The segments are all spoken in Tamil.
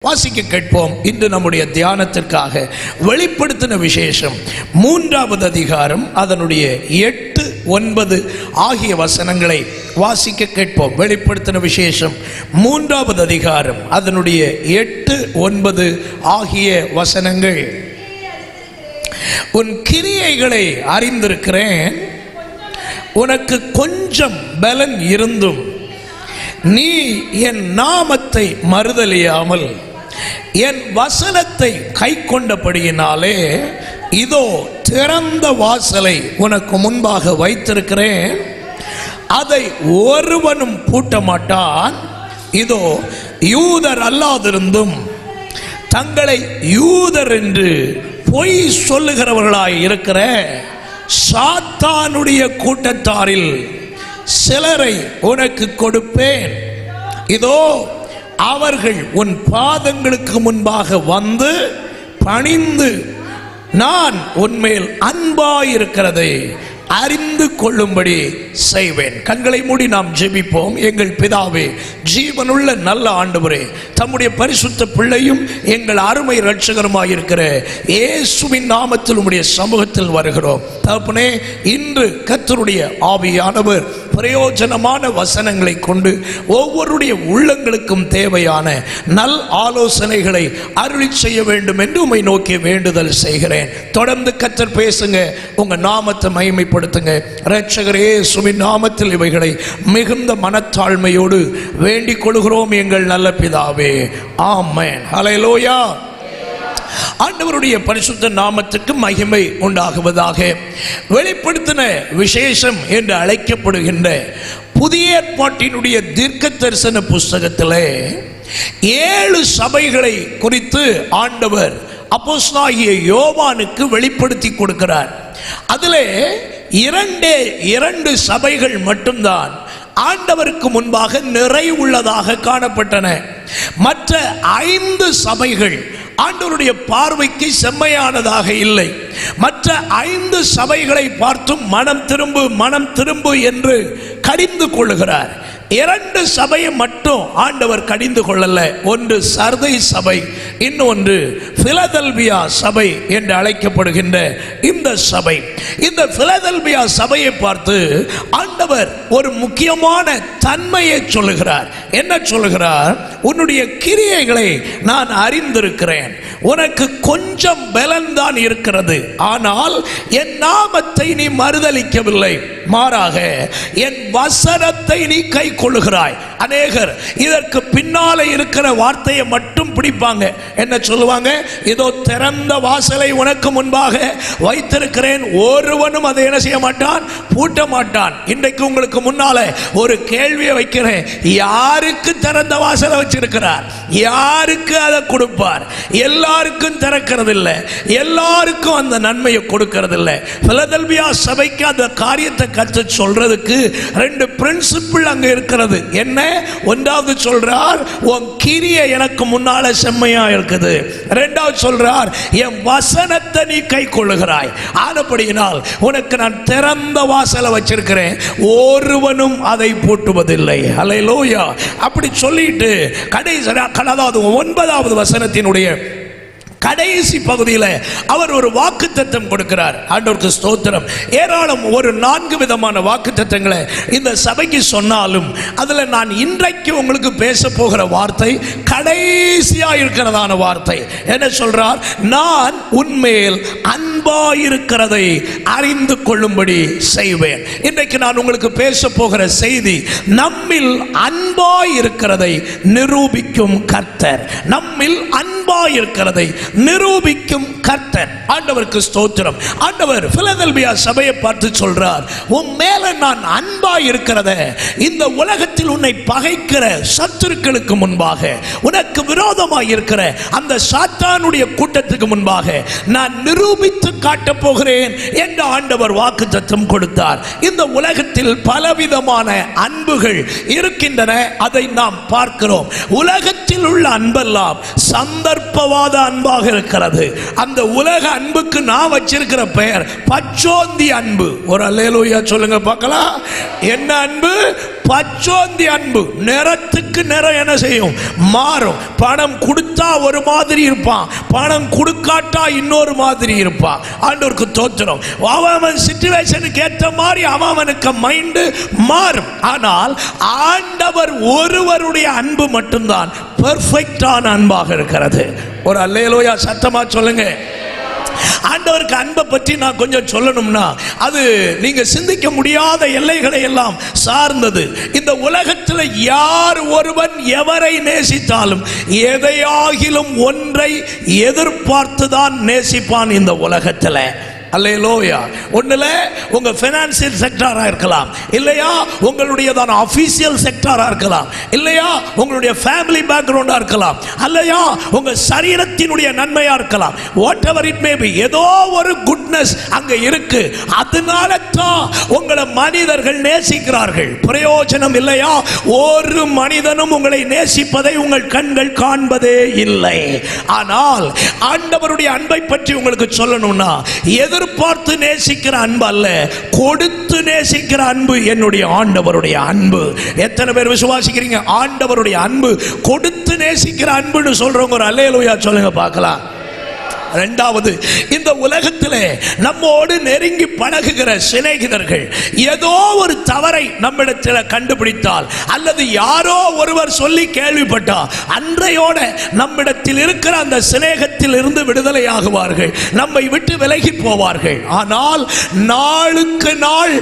வாசிக்க கேட்போம். இன்று நம்முடைய தியானத்திற்காக வெளிப்படுத்தின விசேஷம் 3வது அதிகாரம் அதனுடைய 8, 9 ஆகிய வசனங்களை வாசிக்க கேட்போம். வெளிப்படுத்தின விசேஷம் 3வது அதிகாரம் அதனுடைய 8, 9 ஆகிய வசனங்கள். உன் கிரியைகளை அறிந்திருக்கிறேன், உனக்கு கொஞ்சம் பலன் இருந்தும் நீ என் நாமத்தை மறுதலியாமல் என் வசனத்தை கை கொண்டபடியினாலே இதோ திறந்த வாசலை உனக்கு முன்பாக வைத்திருக்கிறேன், அதை ஒருவனும் பூட்ட மாட்டான். இதோ யூதர் அல்லாதிருந்தும் தங்களை யூதர் என்று பொய் சொல்லுகிறவர்களாய் இருக்கிற சாத்தானுடைய கூட்டத்தாரில் சிலரை உனக்கு கொடுப்பேன். இதோ அவர்கள் உன் பாதங்களுக்கு முன்பாக வந்து பணிந்து நான் உன்மேல் அன்பாயிருக்கிறதை அறிந்து கொள்ளும்படி செய்வேன். கண்களை மூடி நாம் ஜெபிப்போம். எங்கள் பிதாவே, ஜீவனுள்ள நல்ல ஆண்டவரே, தம்முடைய பரிசுத்த பிள்ளையும் எங்கள் அருமை இரட்சகருமாயிருக்கிற இயேசுவின் நாமத்தில் உம்முடைய சமூகத்தில் வருகிறோம். தகப்பனே, இன்று கர்த்தருடைய ஆவியானவர் பிரயோஜனமான வசனங்களை கொண்டு ஒவ்வொருடைய உள்ளங்களுக்கும் தேவையான நல் ஆலோசனைகளை அருளி செய்ய வேண்டும் என்று உம்மை நோக்கி வேண்டுதல் செய்கிறேன். தொடர்ந்து கர்த்தர் பேசுங்க, உங்க நாமத்தை மகிமைப்படுத்துங்க. இரட்சகர் இயேசுவின் நாமத்தில் இவைகளை மிகுந்த மனத்தாழ்மையோடு வேண்டிக் கொள்கிறோம் எங்கள் நல்ல பிதாவே, ஆமென். ஹல்லேலூயா. ஆண்டவருடைய பரிசுத்த நாமத்துக்கு மகிமை உண்டாகுவதாக. வெளிப்படுத்தின விசேஷம் என்று அழைக்கப்படுகின்ற புதிய ஏற்பாட்டினுடைய தீர்க்க தரிசன புஸ்தகத்திலே 7 சபைகளை குறித்து ஆண்டவர் அப்போஸ்தலனாகிய யோவானுக்கு வெளிப்படுத்தி கொடுக்கிறார். அதிலே 2 சபைகள் மட்டும்தான் ஆண்டவருக்கு முன்பாக நிறைவுள்ளதாக காணப்பட்டன. மற்ற 5 சபைகள் ஆண்டவருடைய பார்வைக்கு செம்மையானதாக இல்லை. மற்ற 5 சபைகளை பார்த்தும் மனம் திரும்பு என்று கடிந்து கொள்ளுகிறார். 2 சபையை மட்டும் ஆண்டவர் கடிந்து கொள்ளல. ஒன்று சர்தை சபை, இன்னொன்று பிலதெல்பியா சபை என்று அழைக்கப்படுகின்ற இந்த சபை. இந்த பிலதெல்பியா சபையை பார்த்து ஆண்டவர் ஒரு முக்கியமான தன்மையை சொல்லுகிறார். என்ன சொல்லுகிறார்? உன்னுடைய கிரியைகளை நான் அறிந்திருக்கிறேன், உனக்கு கொஞ்சம் பலன் தான் இருக்கிறது, ஆனால் என் நாமத்தை நீ மறுதலிக்கவில்லை, மாறாக என் வசனத்தை நீ கை கொள்ளுகிறாய். அநேகர் இதற்கு பின்னாலே இருக்கிற வார்த்தையை மட்டும் பிடிப்பாங்க. என்ன சொல்லுவாங்க? இதோ திறந்த வாசலை உனக்கு முன்பாக வைத்திருக்கிறேன், ஒருவனும் அதை என்ன செய்ய மாட்டான், பூட்ட மாட்டான். இன்றைக்கு உங்களுக்கு முன்னால ஒரு கேள்வியை வைக்கிறேன், யாருக்கு திறந்த வாசலை வச்சிருக்கிறார்? யாருக்கு அதை கொடுப்பார்? எல்லாருக்கும் திறக்கிறதில்லை, எல்லாருக்கும் அந்த நன்மையை கொடுக்கிறதில்லை. பிலதெல்பியா சபைக்கு அந்த காரியத்தை கற்று சொல்றதுக்கு 2 பிரின்சிபிள் அங்க இருக்கிறது. என்ன? ஒன்றாவது சொல்றார், உன் கிரியை எனக்கு முன்னால செம்மையா இருக்குது. இரண்டாவது சொல்றார், என் வசனத்தை நீ கை கொள்ளுகிறாய், ஆனபடியினால் உனக்கு நான் திறந்த வாசலை வச்சிருக்கிறேன், ஒருவனும் அதை பூட்டுவதில்லை. ஹல்லேலூயா. அப்படி சொல்லிட்டு கடைசி, அதாவது 9வது வசனத்தினுடைய கடைசி பகுதியில் அவர் ஒரு வாக்குத்தத்தம் கொடுக்கிறார். ஆண்டவருக்கு ஸ்தோத்திரம். ஏராளம் ஒரு 4 விதமான வாக்குத்தத்தங்களை இந்த சபைக்கு சொன்னாலும் அதுல நான் இன்றைக்கு உங்களுக்கு பேச போகிற வார்த்தை கடைசியா இருக்கிறதான வார்த்தை. என்ன சொல்றார்? நான் உன்மேல் அன்பாயிருக்கிறதை அறிந்து கொள்ளும்படி செய்வேன். இன்றைக்கு நான் உங்களுக்கு பேச போகிற செய்தி நம்மில் அன்பாயிருக்கிறதை நிரூபிக்கும் கர்த்தர். நம்மில் அன்பாயிருக்கிறதை நிரூபிக்கும் கர்த்தர். ஆண்டவருக்கு ஸ்தோத்திரம். ஆண்டவர் பிலதெல்பியா சபையை பார்த்து சொல்றார், உன் மேல நான் அன்பாய் இருக்கிறத இந்த உலகத்தில் உன்னை பகைக்கிற சத்துருக்களுக்கு முன்பாக, உனக்கு விரோதமாய் இருக்கிற அந்த சாத்தானுடைய கூட்டத்துக்கு முன்பாக நான் நிரூபித்து காட்டப் போகிறேன் என்று ஆண்டவர் வாக்குத்தத்தம் கொடுத்தார். இந்த உலகத்தில் பலவிதமான அன்புகள் இருக்கின்றன, அதை நாம் பார்க்கிறோம். உலகத்தில் உள்ள அன்பெல்லாம் சந்தர்ப்பவாத அன்பாக இருக்கிறது. அந்த உலக அன்புக்கு நான் வச்சிருக்கிற பெயர் பச்சோந்தி அன்பு. ஒரு அல்லேலூயா சொல்லுங்க பார்க்கலாம். என்ன அன்பு? பச்சோந்தி அன்பு. நிறத்துக்கு நிறம் என்ன செய்யும்? மாறும். பணம் கொடுத்தா ஒரு மாதிரி இருப்பான், பணம் கொடுக்காட்டா இன்னொரு மாதிரி இருப்பான். ஆண்டவருக்கு தோத்திரம். அவன் சிச்சுவேஷனுக்கு ஏற்ற மாதிரி அவனுக்கு மைண்டு மாறும். ஆனால் ஆண்டவர் ஒருவருடைய அன்பு மட்டும்தான் பெர்ஃபெக்டான அன்பாக இருக்கிறது. ஒரு அல்லேலூயா சத்தமா சொல்லுங்க. ஆண்டவருக்கு அன்பை பற்றி நான் கொஞ்சம் சொல்லணும்னா, அது நீங்க சிந்திக்க முடியாத எல்லைகளை எல்லாம் சார்ந்தது. இந்த உலகத்தில் யார் ஒருவன் எவரை நேசித்தாலும் எதையாகிலும் ஒன்றை எதிர்பார்த்துதான் நேசிப்பான் இந்த உலகத்தில். அல்லேலூயா. ஒண்ணுல உங்க ஃபைனான்சியல் செக்டாரா இருக்கலாம், இல்லையா உங்களுடையதான ஆபீஷியல் செக்டாரா இருக்கலாம், இல்லையா உங்களுடைய ஃபேமிலி பேக்ரவுண்டா இருக்கலாம், அல்லையா உங்க சரீரத்தினுடைய நன்மையா இருக்கலாம். What ever it may be, ஏதோ ஒரு குட்னஸ் அங்க இருக்கு. அதனால தான் உங்களை மனிதர்கள் நேசிக்கிறார்கள். பிரயோஜனம் இல்லையா? ஒரு மனிதனும் உங்களை நேசிப்பதை உங்கள் கண்கள் காண்பதே இல்லை. ஆனால் ஆண்டவருடைய அன்பை பற்றி உங்களுக்கு சொல்லணும்னா, எதிர்பார்த்து நேசிக்கிற அன்பு அல்ல, கொடுத்து நேசிக்கிற அன்பு என்னுடைய ஆண்டவருடைய அன்பு. எத்தனை பேர் விசுவாசிக்கிறீங்க? ஆண்டவருடைய அன்பு கொடுத்து நேசிக்கிற அன்புன்னு சொல்றவங்க ஒரு அல்லேலூயா சொல்லுங்க பார்க்கலாம். இரண்டாவது, இந்த உலகத்திலே நம்மோடு நெருங்கி பழகுகிற சிநேகிதர்கள் ஏதோ ஒரு தவறை நம்மிடத்தில் கண்டுபிடித்தால், அல்லது யாரோ ஒருவர் சொல்லி கேள்விப்பட்டா, அன்றையோட நம்மிடத்தில் இருக்கிற அந்த சிநேகத்தில் இருந்து விடுதலை ஆகுவார்கள், நம்மை விட்டு விலகி போவார்கள். ஆனால் நாளுக்கு நாள்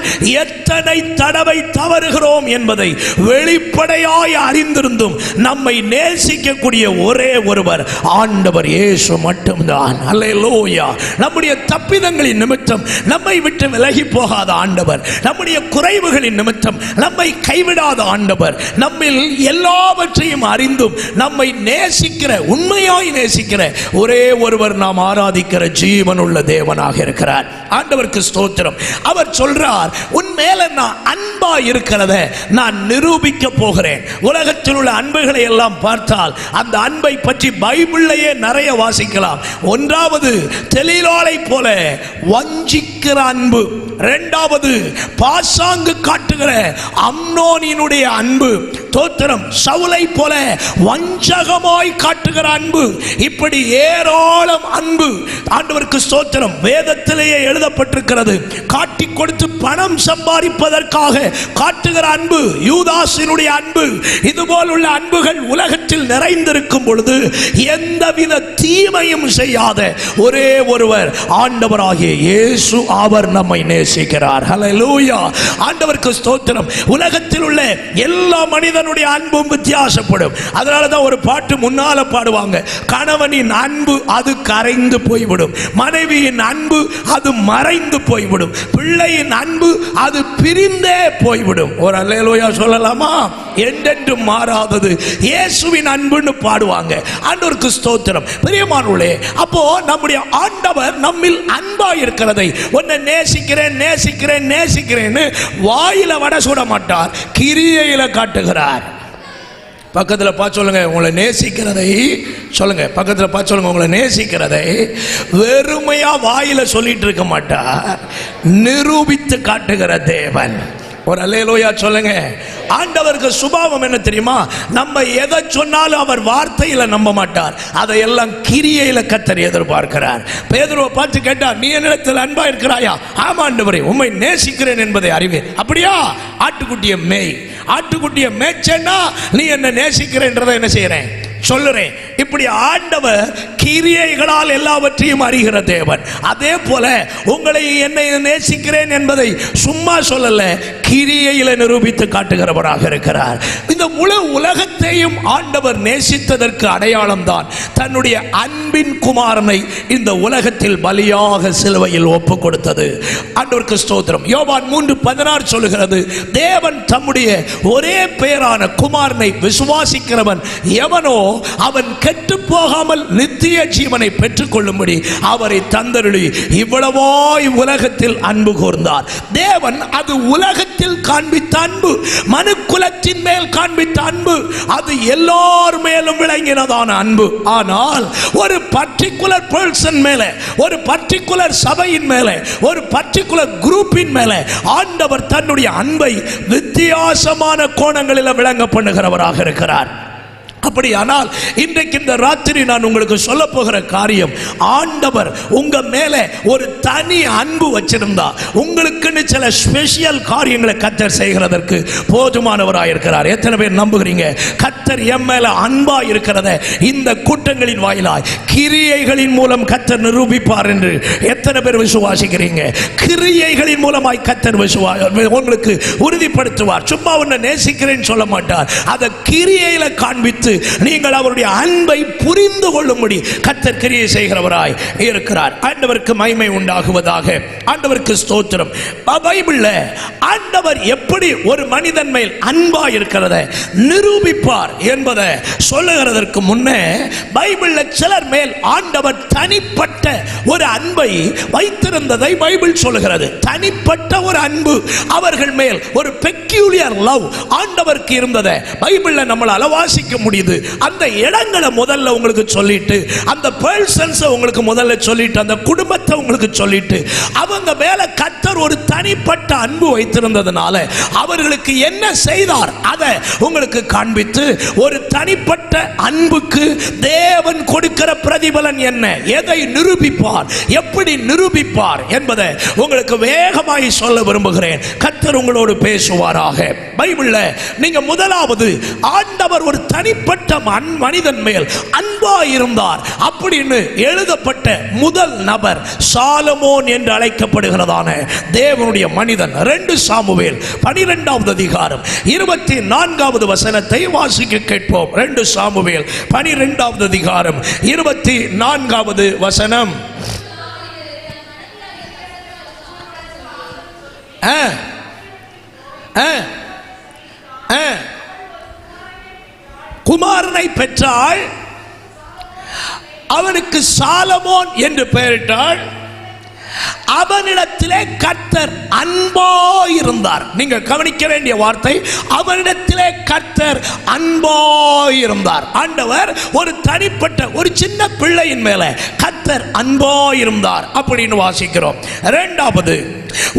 எத்தனை தடவை தவறுகிறோம் என்பதை வெளிப்படையாய் அறிந்திருந்தும் நம்மை நேசிக்கக்கூடிய ஒரே ஒருவர் ஆண்டவர் இயேசு மட்டும்தான். அல்லேலூயா. நம்முடைய தப்பிதங்களின் நிமித்தம் நம்மை விட்டு விலகி போகாத ஆண்டவர், நம்முடைய குறைவுகளின் நிமித்தம் நம்மை கைவிடாத ஆண்டவர், நம்மில் எல்லாவற்றையும் அறிந்தும் நம்மை நேசிக்கிற, உண்மையாய் நேசிக்கிற ஒரே ஒருவர் நாம் ஆராதிக்கிற ஜீவனுள்ள தேவனாக இருக்கிறார். ஆண்டவருக்கு ஸ்தோத்திரம். அவர் சொல்றார், உன் மேல நான் அன்பா இருக்கிறத நான் நிரூபிக்க போகிறேன். உலகத்தில் உள்ள அன்புகளை எல்லாம் பார்த்தால் அந்த அன்பை பற்றி பைபிளையே நிறைய வாசிக்கலாம். ஒன்றாவது தெலீலாளை போல வஞ்சிக்கிற அன்பு, இரண்டாவது பாசாங்கு காட்டுகிற அம்னோனினுடைய அன்பு, தோத்திரம் சவுலை போல வஞ்சகமாய் காட்டுகிற அன்பு, இப்படி ஏராளம் அன்பு. ஆண்டவருக்கு ஸ்தோத்திரம். வேதத்திலேயே எழுதப்பட்டிருக்கிறது, காட்டி கொடுத்து பணம் சம்பாதிப்பதற்காக காட்டுகிற அன்பு, யூதாசினுடைய அன்பு. இதுபோல் உள்ள அன்புகள் உலகத்தில் நிறைந்திருக்கும் பொழுது எந்தவித தீமையும் செய்யாத ஒரே ஒருவர் ஆண்டவராகிய இயேசு, அவர் நம்மை நேசிக்கிறார். ஹல்லேலூயா. ஆண்டவருக்கு ஸ்தோத்திரம். உலகத்தில் உள்ள எல்லா மனிதனுடைய அன்பும் வித்தியாசப்படும். அதனால தான் ஒரு பாட்டு முன்னால பாடுவாங்க, கணவனின் அன்பு அது கரைந்து போய்விடும், மனைவியின் அன்பு அது மறைந்து போய்விடும், பிள்ளையின் அன்பு அது பிரிந்தே போய்விடும். ஒரு அல்லேலூயா சொல்லலாமா? என்றென்றும் மாறாதது இயேசுவின் அன்புன்னு பாடுவாங்க. ஆண்டவருக்கு ஸ்தோத்திரம். பிரியமானவர்களே, அப்போ நம்முடைய ஆண்டவர் நம்மில் அன்பா இருக்கிறதை, உன்னை நேசிக்கிறேன் நேசிக்கிறேன் நேசிக்கிறேன்னு வாயில வட சுட மாட்டார், கிரியையில காட்டுகிறார். பக்கத்தில் பார்த்து சொல்லுங்க, உங்களை நேசிக்கிறதை சொல்லுங்க. பக்கத்தில் பார்த்து சொல்லுங்க, உங்களை நேசிக்கிறதை வெறுமையா வாயில சொல்லிட்டு இருக்க மாட்டார், நிரூபித்து காட்டுகிற தேவன். ஒரு அல்லேலூயா சொல்லுங்க. ஆண்டவருக்கு சுபாவம் என்ன தெரியுமா? நம்ம எதை சொன்னாலும் அவர் வார்த்தையில நம்ப மாட்டார், அதையெல்லாம் கிரியையில கர்த்தர் எதிர்பார்க்கிறார். பேதுருவை பார்த்து கேட்டார், நீ என்னிடத்தில் அன்பா இருக்கிறாயா? ஆமா ஆண்டவரே, உம்மை நேசிக்கிறேன் என்பதை அறிவேன். அப்படியா? ஆட்டுக்குட்டியை மேய். ஆட்டுக்குட்டியை மேய்ச்சேன்னா நீ என்ன நேசிக்கிறேன்றதை என்ன செய்யறேன் சொல்லுறேன். இப்படி ஆண்டவர் கிரியைகளால் எல்லாவற்றையும் அறிகிற தேவன். அதே போல உங்களை என்னை நேசிக்கிறேன் என்பதை சும்மா சொல்லல, கிரியையில நிரூபித்து காட்டுகிறவராக இருக்கிறார். இந்த முழு உலகத்தையும் ஆண்டவர் நேசித்ததற்கு அடையாளம் தான் தன்னுடைய அன்பின் குமாரனை இந்த உலகத்தில் பலியாக சிலுவையில் ஒப்பு கொடுத்தது. ஆண்டவருக்கு ஸ்தோத்திரம். யோவான் 3:16 சொல்லுகிறது, தேவன் தம்முடைய ஒரே பேரான குமாரனை விசுவாசிக்கிறவன் எவனோ அவன் கெட்டு போகாமல் நித்திய நித்திய ஜீவனை பெற்றுக் கொள்ளும்படி அவரை தந்தருளி இவ்வளவாய் உலகத்தில் அன்பு கூர்ந்தார். தேவன் அது உலகத்தில் காண்பித்த அன்பு, மனுக்குலத்தின் மேல் காண்பித்த அன்பு, அது எல்லார் மேலும் விளங்கினதான அன்பு. ஆனால் ஒரு பர்டிகுலர் பர்சன் மேலே, ஒரு பர்டிகுலர் சபையின் மேலே, ஒரு பர்டிகுலர் குரூப்பின் மேலே ஆண்டவர் தன்னுடைய அன்பை வித்தியாசமான கோணங்களில் விளங்க பண்ணுகிறவராக இருக்கிறார். அப்படியானால் இன்றைக்கு இந்த ராத்திரி நான் உங்களுக்கு சொல்ல போகிற காரியம், ஆண்டவர் உங்க மேலே ஒரு தனி அன்பு வச்சிருந்தா உங்களுக்குன்னு சில ஸ்பெஷல் காரியங்களை கர்த்தர் செய்கிறதற்கு போதுமானவராயிருக்கிறார். எத்தனை பேர் நம்புகிறீங்க கர்த்தர் என் மேல அன்பா இருக்கிறத இந்த கூட்டங்களின் வாயிலாய் கிரியைகளின் மூலம் கர்த்தர் நிரூபிப்பார் என்று எத்தனை பேர் விசுவாசிக்கிறீங்க? கிரியைகளின் மூலமாய் கர்த்தர் உங்களுக்கு உறுதிப்படுத்துவார். சும்மா உன்னை நேசிக்கிறேன்னு சொல்ல மாட்டார், அதை கிரியையில காண்பித்து நீங்கள் அவருடைய அன்பை புரிந்து கொள்ளும்படி கர்த்தர் கிரியை செய்கிறவராய் இருக்கிறார். ஆண்டவருக்கு மகிமை உண்டாகுவதாக. ஆண்டவருக்கு ஸ்தோத்திரம். பைபிள்ல ஆண்டவர் எப்படி ஒரு மனிதன் மேல் அன்பா இருக்கிறத நிரூபிப்பார் என்பதை சொல்லுகிறதற்கு முன்னே பைபிள்ல சிலர் மேல் ஆண்டவர் தனிப்பட்ட ஒரு அன்பை வைத்திருந்ததை பைபிள் சொல்லுகிறது. தனிப்பட்ட ஒரு அன்பு அவர்கள் மேல், ஒரு பெக்யூலியர் லவ் ஆண்டவருக்கு இருந்ததை பைபிள்ல நம்மளால வாசிக்க முடியும். அந்த இடங்களை முதல்ல உங்களுக்கு சொல்லிட்டு, அந்த பர்சன்ஸ் உங்களுக்கு முதல்ல சொல்லிட்டு, அந்த குடும்பத்தை உங்களுக்கு சொல்லிட்டு, அவங்க மேல கர்த்தர் ஒரு தனிப்பட்ட அன்பு வைத்திருந்ததனால அவர்களுக்கு என்ன செய்தார் அதை உங்களுக்கு காண்பித்து, ஒரு தனிப்பட்ட அன்புக்கு தேவன் கொடுக்கிற பிரதிபலன் என்ன, எதை நிரூபிப்பார், எப்படி நிரூபிப்பார் என்பதை உங்களுக்கு வேகமாய் சொல்ல விரும்புகிறேன். கர்த்தர் உங்களோடு பேசுவாராக. பைபிள்ல நீங்க முதலாவது ஆண்டவர் ஒரு தனிப்பட்ட மனிதன் மேல் அன்பா இருந்தார் அப்படின்னு எழுதப்பட்ட முதல் நபர் சாலமோன் என்று அழைக்கப்படுகிறதான தேவனுடைய மனிதன். 2 சாமுவேல் 12வது அதிகாரம் 24வது வசனத்தை வாசிக்க கேட்போம். 2 சாமுவேல் 12வது அதிகாரம் 24வது வசனம். குமாரனை பெற்றாள், அவனுக்கு சாலமோன் என்று பெயரிட்டாள். அவனிடத்திலே கர்த்தர் அன்பாயிருந்தார். நீங்க கவனிக்க வேண்டிய வார்த்தை, அவனிடத்திலே கர்த்தர் அன்பாயிருந்தார். ஆண்டவர் ஒரு தனிப்பட்ட ஒரு சின்ன பிள்ளையின் மேல கர்த்தர் அன்பாயிருந்தார் அப்படின்னு வாசிக்கிறோம். இரண்டாவது,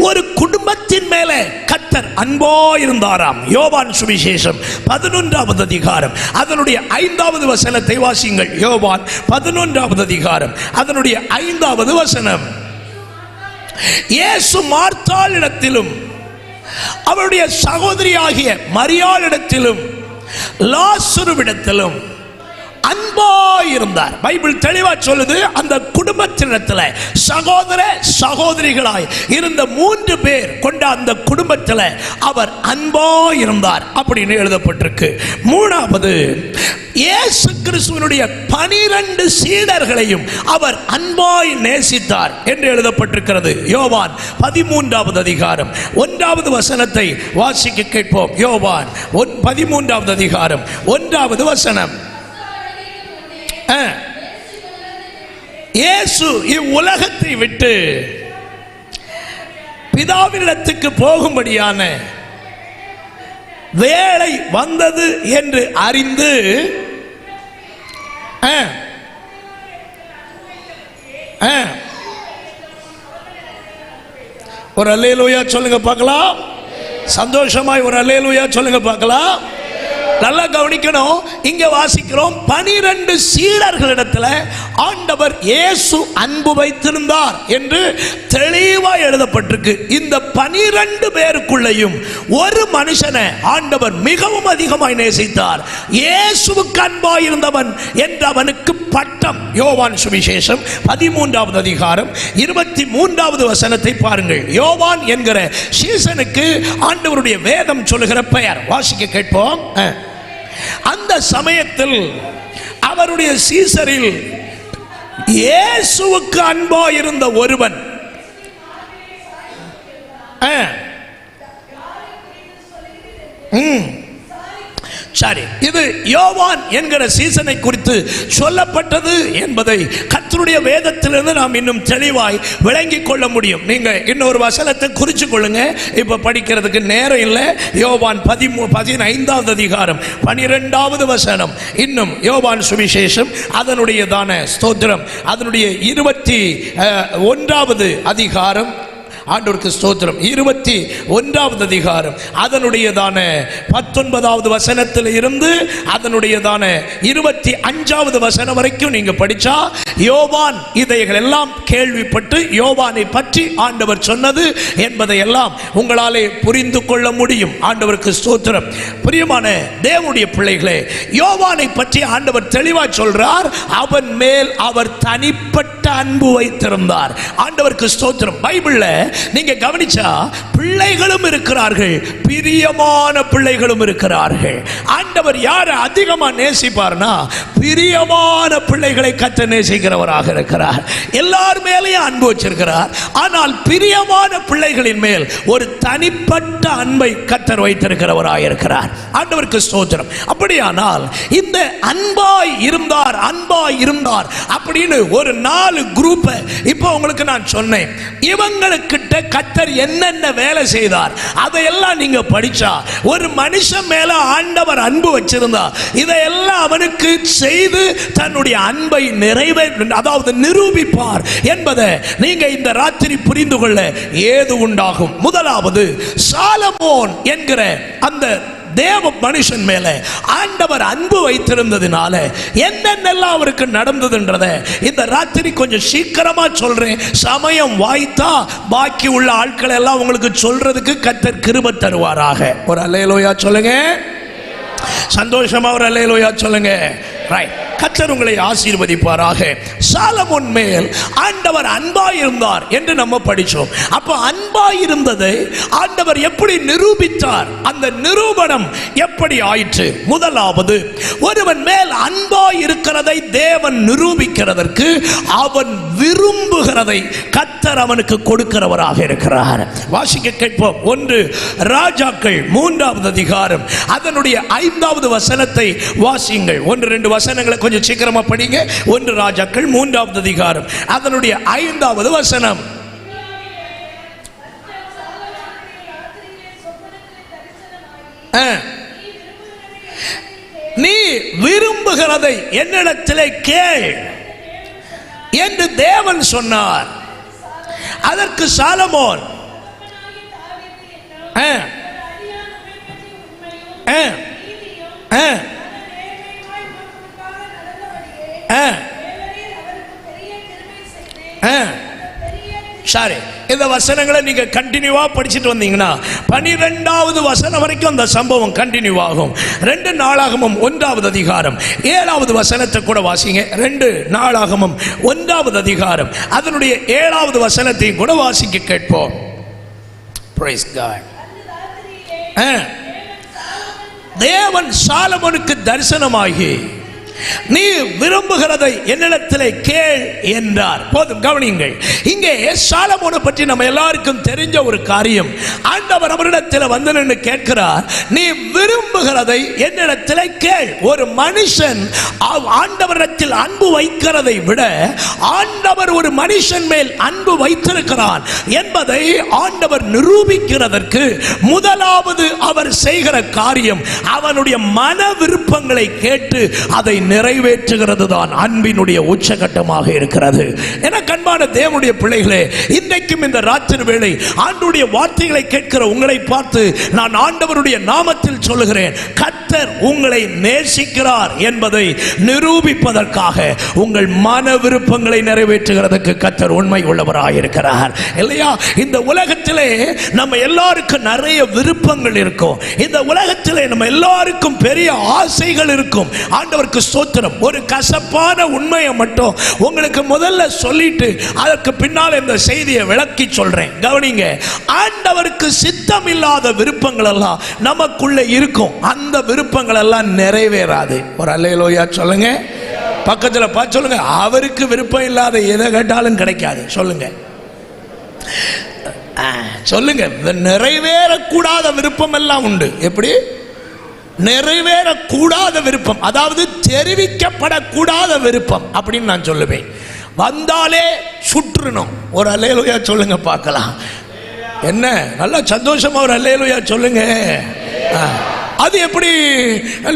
ஒரு குடும்பத்தின் மேலே கர்த்தர் அன்பாயிருந்தாராம். யோவான் சுவிசேஷம் 11வது அதிகாரம் அதனுடைய 5வது வசனத்தை வாசிங்கள். யோவான் 11வது அதிகாரம் அதனுடைய 5வது வசனம். இயேசு மார்த்தாளிடத்திலும் அவருடைய சகோதரியாகிய மரியாளிடத்திலும் லாசருவிடத்திலும் அன்பாயிருந்தார். பைபிள் தெளிவா சொல்லுது, அந்த குடும்பத்தினத்தில் சகோதர சகோதரிகளாய் இருந்த 3 பேர் கொண்ட அந்த குடும்பத்தில் அவர் அன்பாயிருந்தார் அப்படின்னு எழுதப்பட்டிருக்கு. மூணாவது, இயேசு கிறிஸ்துவினுடைய 12 சீடர்களையும் அவர் அன்பாய் நேசித்தார் என்று எழுதப்பட்டிருக்கிறது. யோவான் 13வது அதிகாரம் 1வது வசனத்தை வாசிக்க கேட்போம். யோவான் 13வது அதிகாரம் 1வது வசனம். இயேசு இவ்வுலகத்தை விட்டு பிதாவினிடத்துக்கு போகும்படியான வேளை வந்தது என்று அறிந்து ஒரு அல்லேலூயா சொல்லுங்க பார்க்கலாம். சந்தோஷமாய் ஒரு அல்லேலூயா சொல்லுங்க பார்க்கலாம். நல்லா கவனிக்கணும். இங்க வாசிக்கிறோம், 12 சீடர்களிடத்துல ஆண்டவர் இயேசு அன்பு வைத்திருந்தார் என்று தெளிவா எழுதப்பட்டிருக்கு. இந்த 12 பேருக்குள்ளையும் ஒரு மனுஷனை ஆண்டவர் மிகவும் அதிகமாய் நேசித்தார். இயேசுவுக்கு அன்பாய் இருந்தவன் என்று அவனுக்கு பட்டம். யோவான் சுவிசேஷம் 13வது அதிகாரம் 23வது வசனத்தை பாருங்கள். யோவான் என்கிற சீசனுக்கு ஆண்டவருடைய வேதம் சொல்லுகிற பெயர். வாசிக்க கேட்போம். அந்த சமயத்தில் அவருடைய சீசரில் இயேசுவுக்கு அன்பாய் இருந்த ஒருவன் சரி, இது யோவான் என்கிற சீசனை குறித்து சொல்லப்பட்டது என்பதை கர்த்தருடைய வேதத்திலிருந்து நாம் இன்னும் தெளிவாய் விளங்கிக் கொள்ள முடியும். நீங்க இன்னொரு வசனத்தை குறிச்சு கொள்ளுங்க, இப்ப படிக்கிறதுக்கு நேரம் இல்லை. யோவான் 15வது அதிகாரம் 12வது வசனம். இன்னும் யோவான் சுவிசேஷம் அதனுடையதான ஸ்தோத்திரம் அதனுடைய 21வது அதிகாரம், ஆண்டவருக்கு ஸ்தோத்திரம், 21வது அதிகாரம் அதனுடையதான 19வது வசனத்தில் இருந்து அதனுடையதான 25வது வசனம் வரைக்கும் நீங்க படிச்சா யோவான் இதைகள் எல்லாம் கேள்விப்பட்டு யோவானை பற்றி ஆண்டவர் சொன்னது என்பதை எல்லாம் உங்களாலே புரிந்து கொள்ள முடியும். ஆண்டவருக்கு ஸ்தோத்திரம். பிரியமான தேவனுடைய பிள்ளைகளே, யோவானை பற்றி ஆண்டவர் தெளிவாக சொல்றார். அவன் மேல் அவர் தனிப்பட்ட அன்பு வைத்திருந்தார். ஆண்டவருக்கு ஸ்தோத்திரம். பைபிள்ல நீங்க கவனிச்சா பிள்ளைகளும் இருக்கிறார்கள், பிரியமான பிள்ளைகளும் இருக்கிறார்கள். ஆண்டவர் யாரை அதிகமா நேசிப்பார்னா பிரியமான பிள்ளைகளை கத்த நேசிக்கிறவராக இருக்கிறார். எல்லார் மேலேயும் அன்பு வச்சிருக்கிறார். ஆனால் பிரியமான பிள்ளைகளின் மேல் ஒரு தனிப்பட்ட அன்பை கத்தர் வைத்திருக்கிறவராக இருக்கிறார். ஆண்டவருக்கு ஸ்தோத்திரம். அப்படியானால் இந்த அன்பாய் இருந்தார் அப்படின்னு ஒரு 4 குரூப் இப்போ உங்களுக்கு நான் சொன்னேன். இவங்களுக்கு கர்த்தர் என்னென்ன வேலை செய்தார் அதையெல்லாம் நீங்க படிச்சா ஒரு மனுஷன் மேல ஆண்டவர் அன்பு வச்சிருந்தா இதையெல்லாம் அவனுக்கு செய்து தன்னுடைய அன்பை அதாவது நிரூபிப்பார் என்பதை நீங்க இந்த ராத்திரி புரிந்து கொள்ள ஏது உண்டாகும். முதலாவது சாலமோன் என்கிற அந்த தேவ மனுஷன் மேல ஆண்டவர் அன்பு வைத்திருந்ததினால என்னென்னலாம் அவருக்கு நடந்ததுன்றத இந்த ராத்திரி கொஞ்சம் சீக்கிரமா சொல்றேன். சமயம் வாய்த்தா பாக்கி உள்ள ஆட்களை எல்லாம் உங்களுக்கு சொல்றதுக்கு கர்த்தர் கிருபை தருவாராக. ஒரு அல்லேலூயா சொல்லுங்க. சந்தோஷமா ஒரு அல்லேலூயா சொல்லுங்க. ரைட். கர்த்தர் உங்களை ஆசீர்வதிப்பாராக. சாலமோன் மேல் ஆண்டவர் அன்பாயிருந்தார் என்று நம்ம படிச்சோம். அப்ப அன்பாயிருந்ததை ஆண்டவர் எப்படி நிரூபித்தார்? அந்த நிரூபணம் எப்படி ஆயிற்று? முதலாவது, ஒருவன் மேல் அன்பாயிருக்கிறதை தேவன் நிரூபிக்கிறதற்கு அவன் விரும்புகிறதை கர்த்தர் அவனுக்கு கொடுக்கிறவராக இருக்கிறார். வாசிக்க கேட்போம். 1 ராஜாக்கள் 3வது அதிகாரம் அதனுடைய 5வது வசனத்தை வாசியுங்கள். 1-2 வசனங்களை கொஞ்சம் சீக்கிரமா படிங்க. 1 ராஜாக்கள் 3வது அதிகாரம் அதனுடைய 5வது வசனம். நீ விரும்புகிறதை என்னிடத்திலே கேள் என்று தேவன் சொன்னார். அதற்கு சாலமோன் சரி, இந்த வசனங்களை நீங்க கண்டினியூவா படிச்சுட்டு வந்தீங்கன்னா 12வது வசனம் வரைக்கும் அந்த சம்பவம் கண்டினியூ ஆகும். 2 நாளாகமம் 1வது அதிகாரம் 7வது வசனத்தை கூட வாசிங்க. 2 நாளாகமம் 1வது அதிகாரம் அதனுடைய 7வது வசனத்தையும் கூட வாசிக்க கேட்போம். Praise God. தேவன் சாலமோனுக்கு தரிசனமாகி நீ விரும்புகிறதை என்னிடத்திலே கேள் என்றார். போதும், கவனியுங்கள். இங்கே சாலமோனை பற்றி நம்ம எல்லாருக்கும் தெரிஞ்ச ஒரு காரியம். ஆண்டவர் அவரிடத்தில் வந்து நின்று கேட்கிறார், நீ விரும்புகிறதை என்னிடத்திலே கேள். ஒரு மனுஷன் ஆண்டவரிடத்தில் அன்பு வைக்கிறதை விட ஆண்டவர் ஒரு மனுஷன் மேல் அன்பு வைத்திருக்கிறான் என்பதை ஆண்டவர் நிரூபிக்கிறதற்கு முதலாவது அவர் செய்கிற காரியம் அவனுடைய மன விருப்பங்களை கேட்டு அதை நிறைவேற்றுகிறது தான் அன்பினுடைய உச்சகட்டமாக இருக்கிறது. என கண்பான தேவனுடைய பிள்ளைகளே, இன்றைக்கும் இந்த ராத்திரி வேளை ஆண்டவருடைய வார்த்தைகளை கேட்கிற உங்களை பார்த்து நான் ஆண்டவருடைய நாமத்தில் சொல்லுகிறேன், கர்த்தர் உங்களை நேசிக்கிறார் என்பதை நிரூபிப்பதற்காக உங்கள் மன விருப்பங்களை நிறைவேற்றுகிறதுக்கு கர்த்தர் உண்மை உள்ளவராக இருக்கிறார். இல்லையா? இந்த உலகத்திலே நம்ம எல்லாருக்கும் நிறைய விருப்பங்கள் இருக்கும். இந்த உலகத்திலே நம்ம எல்லாருக்கும் பெரிய ஆசைகள் இருக்கும். ஆண்டவருக்கு ஸ்தோத்திரம். ஒரு கசப்பான உண்மையை மட்டும் உங்களுக்கு முதல்ல சொல்லிட்டு அதற்கு பின்னால் இந்த செய்தியை விளக்கி சொல்றேன். கவனிங்க. ஆண்டவருக்கு சித்தம் இல்லாத விருப்பங்கள் எல்லாம் நமக்குள்ள இருக்கும். அந்த விருப்பங்கள் எல்லாம் நிறைவேறாது. ஒரு அல்லேலூயா சொல்லுங்க. பக்கத்துல பார்த்து சொல்லுங்க, அவருக்கு விருப்பம் இல்லாத எதை கேட்டாலும் கிடைக்காது. சொல்லுங்க சொல்லுங்க. நிறைவேறக்கூடாத விருப்பம் எல்லாம் உண்டு. எப்படி? நிறைவேறக்கூடாத விருப்பம், அதாவது தெரிவிக்கப்படக்கூடாத விருப்பம் அப்படின்னு நான் சொல்லுவேன். வந்தாலே சுற்றுணும். ஒரு அல்லேலூயா சொல்லுங்க பார்க்கலாம். என்ன நல்ல சந்தோஷமா ஒரு அல்லேலூயா சொல்லுங்க. அது எப்படி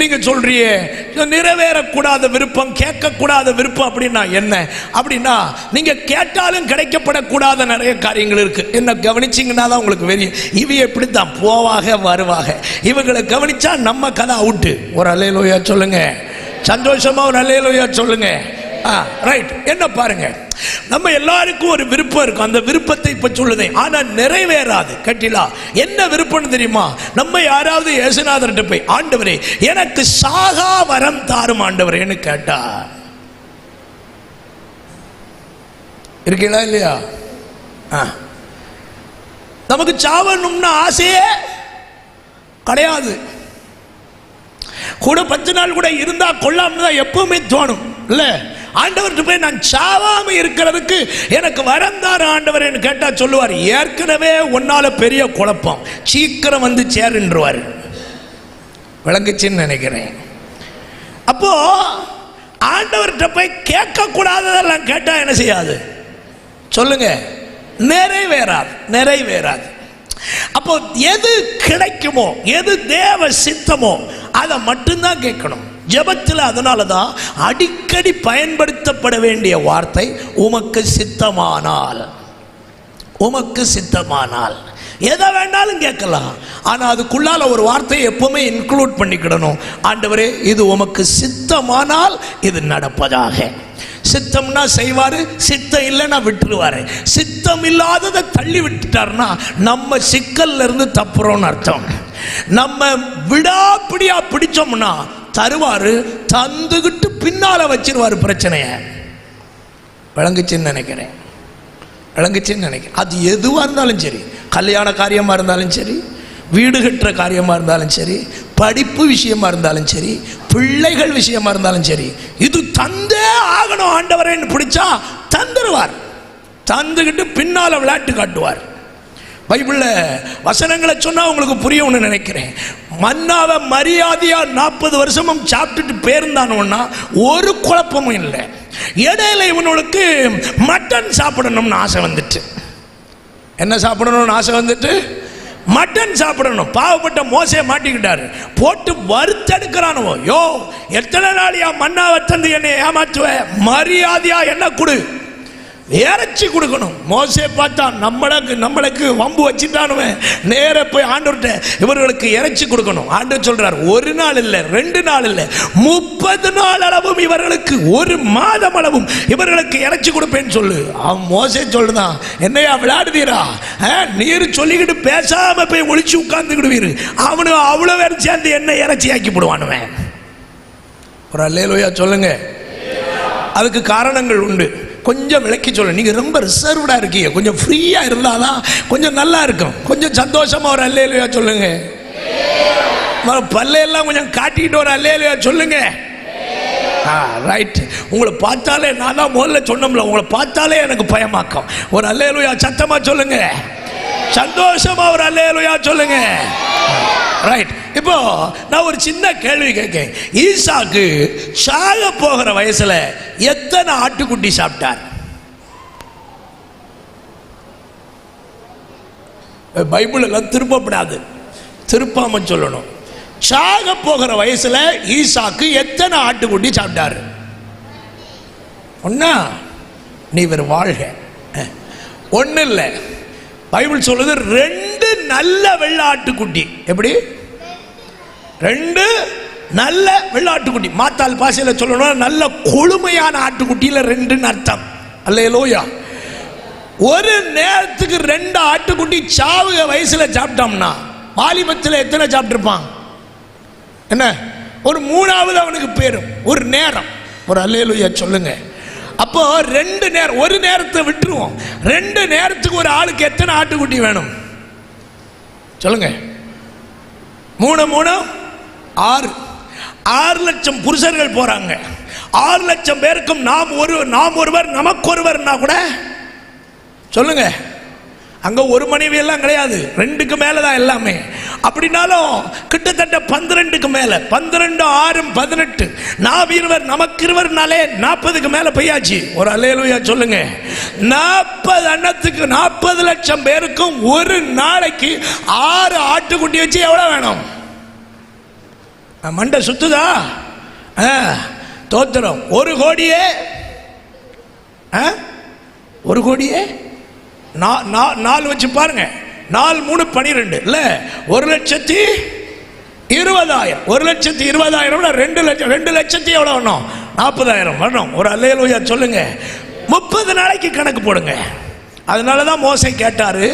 நீங்க சொல்றீங்க நிறைவேறக்கூடாத விருப்பம், கேட்கக்கூடாத விருப்பம் அப்படின்னா என்ன? அப்படின்னா நீங்க கேட்டாலும் கிடைக்கப்படக்கூடாத நிறைய காரியங்கள் இருக்கு. என்ன கவனிச்சிங்கன்னா தான் உங்களுக்கு தெரியும். இவ எப்படித்தான் போவாக வருவாக, இவங்களை கவனிச்சா நம்ம கதை அவுட்டு. ஒரு அல்லேலூயா சொல்லுங்க. சந்தோஷமா ஒரு அல்லேலூயா சொல்லுங்க. ரைட். என்ன பாருங்க, நம்ம எல்லாருக்கும் ஒரு விருப்பம் இருக்கும். அந்த விருப்பத்தை இப்ப சொல்லுதே, ஆனா நிறைவேறாது. கட்டிலா என்ன விருப்பம் தெரியுமா? நம்ம யாராவது இயேசுநாதர்கிட்ட போய் ஆண்டவரே எனக்கு சாகா வரம் தாரும் ஆண்டவரேன்னு கேட்டா இருக்கீங்களா இல்லையா? நமக்கு சாவணும்னா ஆசையே கிடையாது. கூட 10 நாள் கூட இருந்தா கொள்ளாம தான் எப்பவுமே தோணும் இல்ல? ஆண்டவர்கிட்ட போய் நான் சாவாம இருக்கிறதுக்கு எனக்கு வரந்தார் ஆண்டவரேன்னு கேட்டா சொல்லுவார், ஏற்கனவே ஒன்னால பெரிய குழப்பம், சீக்கிரம் வந்து சேருன்றுவார். விளங்குச்சுன்னு நினைக்கிறேன். அப்போ ஆண்டவர்கிட்ட போய் கேட்க கூடாததெல்லாம் கேட்டா என்ன செய்யாது சொல்லுங்க? நிறைவேறாது, நிறைவேறாது. அப்போ எது கிடைக்குமோ, எது தேவ சித்தமோ அதை மட்டும்தான் கேட்கணும் ஜெபத்தில். அதனால தான் அடிக்கடி பயன்படுத்தப்பட வேண்டிய வார்த்தை உமக்கு சித்தமானால். உமக்கு சித்தமானால் எதை வேண்டாலும் கேட்கலாம், ஆனா அதுக்குள்ளால ஒரு வார்த்தையை எப்பவுமே இன்க்ளூட் பண்ணிக்கிடணும். ஆண்டவரே இது உமக்கு சித்தமானால் இது நடப்பதாக. சித்தம்னா செய்வாரு, சித்தம் இல்லைன்னா விட்டுருவாரு. சித்தம் இல்லாததை தள்ளி விட்டுட்டாருன்னா நம்ம சிக்கல்ல இருந்து தப்புறோம்னு அர்த்தம். நம்ம விடாப்பிடியா பிடிச்சோம்னா தருவாரு, தந்துகிட்டு பின்னால வச்சிருவாரு பிரச்சனைய. விளங்குச்சுன்னு நினைக்கிறேன். விளங்குச்சுன்னு நினைக்கிறேன். அது எதுவா இருந்தாலும் சரி, கல்யாண காரியமா இருந்தாலும் சரி, வீடு கட்டுற காரியமா இருந்தாலும் சரி, படிப்பு விஷயமா இருந்தாலும் சரி, பிள்ளைகள் விஷயமா இருந்தாலும் சரி, இது தந்தே ஆகணும் ஆண்டவரேன்னு பிடிச்சா தந்துருவார். தந்துகிட்டு பின்னால விளையாட்டு காட்டுவார். பைபிள்ல வசனங்களை சொன்னா உங்களுக்கு புரியும்னு நினைக்கிறேன். மன்னாவை மரியாதையா 40 வருஷமும் சாப்பிட்டுட்டு பேருந்தானோன்னா ஒரு குழப்பமும் இல்லை. இடையில இவனுக்கு மட்டன் சாப்பிடணும்னு ஆசை வந்துட்டு, என்ன சாப்பிடணும்னு ஆசை வந்துட்டு மட்டன் சாப்பிடணும். பாவப்பட்ட மோசே மாட்டிக்கிட்டாரு, போட்டு வறுத்தெடுக்கிறானோ. யோ எத்தனை நாளையா மன்னாவை தந்து என்னை ஏமாற்றுவ, மரியாதையா என்ன கொடு, இறைச்சி கொடுக்கணும். மோசே பார்த்தா நம்மளுக்கு வம்பு வச்சுட்டானுவன், நேர போய் ஆண்டவர்கிட்ட இவர்களுக்கு இறைச்சி கொடுக்கணும். ஆண்டவர் சொல்றார், ஒரு நாள் இல்லை, 2 நாள் இல்லை, 30 நாள் அளவும் இவர்களுக்கு, 1 மாதம் அளவும் இவர்களுக்கு இறைச்சி கொடுப்பேன்னு சொல்லு. அவன் மோசே சொல்லுதான், என்னையா விளையாடுவீரா, நீர் சொல்லிக்கிட்டு பேசாம போய் ஒளிச்சு உட்கார்ந்துக்கிடுவீரு. அவனு அவ்வளவு பேர் சேர்ந்து என்ன இறைச்சி ஆக்கி போடுவானுவன். ஒரு அல்லேலூயா சொல்லுங்க. அதுக்கு காரணங்கள் உண்டு, கொஞ்சம் விளக்கி சொல்ல. நீங்க ரொம்ப ரிசர்வ்டா இருக்கீங்க, கொஞ்சம் ஃப்ரீயா இருந்தாதான் கொஞ்சம் நல்லா இருக்கும். கொஞ்சம் சந்தோஷமா ஒரு அல்லேலூயா சொல்லுங்க. பல்லையெல்லாம் கொஞ்சம் காட்டிட்டு ஒரு அல்லேலூயா சொல்லுங்க. ரைட். உங்களை பார்த்தாலே, நான் தான் முதல்ல சொன்னோம்ல, உங்களை பார்த்தாலே எனக்கு பயமாக்கும். ஒரு அல்லேலூயா சத்தமா சொல்லுங்க. சந்தோஷமா ஒரு அல்லேலூயா சொல்லுங்க. ரைட். இப்போ நான் ஒரு சின்ன கேள்வி கேட்கேன். ஈசாக்கு சாக போகிற வயசுல எத்தனை ஆட்டுக்குட்டி சாப்பிட்டார்? பைபிள் எல்லாம் திருப்பப்படாது, திருப்பாம சொல்லணும். சாக போகிற வயசுல ஈசாக்கு எத்தனை ஆட்டுக்குட்டி சாப்பிட்டாரு? ஒன்னா, நீ இவர் வாழ்க. ஒண்ணு இல்லை, பைபிள் சொல்லுது 2 நல்ல வெள்ளாட்டுக்குட்டி. எப்படி? 2 நல்ல வெள்ளாட்டுக்குட்டி. மாத்தாள் பாசையில சொல்லணும், நல்ல கொழுமையான ஆட்டுக்குட்டியில 2ன்னு அர்த்தம். அல்லேலூயா. ஒரு நேரத்துக்கு 2 ஆட்டுக்குட்டி சாவுக வயசுல சாப்பிட்டோம்னா வாலிபத்தில் எத்தனை சாப்பிட்டுருப்பான்? என்ன, ஒரு 3வது அவனுக்கு பேரும் ஒரு நேரம். ஒரு அல்லேலூயா சொல்லுங்க. அப்போ 2 நேரம், ஒரு நேரத்தை விட்டுருவோம். 2 நேரத்துக்கு ஒரு ஆளுக்கு எத்தனை ஆட்டுக்குட்டி வேணும் சொல்லுங்க? 3 3 6. 6 லட்சம் புருஷர்கள் போறாங்க. 6 லட்சம் பேருக்கும் நாம் ஒருவர் நமக்கு ஒருவர்னா கூட சொல்லுங்க. அங்க ஒரு மனைவி எல்லாம் கிடையாது, 2க்கு மேலதான் எல்லாமே. அப்படின்னாலும் கிட்டத்தட்ட 12க்கு மேல, 12 6 18, நாம் இருவர் நமக்கு இருவர்னாலே 40க்கு மேல போயாச்சு. ஒரு அல்லேலூயா சொல்லுங்க. 40 அன்னத்துக்கு 40 லட்சம் பேருக்கும் ஒரு நாளைக்கு 6 ஆட்டுக்குட்டி வச்சு எவ்வளவு வேணும்? மண்டை சுத்துதா? தோத்திரம். 1 கோடியே 1 கோடியே 4 வச்சு பாருங்க. 4 3 12 இல்ல, 1,20,000. 1,20,000 2 லட்சம். 2 லட்சத்தி எவ்வளவு வரணும்? 40,000 வரணும். ஒரு அல்லேலூயா சொல்லுங்க. 30 நாளைக்கு கணக்கு போடுங்க. அதனாலதான் மோசே கேட்டாரு,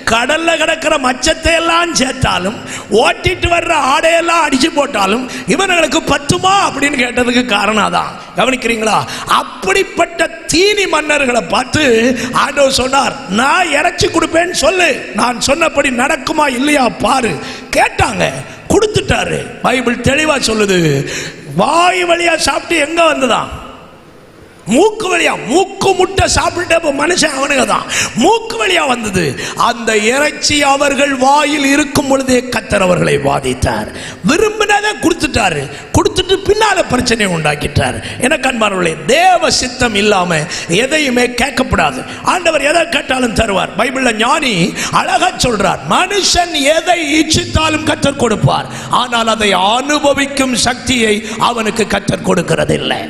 கடல்ல கிடக்கிற மச்சத்தை எல்லாம் சேர்த்தாலும் ஓட்டிட்டு வர்ற ஆடையெல்லாம் அடிச்சு போட்டாலும் இவனுங்களுக்கு பத்துமா அப்படின்னு கேட்டதுக்கு காரணம் அதான். கவனிக்கிறீங்களா? அப்படிப்பட்ட தீனி மன்னர்களை பார்த்து ஆண்டவர் சொன்னார், நான் இறைச்சி கொடுப்பேன்னு சொல்லு, நான் சொன்னபடி நடக்குமா இல்லையா பாரு. கேட்டாங்க, கொடுத்துட்டாரு. பைபிள் தெளிவா சொல்லுது, வாய் வழியா சாப்பிட்டு எங்க வந்ததான்? மூக்கு வழியா. மூக்கு முட்டை சாப்பிட்ட மனுஷன் அவனுங்க தான். மூக்கு வழியா வந்தது. அந்த இறைச்சி அவர்கள் வாயில் இருக்கும் பொழுதே கர்த்தர் அவர்களை வாதித்தார். விரும்பினதை கொடுத்துட்டாரு. கொடுத்துட்டு பின்னால பிரச்சனை உண்டாக்கிட்டார். எனக்கு அன்பானவர்களே, தேவ சித்தம் இல்லாம எதையுமே கேட்கப்படாது. ஆண்டவர் எதை கேட்டாலும் தருவார். பைபிள்ல ஞானி அழகா சொல்றார், மனுஷன் எதை இச்சித்தாலும் கர்த்தர் கொடுப்பார், ஆனால் அதை அனுபவிக்கும் சக்தியை அவனுக்கு கர்த்தர் கொடுக்கிறதில்லை.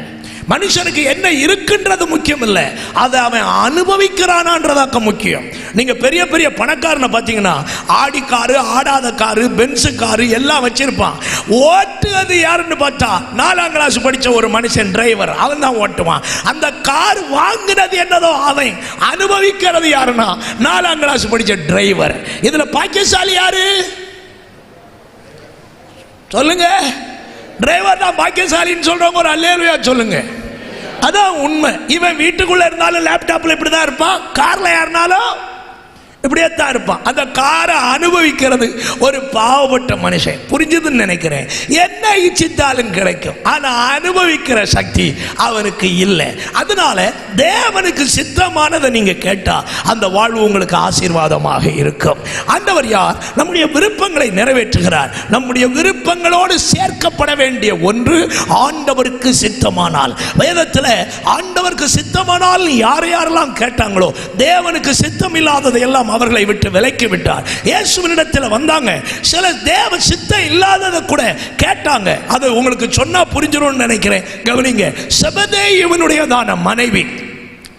மனுஷனுக்கு என்ன இருக்குன்றது முக்கியம் இல்லை, அதை அவன் அனுபவிக்கிறானான்றதாக்க முக்கியம். நீங்க பெரிய பெரிய பணக்காரனை பார்த்தீங்கன்னா ஆடி காரு, ஆடாத காரு, பென்ஸ் காரு எல்லாம் வச்சிருப்பான். ஓட்டுவது யாருன்னு பார்த்தா 4ஆம் கிளாஸ் படிச்ச ஒரு மனுஷன், டிரைவர், அவன் தான் ஓட்டுவான். அந்த கார் வாங்கினது என்னதோ அவன், அனுபவிக்கிறது யாருன்னா 4ஆம் கிளாஸ் படிச்ச டிரைவர். இதுல பாக்கியசாலி யாரு சொல்லுங்க? டிரைவர் தான் பாக்கியசாலின்னு சொல்றவங்க ஒரு அல்லேலூயா சொல்லுங்க. அதான் உண்மை. இவன் வீட்டுக்குள்ள இருந்தாலும் லேப்டாப்ல இப்படிதான் இருப்பான், கார்ல யாருனாலும் இப்படியே தான் இருப்பான். அந்த காரை அனுபவிக்கிறது ஒரு பாவப்பட்ட மனுஷன். புரிஞ்சதுன்னு நினைக்கிறேன். என்ன இச்சித்தாலும் கிடைக்கும், ஆனா அனுபவிக்கிற சக்தி அவனுக்கு இல்லை. அதனால தேவனுக்கு சித்தமானதை நீங்க கேட்டா அந்த வாழ்வு உங்களுக்கு ஆசீர்வாதமாக இருக்கும். ஆண்டவர் யார்? நம்முடைய விருப்பங்களை நிறைவேற்றுகிறார். நம்முடைய விருப்பங்களோடு சேர்க்கப்பட வேண்டிய ஒன்று ஆண்டவருக்கு சித்தமானால். வேதத்தில் ஆண்டவருக்கு சித்தமானால் யார் யாரெல்லாம் கேட்டாங்களோ தேவனுக்கு சித்தம் இல்லாததை எல்லாம் அவர்களை விட்டு விலக்கி விட்டார். இயேசுவினிடத்தில் வந்தாங்க, சில தேவ சித்தம் இல்லாததை கூட கேட்டாங்க. அது உங்களுக்கு சொன்னா புரிஞ்சிரும்னு நினைக்கிறேன். கவனிங்க, செபதேயுவினுடையதான மனைவி,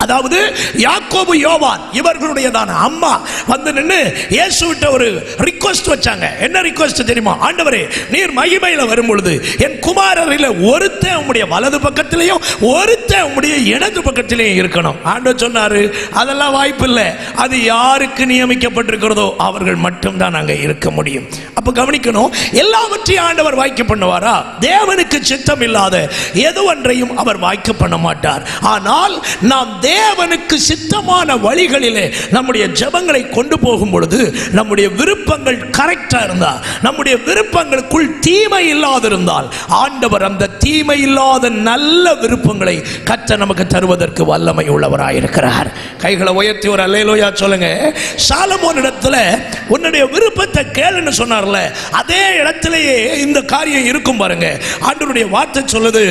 அதாவது யாக்கோபு யோவான் இவர்களுடையதான அம்மா வந்து நின்று இயேசுவிட்ட ஒரு ரிக்வெஸ்ட் வச்சாங்க. என்ன ரிக்வெஸ்ட் தெரியுமா? ஆண்டவரே, நீர் மகிமையில வரும் பொழுது என் குமாரரில் ஒருத்தன் உம்முடைய வலது பக்கத்திலையும் ஒருத்தன் உம்முடைய இடது பக்கத்திலையும் இருக்கணும். ஆண்டவர் சொன்னாரு, அதெல்லாம் வாய்ப்பு இல்லை, அது யாருக்கு நியமிக்கப்பட்டிருக்கிறதோ அவர்கள் மட்டும்தான் அங்கே இருக்க முடியும். அப்ப கவனிக்கணும், எல்லாவற்றையும் ஆண்டவர் வாய்க்க பண்ணுவாரா? தேவனுக்கு சித்தம் இல்லாத எதுவொன்றையும் அவர் வாய்க்க பண்ண மாட்டார். ஆனால் நாம் தேவனுக்கு சித்தமான வழிகளிலே நம்முடைய ஜெபங்களை கொண்டு போகும் பொழுது நம்முடைய விருப்பங்கள் கரெக்டா இருந்தால், நம்முடைய விருப்பங்களுக்குள் தீமை இல்லாதிருந்தால் ஆண்டவர் அந்த தீமை இல்லாத நல்ல விருப்பங்களை கர்த்தர் நமக்கு தருவதற்கு வல்லமை உள்ளவராயிருக்கிறார். கைகளை உயர்த்தி ஒரு அல்லேலூயா சொல்லுங்க. சாலமோன் இடத்துல உன்னுடைய விருப்பத்தை கேளுன்னு சொன்னார்ல, அதே இடத்திலேயே இந்த காரியம் இருக்கும் பாருங்க. ஆண்டவருடைய வார்த்தை சொல்லுது,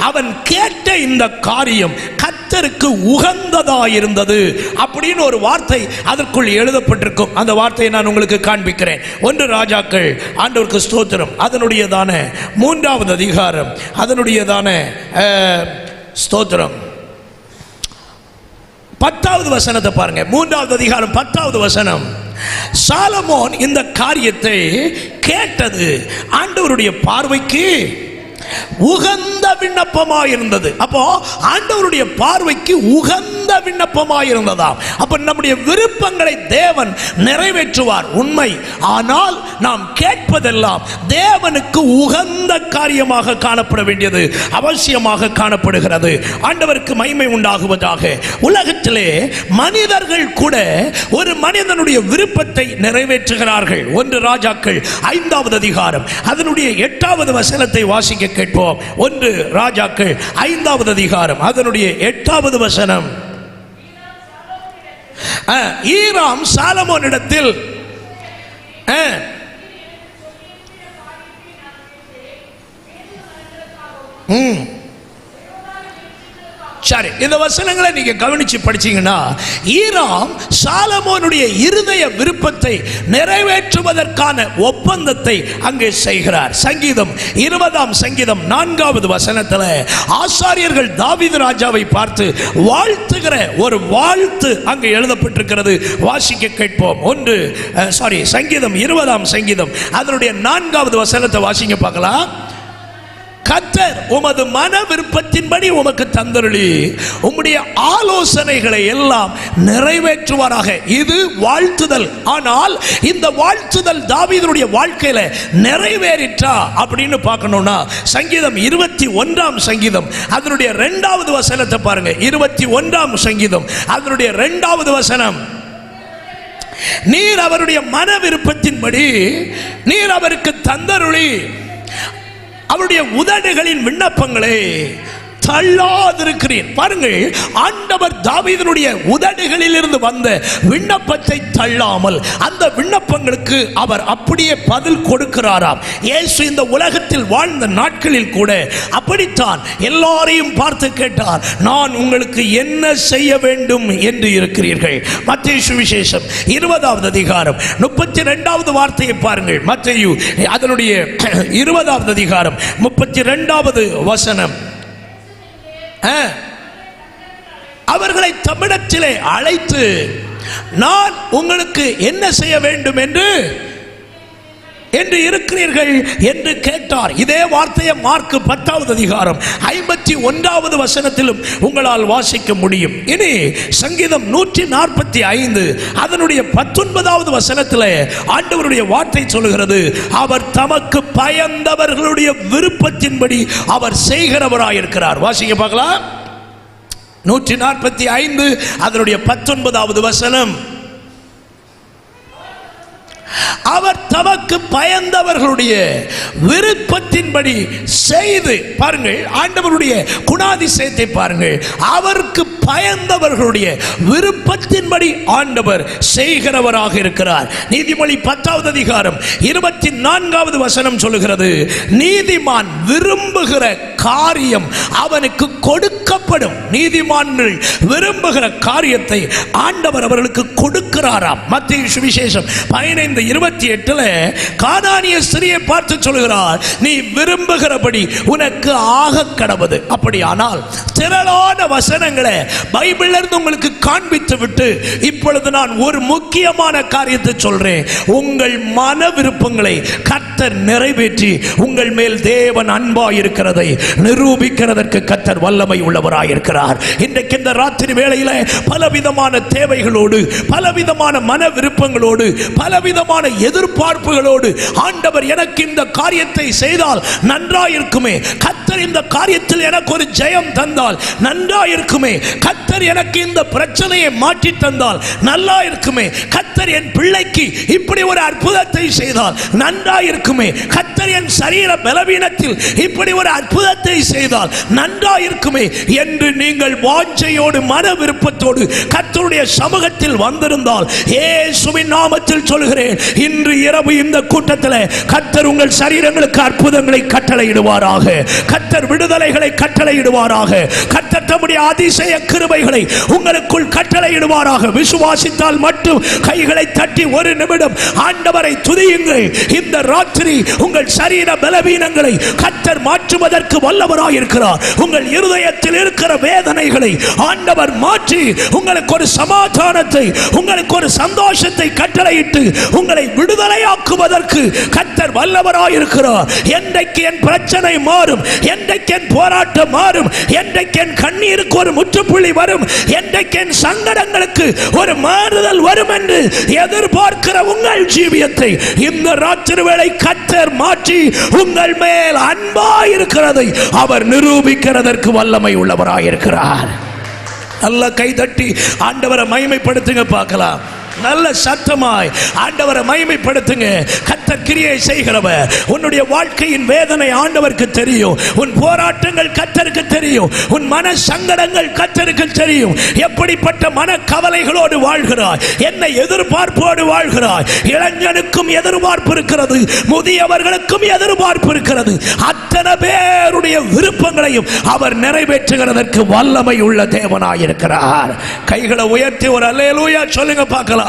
அவன் கேட்ட இந்த காரியம் கர்த்தருக்கு உகந்ததாயிருந்தது அப்படின்னு ஒரு வார்த்தை அதற்குள் எழுதப்பட்டிருக்கும். அந்த வார்த்தையை நான் உங்களுக்கு காண்பிக்கிறேன். 1 ராஜாக்கள், ஆண்டவருக்கு ஸ்தோத்திரம், அதனுடையதான 3வது அதிகாரம், அதனுடையதான ஸ்தோத்திரம் 10வது வசனத்தை பாருங்க. 3வது அதிகாரம் 10வது வசனம். சாலமோன் இந்த காரியத்தை கேட்டது ஆண்டவருடைய பார்வைக்கு உகந்த விண்ணப்பமாயிருந்தது. அப்போ ஆண்டவருடைய பார்வைக்கு உகந்த விண்ணப்பமாயிருந்ததாம். அப்ப நம்முடைய விருப்பங்களை தேவன் நிறைவேற்றுவார், உண்மை. ஆனால் நாம் கேட்பதெல்லாம் தேவனுக்கு உகந்த காரியமாக காணப்பட வேண்டியது அவசியமாக காணப்படுகிறது. ஆண்டவருக்கு மகிமை உண்டாகுவதாக. உலகத்திலே மனிதர்கள் கூட ஒரு மனிதனுடைய விருப்பத்தை நிறைவேற்றுகிறார்கள். 1 ராஜாக்கள் 5வது அதிகாரம் அதனுடைய 8வது வசனத்தை வாசிக்க கேட்போம். 1 ராஜாக்கள் 5வது அதிகாரம் அதனுடைய 8வது வசனம். ஈராம் சாலமோனிடத்தில் சரி, இந்த வசனங்களை நீங்க கவனிச்சு படிச்சீங்கன்னா, ஈராம் சாலமோனுடைய இருதய விருப்பத்தை நிறைவேற்றுவதற்கான ஒப்பந்தத்தை அங்கே செய்கிறார். சங்கீதம் 20 சங்கீதம் 4வது வசனத்தில் ஆசாரியர்கள் தாவீது ராஜாவை பார்த்து வாழ்த்துகிற ஒரு வாழ்த்து அங்கே எழுதப்பட்டிருக்கிறது. வாசிக்க கேட்போம். சங்கீதம் 20 சங்கீதம் அதனுடைய 4வது வசனத்தை வாசிங்க பார்க்கலாம். கர்த்தர் உமது மன விருப்பத்தின்படி உமக்கு தந்தருளி உம்முடைய ஆலோசனைகளை எல்லாம் நிறைவேற்றுவாராக. இது வாழ்த்துதல். ஆனால் இந்த வாழ்த்துதல் தாவீதுடைய வாழ்க்கையில நிறைவேறிற்றா அப்படின்னு பார்க்கணும்னா, சங்கீதம் 21 சங்கீதம் அதனுடைய 2வது வசனத்தை பாருங்க. 21 சங்கீதம் அதனுடைய 2வது வசனம், நீர் அவருடைய மன விருப்பத்தின்படி நீர் அவருக்கு தந்தருளி அவருடைய உதடுகளின் விண்ணப்பங்களை தள்ளாதிருக்கிறீர். பாருங்கள், ஆண்டவர் தாவீதினுடைய உதடுகளில் இருந்து வந்த விண்ணப்பத்தை தள்ளாமல் அந்த விண்ணப்பங்களுக்கு அவர் அப்படியே பதில் கொடுக்கிறாராம். இயேசு இந்த உலகத்தில் வாழ்ந்த நாட்களில் கூட அப்படித்தான் எல்லாரையும் பார்த்து கேட்டார், நான் உங்களுக்கு என்ன செய்ய வேண்டும் என்று இருக்கிறீர்கள். மத்தேயு சுவிசேஷம் 20வது அதிகாரம் 32வது வார்த்தையை பாருங்கள். மத்தேயு அதனுடைய 20வது அதிகாரம் 32வது வசனம், அவர்களை தம்மிடத்திலே அழைத்து நான் உங்களுக்கு என்ன செய்ய வேண்டும் என்று இருக்கிறீர்கள் என்று கேட்டார். இதே வார்த்தையை மார்க் 10வது அதிகாரம் 51வது வசனத்திலும் உங்களால் வாசிக்க முடியும். இனி சங்கீதம் 145 அதனுடைய 19வது வசனத்தில் ஆண்டவருடைய வார்த்தை சொல்கிறது, அவர் தமக்கு பயந்தவர்களுடைய விருப்பத்தின்படி அவர் செய்கிறவராயிருக்கிறார். வாசிக்க பார்க்கலாம். 145 அதனுடைய 19வது வசனம், அவர் தமக்கு பயந்தவர்களுடைய விருப்பத்தின்படி செய்து. பாருங்கள், ஆண்டவருடைய குணாதிசயத்தை பாருங்கள். அவருக்கு பயந்தவர்களுடைய விருப்பத்தின்படி ஆண்டவர் செய்கிறவராக இருக்கிறார். நீதிமொழி 10வது அதிகாரம் 24வது வசனம் சொல்லுகிறது, நீதிமான் விரும்புகிற காரியம் அவனுக்கு கொடுக்கப்படும். நீதிமான்கள் விரும்புகிற காரியத்தை ஆண்டவர் அவர்களுக்கு கொடுக்கிறாராம். மத்தேயு சுவிசேஷம் 15:28 கானானிய ஸ்திரியை பார்த்து சொல்கிறார், நீ விரும்புகிறபடி உனக்கு ஆக கடவது. அப்படியானால் திரளான வசனங்களை பைபிள்ல இருந்து உங்களுக்கு காண்பித்து விட்டு இப்பொழுது நான் ஒரு முக்கியமான காரியத்தை சொல்றேன். உங்கள் மன விருப்பங்களை கர்த்தர் நிறைவேற்றி உங்கள் மேல் தேவன் அன்பாய் இருக்கிறதை நிரூபிக்கிறதற்கு கர்த்தர் வல்லமை உள்ளவராயிருக்கிறார். இன்றைக்கு இந்த ராத்திரி வேளையில பலவிதமான தேவைகளோடு, பலவிதமான மன விருப்பங்களோடு, பலவிதமான எதிர்பார்ப்புகளோடு ஆண்டவர் எனக்கு இந்த காரியத்தை செய்தால் நன்றாயிருக்குமே, கர்த்தர் இந்த காரியத்தில் எனக்கு ஒரு ஜெயம் தந்தால் நன்றாயிருக்குமே, கர்த்தர் எனக்கு இந்த பிரச்சனையை மாற்றி தந்தால் நல்லா இருக்குமே, கர்த்தர் என் பிள்ளைக்கு இப்படி ஒரு அற்புதத்தை செய்தால் நன்றாயிருக்குமே, கர்த்தர் என் சரீர பலவீனத்தில் இப்படி ஒரு அற்புதத்தை செய்தால் நன்றாயிருக்குமே என்று நீங்கள் வாஞ்சையோடு மன விருப்பத்தோடு கர்த்தருடைய சமூகத்தில் வந்திருந்தால், இயேசுவின் நாமத்தில் சொல்கிறேன், இன்று இரவு இந்த கூட்டத்தில் கர்த்தர் உங்கள் சரீரங்களுக்கு அற்புதங்களை கட்டளையிடுவாராக, கர்த்தர் விடுதலைகளை கட்டளையிடுவாராக, கர்த்தர் தம்முடைய அதிசய கிருபைகளை உங்களுக்குள் கட்டளையிடுவாராக. விசுவாசித்தால் மட்டும் கைகளை தட்டி ஒரு நிமிடம் ஆண்டவரை துதியுங்கள். இந்த ராத்திரி உங்கள் சரீர பலவீனங்களை கர்த்தர் மாற்றுவதற்கு வல்லவராயிருக்கிறார். உங்கள் இருதயத்தில் இருக்கிற வேதனைகளை ஆண்டவர் மாற்றி உங்களுக்கு ஒரு சமாதானத்தை, உங்களுக்கு ஒரு சந்தோஷத்தை கட்டளையிட்டு உங்களை விடுதலையாக்குவதற்கு கர்த்தர் வல்லவராயிருக்கிறார். என்றைக்கு என் பிரச்சனை மாறும், என்றைக்கு என் போராட்டம் மாறும், என்றைக்கு என் கண்ணீருக்கு ஒரு முற்றுப்புள்ளி வரும், என்றைக்கு என் சங்கடங்களுக்கு ஒரு மாறுதல் வரும் என்று எதிர்பார்க்கிற உங்கள் ஜீவியத்தை இந்த ராத்திரி வேளை கர்த்தர் மாற்றி உங்கள் மேல் அன்பாயிருக்கிறதை அவர் நிரூபிக்கிறதற்கு வல்லமை உள்ளவராயிருக்கிறார். நல்ல கை தட்டி ஆண்டவரை மகிமைப்படுத்துங்க பார்க்கலாம். நல்ல சத்தமாய் ஆண்டவரை மகிமைப்படுத்துங்க. கர்த்தர் கிரியை செய்கிறவர். உன்னுடைய வாழ்க்கையின் வேதனை ஆண்டவருக்கு தெரியும். உன் போராட்டங்கள் கர்த்தருக்கு தெரியும். உன் மன சங்கடங்கள் கர்த்தருக்கு தெரியும். எப்படிப்பட்ட மன கவலைகளோடு வாழ்கிறாய், என்ன எதிர்பார்ப்போடு வாழ்கிறாய். இளைஞனுக்கும் எதிர்பார்ப்பு இருக்கிறது, முதியவர்களுக்கும் எதிர்பார்ப்பு இருக்கிறது. அத்தனை பேருடைய விருப்பங்களையும் அவர் நிறைவேற்றுகிறதற்கு வல்லமை உள்ள தேவனாயிருக்கிறார். கைகளை உயர்த்தி ஒரு அல்லேலூயா சொல்லுங்க பார்க்கலாம்.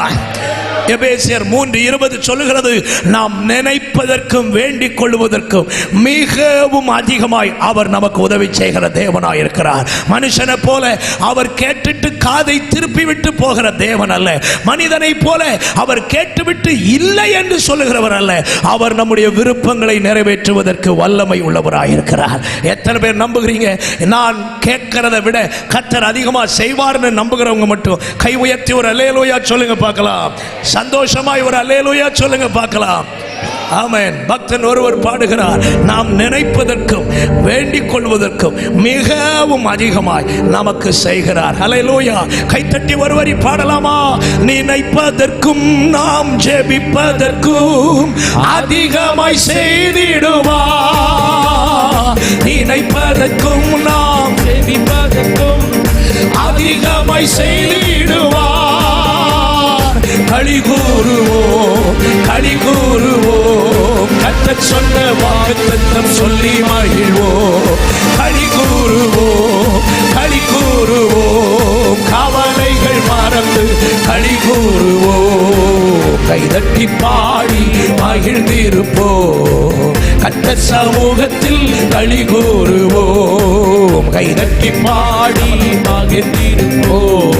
எபேசியர் 3:20 சொல்லுகிறது, நாம் நினைப்பதற்கும் வேண்டிக் கொள்வதற்கும் மிகவும் அதிகமாய் அவர் நமக்கு உதவி செய்கிற தேவனாய் இருக்கிறார். மனுஷனை போல அவர் கேட்டுட்டு காதை திருப்பி விட்டு போகிற தேவன் அல்ல. மனிதனை போல அவர் கேட்டுவிட்டு இல்லை என்று சொல்லுகிறவர் அல்ல. அவர் நம்முடைய விருப்பங்களை நிறைவேற்றுவதற்கு வல்லமை உள்ளவராய் இருக்கிறார். எத்தனை பேர் நம்புகிறீங்க? நான் கேட்கிறதை விட கர்த்தர் அதிகமாக செய்வார்னு நம்புகிறவங்க மட்டும் கை உயர்த்தி ஒரு அல்லேலூயா சொல்லுங்க பார்க்கலாம். சந்தோஷமாய் ஒரு அல்லேலூயா சொல்லுங்க பார்க்கலாம். ஆமென். பக்தன் ஒருவர் பாடுகிறார், நாம் நினைப்பதற்கும் வேண்டிக் கொள்வதற்கும் மிகவும் அதிகமாய் நமக்கு செய்கிறார். அல்லேலூயா. கைத்தட்டி ஒருவரி பாடலாமா? நினைப்பதற்கும் நாம் ஜெபிப்பதற்கும் அதிகமாய் செய்திடுவார். நினைப்பதற்கும் நாம் ஜெபிப்பதற்கும் அதிகமாய் செய்திடுவார். களி கூறுவோம், களி கூறுவோம், கர்த்தர் சொன்ன வாக்குத்தத்தம் சொல்லி மகிழ்வோம். களி கூறுவோம், களி கூறுவோம், கவலைகள் மறந்து களி கூறுவோம். கைதட்டி பாடி மகிழ்ந்திருப்போம். கர்த்தர் சமூகத்தில் களி கூறுவோம். கைதட்டி பாடி மகிழ்ந்திருப்போம்.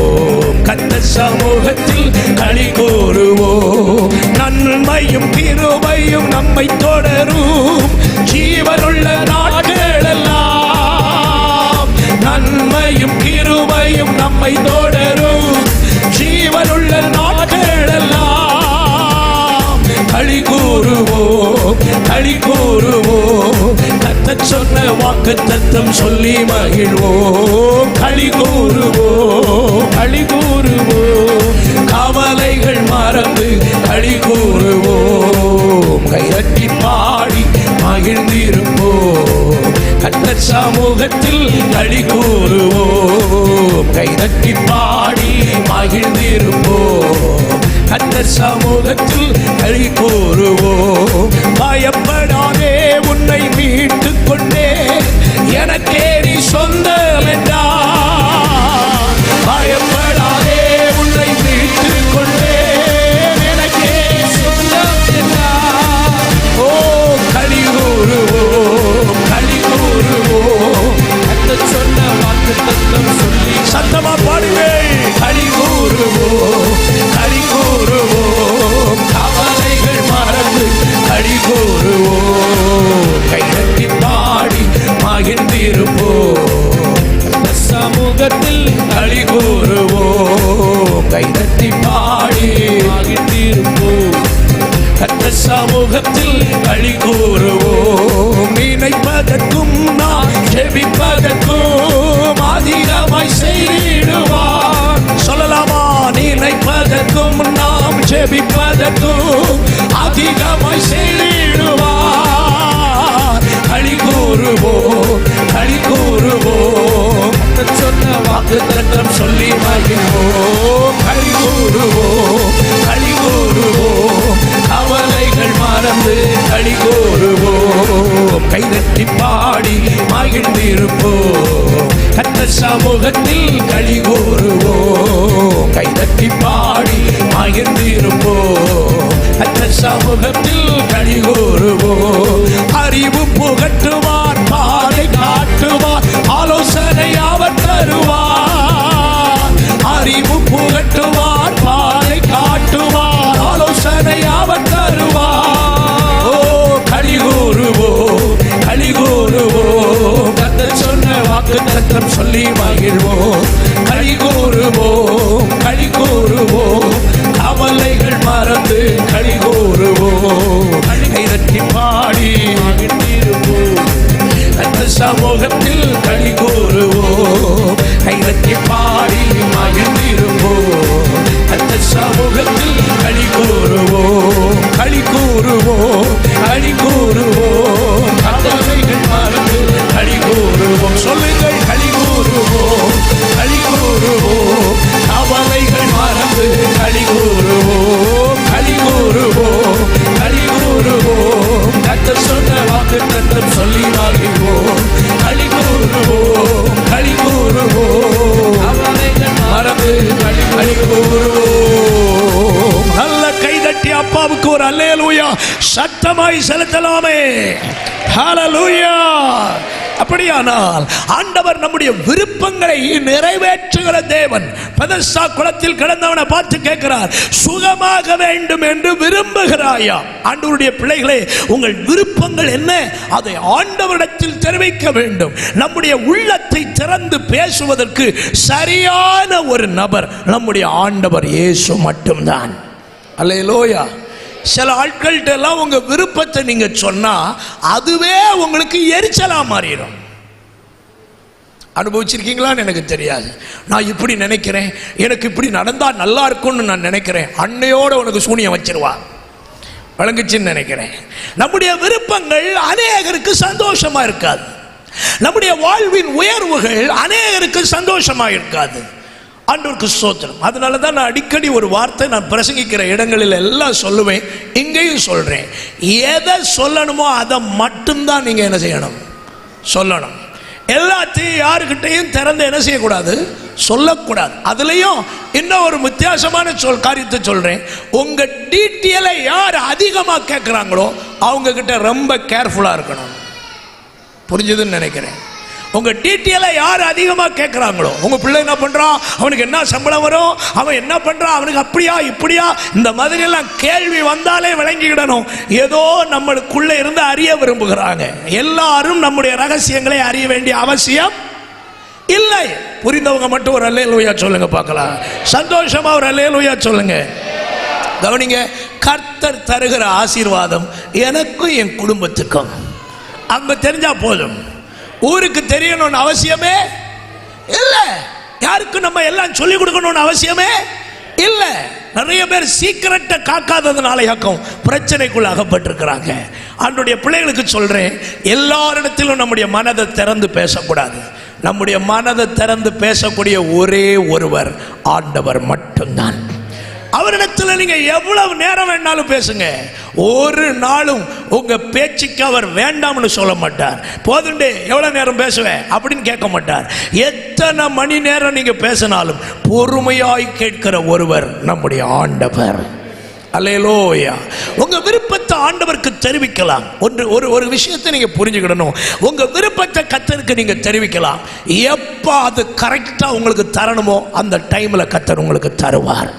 கர்த்தர் சமூகத்தில் களி கூறுவோம். நன்மையும் கிருபையும் நம்மை தொடரும் ஜீவனுள்ள நாட்களெல்லாம். நன்மையும் கிருபையும் நம்மை தொடரும் ஜீவனுள்ள நாட்களெல்லாம். களி கூறுவோம், களி கூறுவோம், கர்த்தர் சொன்ன வாக்குத்தத்தம் சொல்லி மகிழ்வோம். களி கூறுவோம், களி கூறுவோம், கவலைகள் மறந்து களி கூறுவோம். கைதட்டி பாடி மகிழ்ந்திருப்போம். கர்த்தர் சமூகத்தில் களி கூறுவோம். கைதட்டி பாடி மகிழ்ந்திருப்போம். கர்த்தர் சமூகத்தில் களி கூறுவோம். பயப்படாதே, உன்னை மீட்டுக் கொண்டே எனக்கே நீ சொந்தம் என்றார். பயப்படாதே, உன்னை மீட்டுக் கொண்டே எனக்கே சொந்தம் என்றார். ஓ களி கூறுவோம், களி கூறுவோம், கர்த்தர் சொன்ன வாக்குத்தத்தம் சொல்லி சத்தமா பாடுவே. களி கூறுவோம், களி கூறுவோம், கவலைகள் மறந்து களி கூறுவோம். கைதட்டி பாடி மகிழ்ந்திருப்போம். சமூகத்தில் களி கூறுவோம். கைதட்டி பாடி மகிழ்ந்திருப்போம். கர்த்தர் சமூகத்தில் களி கூறுவோம். நினைப்பதற்கும் நாம் ஜெபிப்பதற்கும் அதிகமாய் செய்திடுவார். சொல்லலாமா? நினைப்பதற்கும் நாம் ஜெபிப்பதற்கும் அதிகமாய் செய்திடுவார். களி கூறுவோம், களி கூறுவோம், சொன்ன வாக்குத்தத்தம் சொல்லி மகிழ்வோம். களி கூறுவோம், களி கூறுவோம், கவலைகள் மறந்து களி கூறுவோம். கைதட்டி பாடி மகிழ்ந்திருப்போம். கர்த்தர் சமூகத்தில் களி கூறுவோம். கைதட்டி பாடி மகிழ்ந்திருப்போம். கர்த்தர் சமூகத்தில் களி கூறுவோம். அறிவு புகட்டுவார், பாதை காட்டுவார், ஆலோசனை அவர் தருவார். அறிவு புகட்டுவார், பாதை காட்டுவார், ஆலோசனை அவர் தருவார். ஓ களி கூறுவோம், களி கூறுவோம், கர்த்தர் சொன்ன வாக்குத்தத்தம் சொல்லி மகிழ்வோம். களி சத்தமாய் செலுத்தலாமே. ஹல்லேலூயா. அப்படியானால் ஆண்டவர் நம்முடைய விருப்பங்களை நிறைவேற்றுகிற தேவன். பெதஸ்தா குளத்தில் கிடந்தவனை பார்த்து கேட்கிறார், சுகமாக வேண்டும் என்று விரும்புகிறாயா? ஆண்டவருடைய பிள்ளைகளே, உங்கள் விருப்பங்கள் என்ன? அதை ஆண்டவரிடத்தில் தெரிவிக்க வேண்டும். நம்முடைய உள்ளத்தை திறந்து பேசுவதற்கு சரியான ஒரு நபர் நம்முடைய ஆண்டவர் இயேசு மட்டும்தான். அல்லேலூயா. சில ஆட்கள்கிட்ட எல்லாம் உங்க விருப்பத்தை நீங்க சொன்னா அதுவே உங்களுக்கு எரிச்சலா மாறிடும். அனுபவிச்சிருக்கீங்களான்னு எனக்கு தெரியாது. நான் இப்படி நினைக்கிறேன், எனக்கு இப்படி நடந்தா நல்லா இருக்கும்னு நான் நினைக்கிறேன், அன்னையோட உனக்கு சூனியம் வச்சிருவா. வழங்குச்சின்னு நினைக்கிறேன். நம்முடைய விருப்பங்கள் அநேகருக்கு சந்தோஷமா இருக்காது. நம்முடைய வாழ்வின் உயர்வுகள் அநேகருக்கு சந்தோஷமா இருக்காது. ஆண்டவருக்கு ஸ்தோத்திரம். அதனால தான் நான் அடிக்கடி ஒரு வார்த்தை நான் பிரசங்கிக்கிற இடங்களில் எல்லாம் சொல்லுவேன், இங்கேயும் சொல்றேன். எதை சொல்லணுமோ அதை மட்டும்தான் நீங்க என்ன செய்யணும்? சொல்லணும். எல்லாத்தையும் யாருக்கிட்டையும் திறந்து என்ன செய்யக்கூடாது? சொல்லக்கூடாது. அதுலயும் இன்னும் ஒரு வித்தியாசமான காரியத்தை சொல்றேன். உங்க டீட்டெயிலை யார் அதிகமா கேட்கிறாங்களோ அவங்க கிட்ட ரொம்ப கேர்ஃபுல்லா இருக்கணும். புரிஞ்சதுன்னு நினைக்கிறேன். உங்க டீட்டெயிலை யார் அதிகமாக கேட்குறாங்களோ, உங்க பிள்ளை என்ன பண்றான், அவனுக்கு என்ன சம்பளம் வரும், அவன் என்ன பண்றான், அவனுக்கு அப்படியா இப்படியா, இந்த மாதிரி எல்லாம் கேள்வி வந்தாலே விளங்கிடணும். ஏதோ நம்மளுக்குள்ள இருந்து அறிய விரும்புகிறாங்க. எல்லாரும் நம்முடைய ரகசியங்களை அறிய வேண்டிய அவசியம் இல்லை. புரிந்தவங்க மட்டும் ஒரு அல்லேலூயா சொல்லுங்க பார்க்கலாம். சந்தோஷமா ஒரு அல்லேலூயா சொல்லுங்க. கவனிங்க, கர்த்தர் தருகிற ஆசீர்வாதம் எனக்கும் என் குடும்பத்துக்கும் அங்க தெரிஞ்சா போதும். ஊருக்கு தெரியணும்னு அவசியமே இல்லை. யாருக்கும் நம்ம எல்லாம் சொல்லிக் கொடுக்கணும்னு அவசியமே இல்லை. நிறைய பேர் சீக்கிரட்டை காக்காததுனால யாக்கும் பிரச்சனைக்குள்ள அகப்பட்டிருக்கிறாங்க. ஆண்டவருடைய பிள்ளைகளுக்கு சொல்றேன், எல்லாரிடத்திலும் நம்முடைய மனதை திறந்து பேசக்கூடாது. நம்முடைய மனதை திறந்து பேசக்கூடிய ஒரே ஒருவர் ஆண்டவர் மட்டும்தான். அவரிடத்தில் நீங்க எவ்வளவு நேரம் வேணாலும் பேசுங்க, ஒரு நாளும் உங்க பேச்சுக்கு அவர் வேண்டாம்னு சொல்ல மாட்டார். போதுண்டே எவ்வளவு நேரம் பேசுவேன் அப்படின்னு கேட்க மாட்டார். எத்தனை மணி நேரம் நீங்க பேசினாலும் பொறுமையாய் கேட்கிற ஒருவர் நம்முடைய ஆண்டவர். அல்லேலூயா. உங்க விருப்பத்தை ஆண்டவருக்கு தெரிவிக்கலாம். ஒரு விஷயத்தை நீங்க புரிஞ்சுக்கிடணும். உங்க விருப்பத்தை கர்த்தருக்கு நீங்க தெரிவிக்கலாம். எப்ப அது கரெக்டா உங்களுக்கு தரணுமோ அந்த டைம்ல கர்த்தர் உங்களுக்கு தருவார்.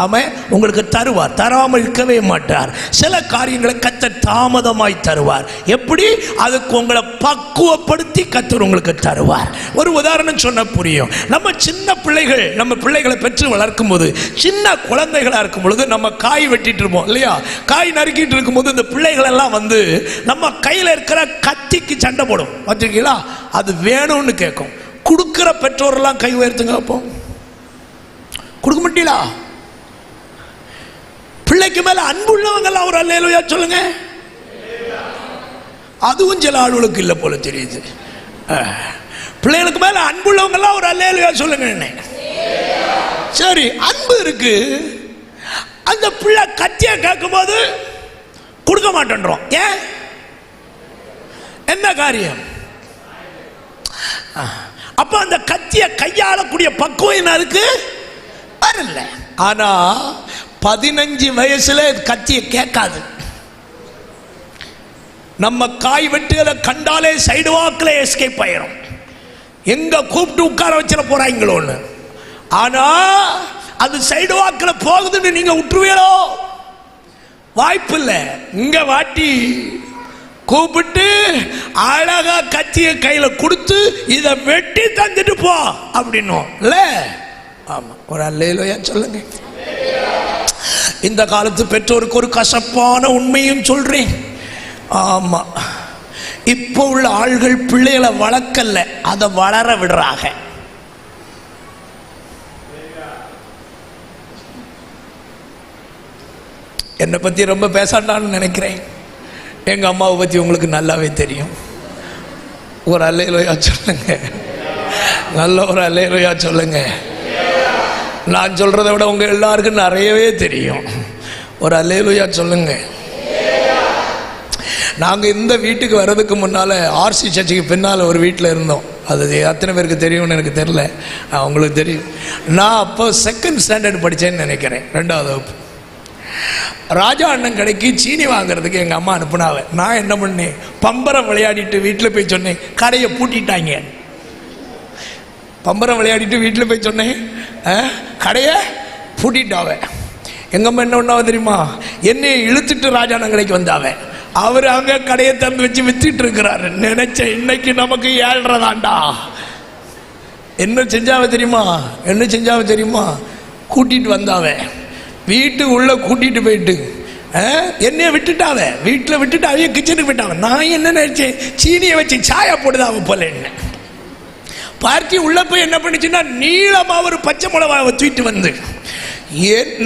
ஆமாம், உங்களுக்கு தருவார், தராமல் இருக்கவே மாட்டார். சில காரியங்களை கர்த்தர் தாமதமாய் தருவார். எப்படி? அதுக்கு உங்களை பக்குவப்படுத்தி கர்த்தர் உங்களுக்கு தருவார். ஒரு உதாரணம் சொன்ன புரியும். நம்ம சின்ன பிள்ளைகள், நம்ம பிள்ளைகளை பெற்று வளர்க்கும் போது, சின்ன குழந்தைகளா இருக்கும் பொழுது நம்ம காய் வெட்டிட்டு இருப்போம் இல்லையா? காய் நறுக்கிட்டு இருக்கும் போது இந்த பிள்ளைகள் எல்லாம் வந்து நம்ம கையில் இருக்கிற கத்திக்கு சண்டை போடும். பார்த்துருக்கீங்களா? அது வேணும்னு கேட்கும். கொடுக்கிற பெற்றோரெல்லாம் கை உயர்த்துங்க. அப்போ கொடுக்க மாட்டீங்களா? பிள்ளைக்கு மேல அன்புள்ளவங்க எல்லாம் ஒரு அல்லேலூயா சொல்லுங்க. அதுவும் சில ஆளுகளுக்கு இல்லை போல தெரியுது. பிள்ளைகளுக்கு மேல அன்புள்ளவங்க எல்லாம் ஒரு அல்லேலூயா சொல்லுங்க. சரி, அன்பு இருக்கு. அந்த பிள்ளை கத்திய கேட்கும் போது கொடுக்க மாட்டேன்றோம். ஏன்? என்ன காரியம்? அப்ப அந்த கத்திய கையாளக்கூடிய பக்குவம் என்ன இருக்கு? வரல. ஆனா 15 வயசுல கத்திய கேட்காது. நம்ம காய் வெட்டுகளை கண்டாலே சைடு வாக்கில் எஸ்கேப் ஆயிரும். எங்க கூப்பிட்டு உட்கார வச்சிட போறாங்களோன்னு. ஆனா அது சைடு வாக்கில் போகுதுன்னு நீங்க விட்டுருவீங்களோ? வாய்ப்பு இல்லை. இங்க வாட்டி கூப்பிட்டு அழகா கத்திய கையில கொடுத்து இதை வெட்டி தந்துட்டு போ அப்படின்னும் இல்ல? ஆமா, ஒரு அல்லேலூயா சொல்லுங்க. இந்த காலத்து பெற்றோருக்கு ஒரு கசப்பான உண்மையும் சொல்றேன். ஆமா, இப்போ உள்ள ஆள்கள் பிள்ளைகளை வளர்க்கல, அதை வளர விடுறாங்க. என்னை பத்தி ரொம்ப பேசாண்டான்னு நினைக்கிறேன். எங்க அம்மாவை பத்தி உங்களுக்கு நல்லாவே தெரியும். ஒரு அல்லேலூயா சொல்லுங்க. நல்ல ஒரு அல்லேலூயா சொல்லுங்க. நான் சொல்றதை விட உங்க எல்லாருக்கும் நிறையவே தெரியும். ஒரு அல்லேலூயா சொல்லுங்க. நாங்கள் இந்த வீட்டுக்கு வர்றதுக்கு முன்னால் ஆர்சி சர்ச்சுக்கு பின்னால் ஒரு வீட்டில் இருந்தோம். அது எத்தனை பேருக்கு தெரியும்னு எனக்கு தெரியல, உங்களுக்கு தெரியும். நான் அப்போ 2nd ஸ்டாண்டர்ட் படித்தேன்னு நினைக்கிறேன், 2வது வகுப்பு. ராஜா அண்ணன் கடைக்கு சீனி வாங்குறதுக்கு எங்கள் அம்மா அனுப்புனாவ. நான் என்ன பண்ணேன், பம்பரம் விளையாடிட்டு வீட்டில் போய் சொன்னேன், கடையை பூட்டிட்டாங்க. பம்பரம் விளையாடிட்டு வீட்டில் போய் சொன்னேன், கடையை பூட்டிட்டாவ. எங்கள் அம்மா என்ன பண்ணாவ தெரியுமா, என்னை இழுத்துட்டு ராஜா அண்ணன் கடைக்கு வந்தாவ. அவர் அங்கே கடையை திறந்து வச்சு வித்துட்டு இருக்கிறாரு. நினைச்சேன் இன்னைக்கு நமக்கு 7.5 தாண்டா. என்ன செஞ்சாவ தெரியுமா, கூட்டிட்டு வந்தாவ. வீட்டு உள்ள கூட்டிட்டு போயிட்டு என்னைய விட்டுட்டாவ. வீட்டில் விட்டுட்டு அவைய கிச்சனுக்கு போயிட்டாவ. நான் என்ன நினைச்சேன், சீனியை வச்சு சாயா போடுதாவ போல. என்ன பார்ட்டி உள்ள போய் என்ன பண்ணிச்சுன்னா, நீளமா ஒரு பச்சை மிளகாவை தூக்கிட்டு வந்து,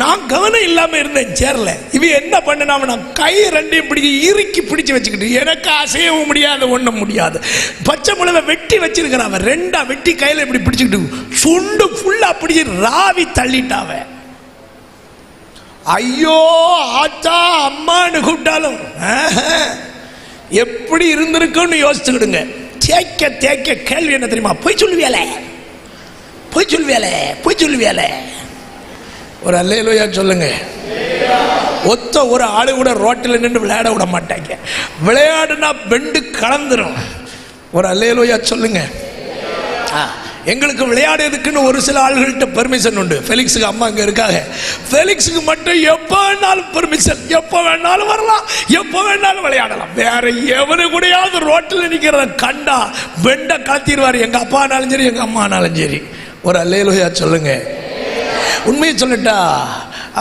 நான் கவனம் இல்லாம இருந்தேன் சேர்ல. இவ என்ன பண்ண, நான் கை ரெண்டையும் இறுக்கி பிடிச்சு வச்சுக்கிட்டு, எனக்கு அசையவும் முடியாது, ஒண்ணும் முடியாது. பச்சை மிளகா வெட்டி வச்சிருக்கிறான், 2 வெட்டி கையில இப்படி பிடிச்சுக்கிட்டு சுண்டு ஃபுல்லா பிடிச்சி ராவி தள்ளிட்டாவ. ஐயோ ஆத்தா அம்மான்னு கூப்பிட்டாலும் எப்படி இருந்திருக்குன்னு யோசிச்சுக்கிடுங்க. தேக்க கேள்வி என்ன தெரியுமா, போய் சொல்லுவியாலே. ஒரு அல்லேலூயா சொல்லுங்க. ஒத்த ஒரு ஆளு கூட ரோட்டில் நின்று விளையாட விட மாட்டாங்க. விளையாடுனா பெண்டு கலந்துரும். ஒரு அல்லேலூயா சொல்லுங்க. எங்களுக்கு விளையாடுறதுக்குன்னு ஒரு சில ஆள்கள்கிட்ட பெர்மிஷன் உண்டு. ஃபெலிக்ஸுக்கு அம்மா அங்கே இருக்காங்க. ஃபெலிக்ஸுக்கு மட்டும் எப்போ வேணாலும் பெர்மிஷன், எப்போ வேணாலும் வரலாம், எப்போ வேணாலும் விளையாடலாம். வேற எவரு கூடயாவது ரோட்டில் நிற்கிறத கண்டா பெண்டை கலத்திடுவார். எங்கள் அப்பானாலும் சரி, எங்கள் அம்மானாலும் சரி. ஒரு அல்லேலூயா சொல்லுங்க. உண்மையை சொல்லட்டா,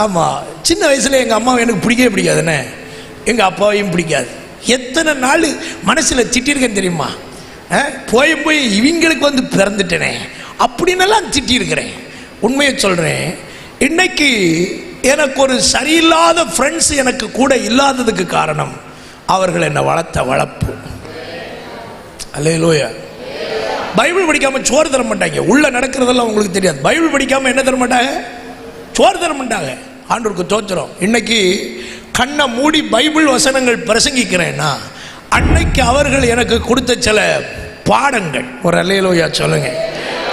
ஆமாம், சின்ன வயசுல எங்கள் அம்மாவை எனக்கு பிடிக்கவே பிடிக்காதுண்ணே, எங்கள் அப்பாவையும் பிடிக்காது. எத்தனை நாள் மனசில் திட்டிருக்கேன் தெரியுமா. போய் இவங்களுக்கு வந்து பிறந்துட்டேனே அப்படின்னெல்லாம் திட்டிருக்கிறேன். உண்மையை சொல்கிறேன், இன்னைக்கு எனக்கு ஒரு சரியில்லாத ஃப்ரெண்ட்ஸ் எனக்கு கூட இல்லாததுக்கு காரணம் அவர்கள் என்னை வளர்த்த வளர்ப்பு. அல்லேலூயா. பைபிள் படிக்காம சோறு தர மாட்டாங்க. உள்ள நடக்கிறதெல்லாம் உங்களுக்கு தெரியாது. பைபிள் படிக்காம என்ன தர மாட்டாங்க, சோறு தர மாட்டாங்க. ஆண்டவருக்கு தோத்திரம். இன்னைக்கு கண்ணை மூடி பைபிள் வசனங்கள் பிரசங்கிக்கிறேன்னா, அன்னைக்கு அவர்கள் எனக்கு கொடுத்த சில பாடங்கள். ஒரு அல்லேலூயா சொல்லுங்க.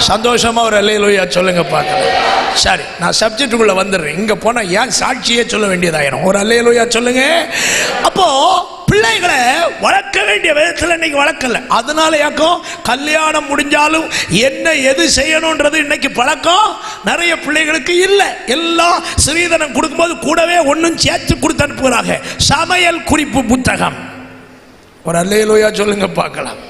சந்தோஷமா ஒரு அல்லேலூயா சொல்லுங்க பார்க்கலாம். சரி, நான் சப்ஜெக்டுக்குள்ள வந்துடுறேன். இங்க போனா ஏன் சாட்சியே சொல்ல வேண்டியதாயிரும். ஒரு அல்லேலூயா சொல்லுங்க. அப்போ பிள்ளைகளை வளர்க்க வேண்டிய விதத்தில் இன்னைக்கு வளர்க்கல. அதனால யாக்கும் கல்யாணம் முடிஞ்சாலும் என்ன எது செய்யணும்ன்றது இன்னைக்கு பழக்கம் நிறைய பிள்ளைகளுக்கு இல்லை. எல்லாம் ஸ்ரீதனம் கொடுக்கும்போது கூடவே ஒன்றும் சேர்த்து கொடுத்து அனுப்புகிறாங்க. சமையல் குறிப்பு புத்தகம். ஒரு அல்லேலூயா சொல்லுங்க பார்க்கலாம்.